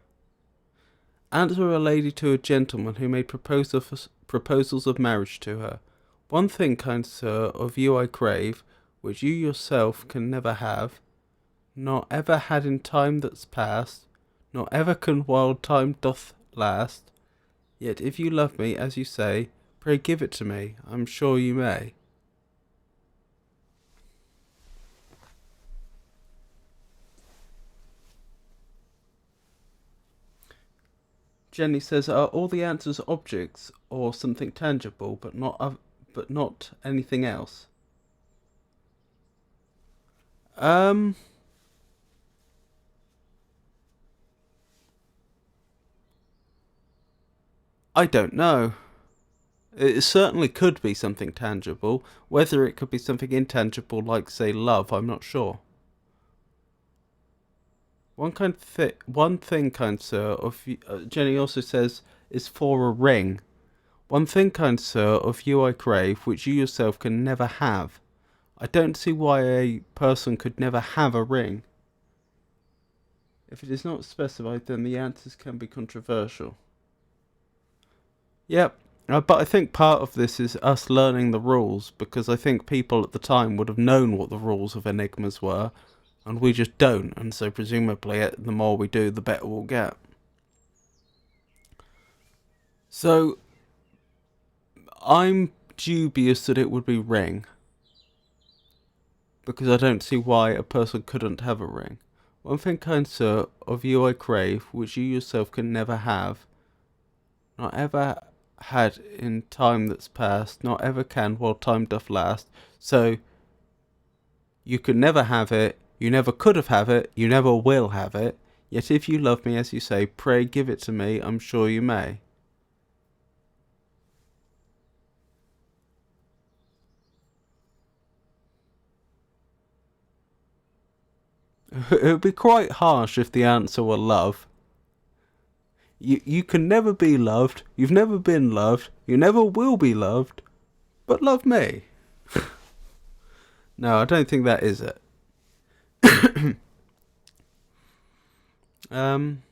Answer a lady to a gentleman who made proposals of marriage to her. One thing, kind sir, of you I crave, which you yourself can never have, nor ever had in time that's past, nor ever can while time doth last. Yet if you love me, as you say, pray give it to me, I'm sure you may. Jenny says, are all the answers objects or something tangible, but not anything else? I don't know. It certainly could be something tangible. Whether it could be something intangible, like say love, I'm not sure. One thing, kind sir, of Jenny also says is for a ring. One thing, kind sir, of you I crave, which you yourself can never have. I don't see why a person could never have a ring. If it is not specified, then the answers can be controversial. Yep, but I think part of this is us learning the rules, because I think people at the time would have known what the rules of enigmas were, and we just don't, and so presumably the more we do, the better we'll get. So, I'm dubious that it would be ring, because I don't see why a person couldn't have a ring. One thing, kind sir, of you I crave, which you yourself can never have, not ever had in time that's past, not ever can while time doth last. So, you could never have it, you never could have it, you never will have it, yet if you love me, as you say, pray give it to me, I'm sure you may. It would be quite harsh if the answer were love. You can never be loved, you've never been loved, you never will be loved, but love me. No, I don't think that is it. um...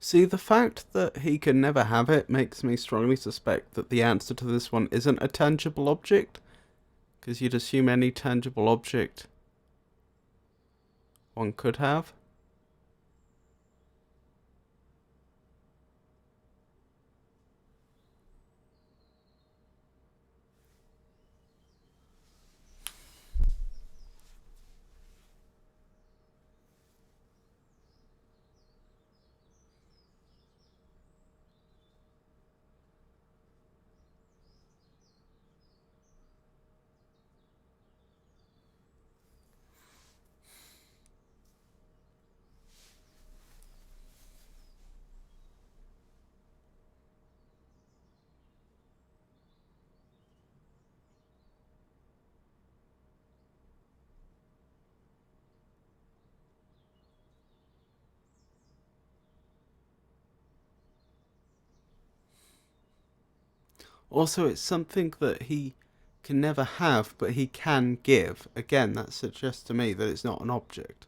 See, the fact that he can never have it makes me strongly suspect that the answer to this one isn't a tangible object, because you'd assume any tangible object one could have. Also, it's something that he can never have, but he can give. Again, that suggests to me that it's not an object.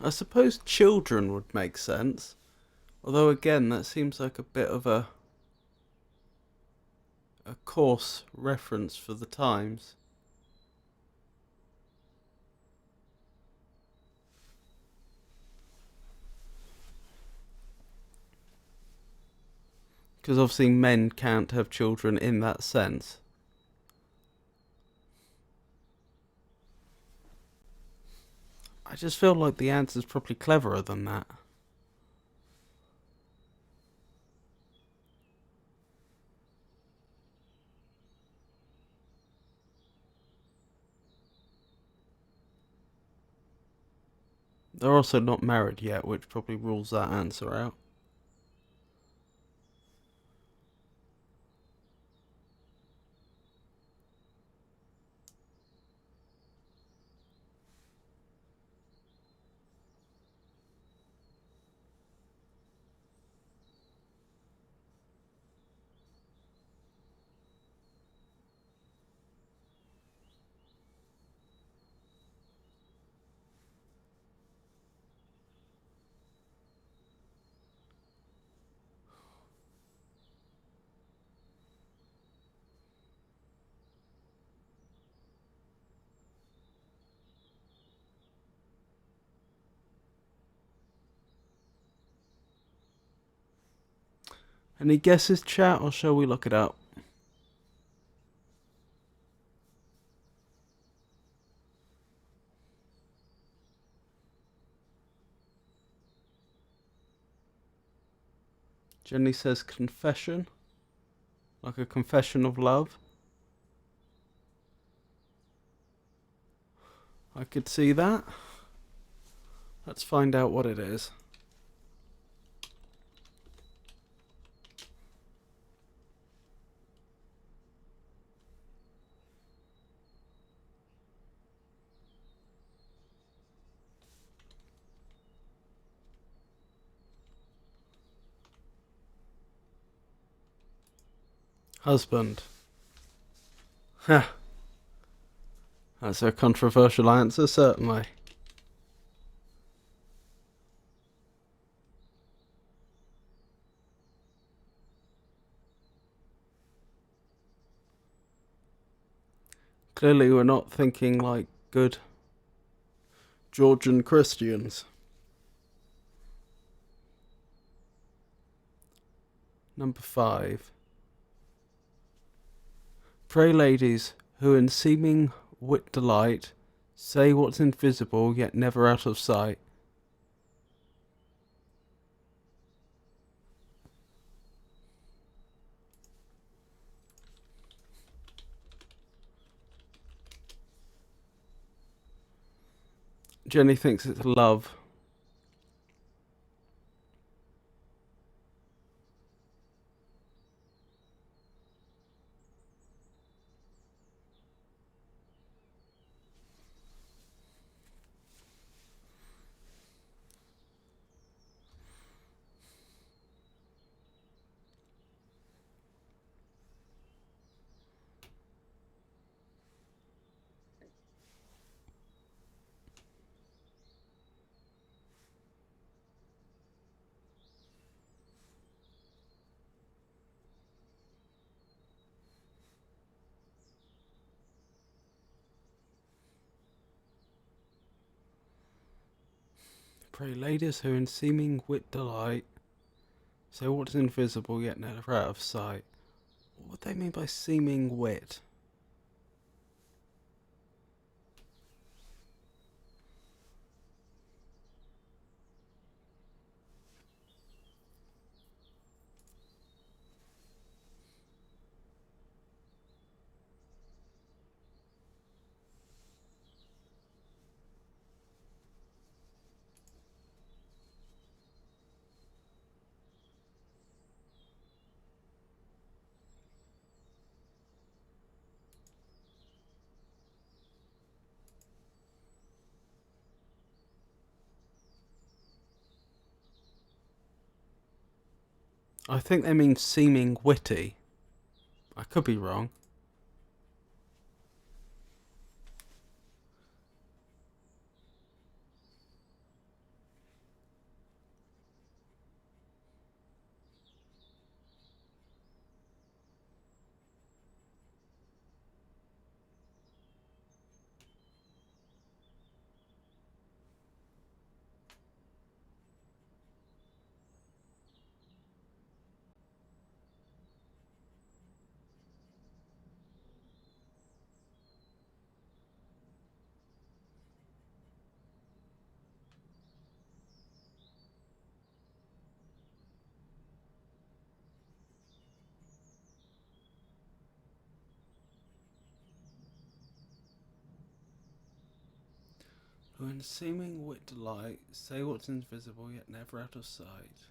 I suppose children would make sense. Although again, that seems like a bit of a coarse reference for the times. Because obviously men can't have children in that sense. I just feel like the answer's probably cleverer than that. They're also not married yet, which probably rules that answer out. Any guesses, chat, or shall we look it up? Jenny says confession. Like a confession of love. I could see that. Let's find out what it is. Husband. Ha. That's a controversial answer, certainly. Clearly, we're not thinking like good Georgian Christians. Number 5. Pray ladies, who in seeming wit delight, say what's invisible yet never out of sight. Jenny thinks it's love. Pray ladies who in seeming wit delight, say what is invisible yet never out of sight. What would they mean by seeming wit? I think they mean seeming witty. I could be wrong. When seeming wit delight, say what's invisible yet never out of sight.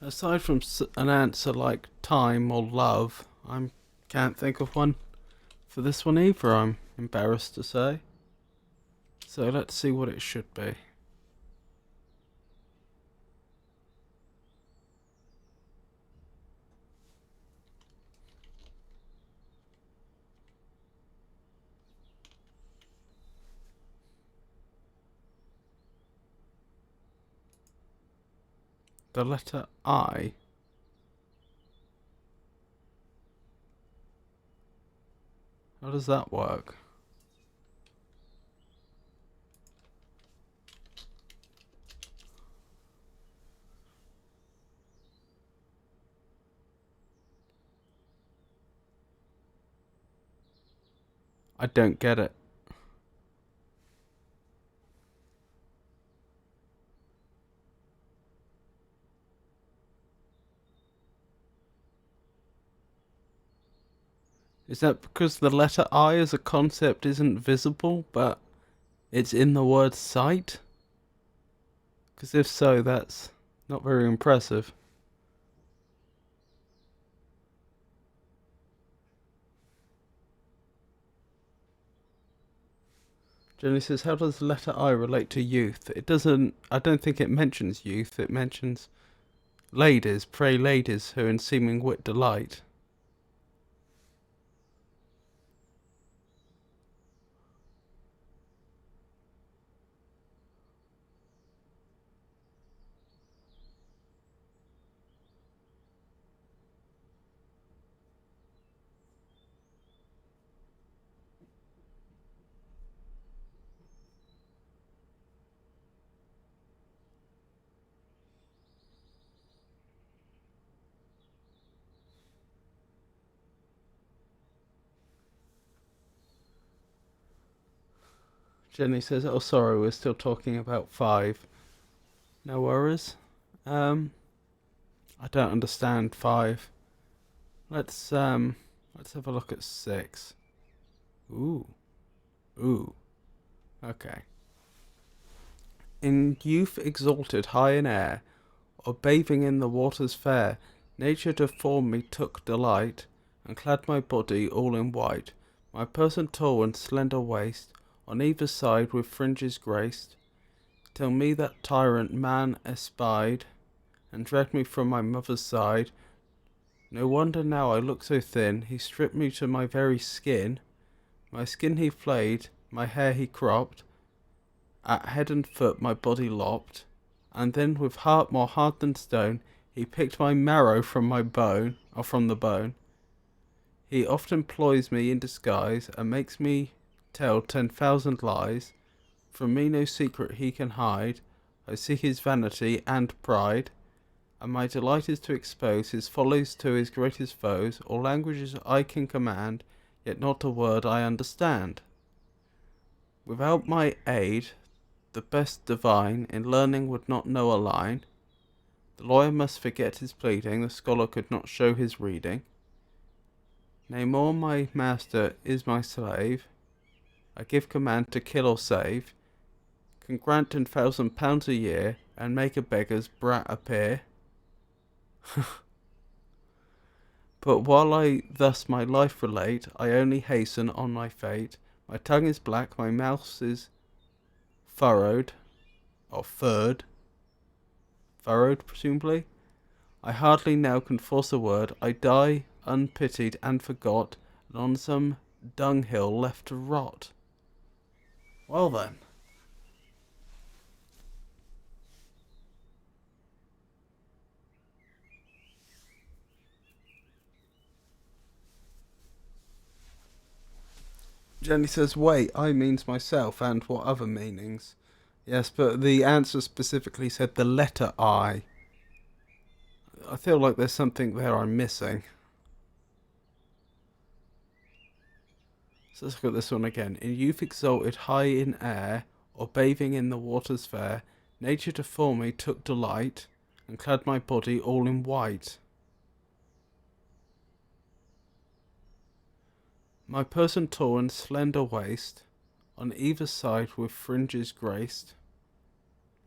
Aside from an answer like time or love, I can't think of one for this one either, I'm embarrassed to say. So let's see what it should be. The letter I. How does that work? I don't get it. Is that because the letter I as a concept isn't visible, but it's in the word sight? Because if so, that's not very impressive. Jenny says, how does the letter I relate to youth? It doesn't, I don't think it mentions youth. It mentions ladies, pray ladies, who in seeming wit delight. Jenny says, oh sorry, we're still talking about 5. No worries. I don't understand 5. Let's have a look at 6. Ooh. Okay. In youth exalted high in air, or bathing in the waters fair, nature to form me took delight, and clad my body all in white, my person tall and slender waist, on either side with fringes graced, till me that tyrant man espied, and dragged me from my mother's side. No wonder now I look so thin, he stripped me to my very skin, my skin he flayed, my hair he cropped, at head and foot my body lopped, and then with heart more hard than stone, he picked my marrow from my bone, or from the bone. He oft employs me in disguise, and makes me tell 10,000 lies. From me no secret he can hide. I see his vanity and pride, and my delight is to expose his follies to his greatest foes. All languages I can command, yet not a word I understand. Without my aid, the best divine in learning would not know a line. The lawyer must forget his pleading, the scholar could not show his reading. Nay more, my master is my slave, I give command to kill or save, can grant £10,000 a year, and make a beggar's brat appear. But while I thus my life relate, I only hasten on my fate. My tongue is black, my mouth is furrowed, or furred, presumably. I hardly now can force a word. I die unpitied and forgot, and on some dunghill left to rot. Well then. Jenny says, wait, I means myself, and what other meanings? Yes, but the answer specifically said the letter I. I feel like there's something there I'm missing. So let's look at this one again. In youth exalted high in air, or bathing in the waters fair, nature to form me took delight, and clad my body all in white. My person tall and slender waist, on either side with fringes graced.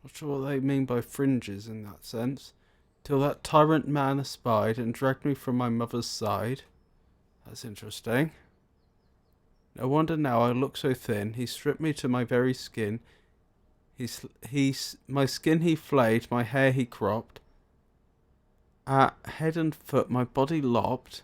Not sure what they mean by fringes in that sense. till that tyrant man espied and dragged me from my mother's side. That's interesting. No wonder now I look so thin. He stripped me to my very skin. My skin he flayed, my hair he cropped. At head and foot my body lopped,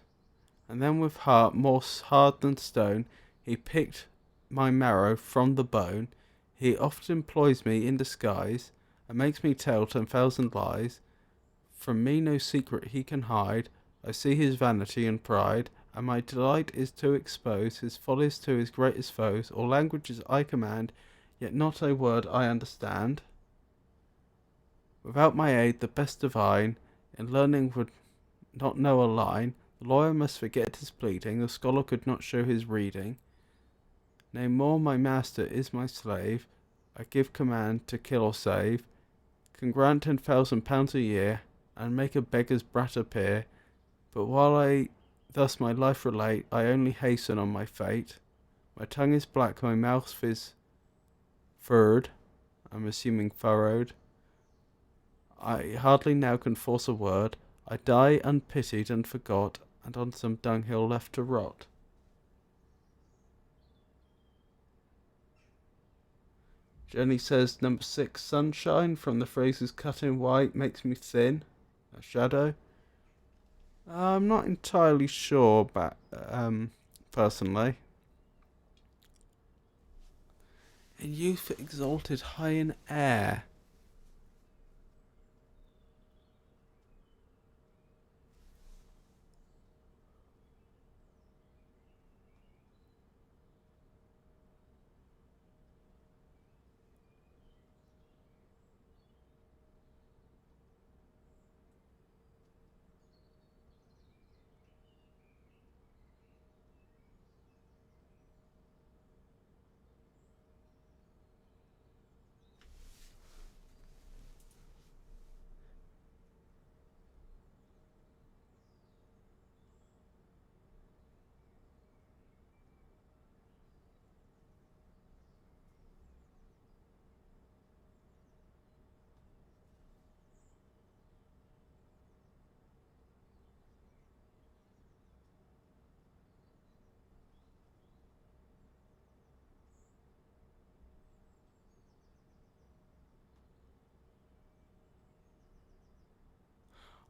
and then with heart more hard than stone, he picked my marrow from the bone. He oft employs me in disguise, and makes me tell 10,000 lies. From me no secret he can hide. I see his vanity and pride, and my delight is to expose his follies to his greatest foes. All languages I command, yet not a word I understand. Without my aid the best divine in learning would not know a line. The lawyer must forget his pleading, the scholar could not show his reading. Nay more, my master is my slave. I give command to kill or save, can grant £10,000 a year, and make a beggar's brat appear. But while I thus my life relate, I only hasten on my fate. My tongue is black, my mouth is furrowed, I'm assuming furrowed. I hardly now can force a word. I die unpitied and forgot, and on some dunghill left to rot. Jenny says number 6, sunshine, from the phrases cut in white, makes me thin. A shadow. I'm not entirely sure, but personally. In youth exalted high in air.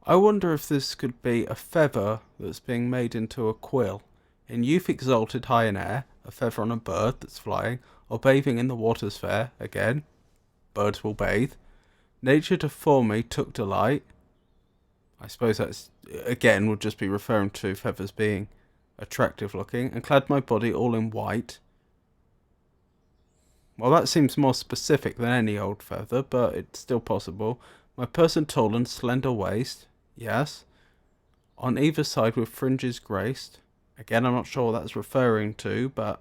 I wonder if this could be a feather that's being made into a quill. In youth exalted high in air, a feather on a bird that's flying, or bathing in the waters fair. Again, birds will bathe. Nature to form me took delight. I suppose that's, again, would just be referring to feathers being attractive looking, and clad my body all in white. Well, that seems more specific than any old feather, but it's still possible. My person tall and slender waist. Yes. On either side with fringes graced. Again, I'm not sure what that's referring to, but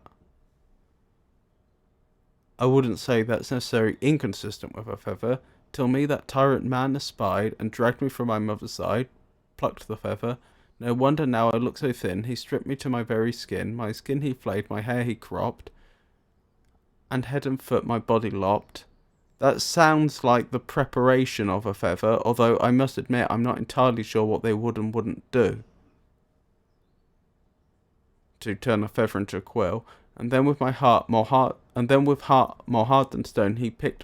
I wouldn't say that's necessarily inconsistent with a feather. Till me that tyrant man espied, and dragged me from my mother's side, plucked the feather. No wonder now I look so thin. He stripped me to my very skin. My skin he flayed, my hair he cropped, and head and foot my body lopped. That sounds like the preparation of a feather, although I must admit I'm not entirely sure what they would and wouldn't do to turn a feather into a quill. And then with heart more hard than stone, he picked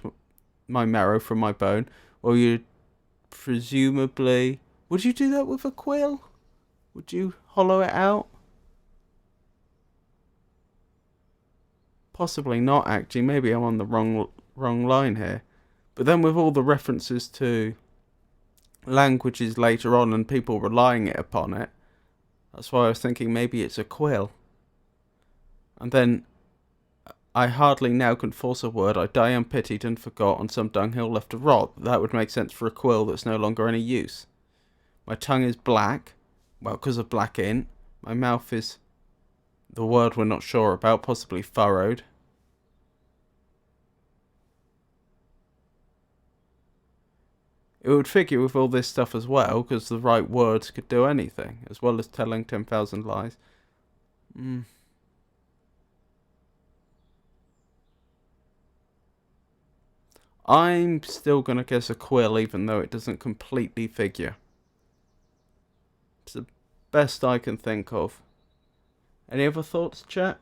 my marrow from my bone. Well, you presumably, would you do that with a quill? Would you hollow it out? Possibly not, actually. Maybe I'm on the wrong line here. But then with all the references to languages later on and people relying it upon it, that's why I was thinking maybe it's a quill. And then, I hardly now can force a word. I die unpitied and forgot, on some dunghill left to rot. That would make sense for a quill that's no longer any use. My tongue is black. Well, because of black ink. My mouth is the word we're not sure about, possibly furrowed. It would figure with all this stuff as well, because the right words could do anything, as well as telling 10,000 lies. I'm still going to guess a quill, even though it doesn't completely figure. It's the best I can think of. Any other thoughts, chat?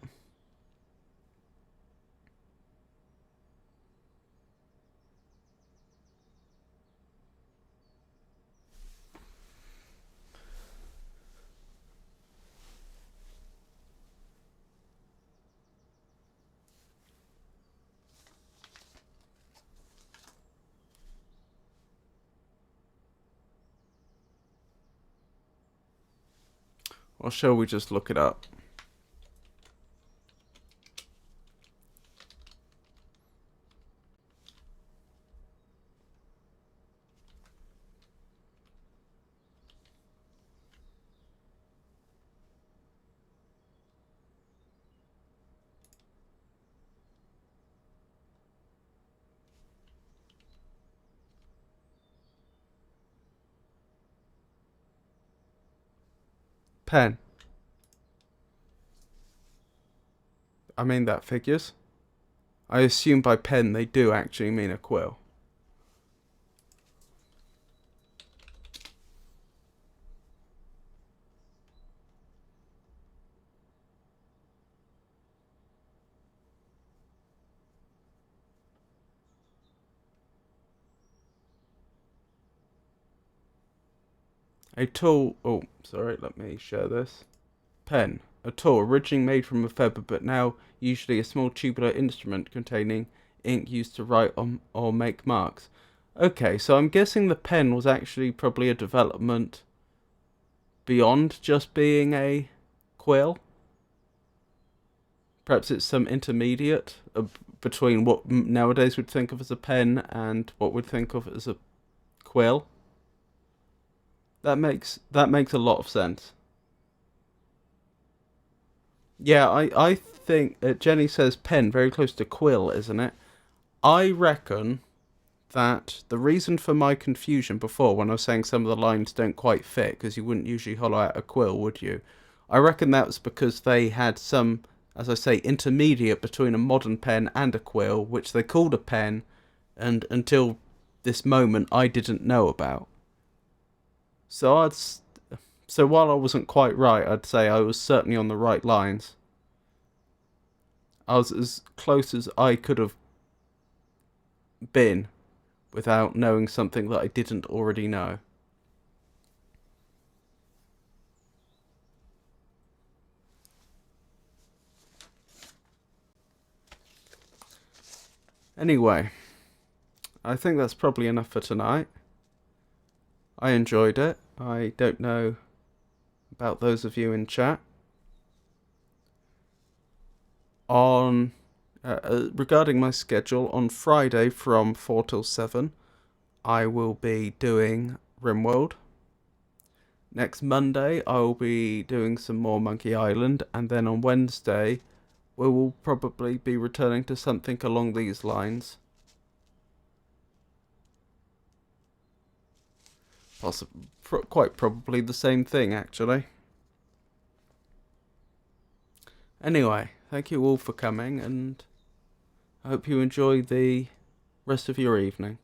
Or shall we just look it up? Pen. I mean, that figures. I assume by pen they do actually mean a quill. A tool. Oh, sorry, let me share this. Pen. A tool originally made from a feather, but now usually a small tubular instrument containing ink used to write on or make marks. Okay, so I'm guessing the pen was actually probably a development beyond just being a quill. Perhaps it's some intermediate between what nowadays we'd think of as a pen and what we'd think of as a quill. That makes a lot of sense. Yeah, I think Jenny says pen, very close to quill, isn't it? I reckon that the reason for my confusion before, when I was saying some of the lines don't quite fit, because you wouldn't usually hollow out a quill, would you? I reckon that was because they had some, as I say, intermediate between a modern pen and a quill, which they called a pen, and until this moment I didn't know about. So while I wasn't quite right, I'd say I was certainly on the right lines. I was as close as I could have been without knowing something that I didn't already know. Anyway, I think that's probably enough for tonight. I enjoyed it. I don't know about those of you in chat. On regarding my schedule, on Friday from 4 till 7, I will be doing RimWorld. Next Monday, I will be doing some more Monkey Island, and then on Wednesday, we will probably be returning to something along these lines. Quite probably the same thing, actually. Anyway, thank you all for coming, and I hope you enjoy the rest of your evening.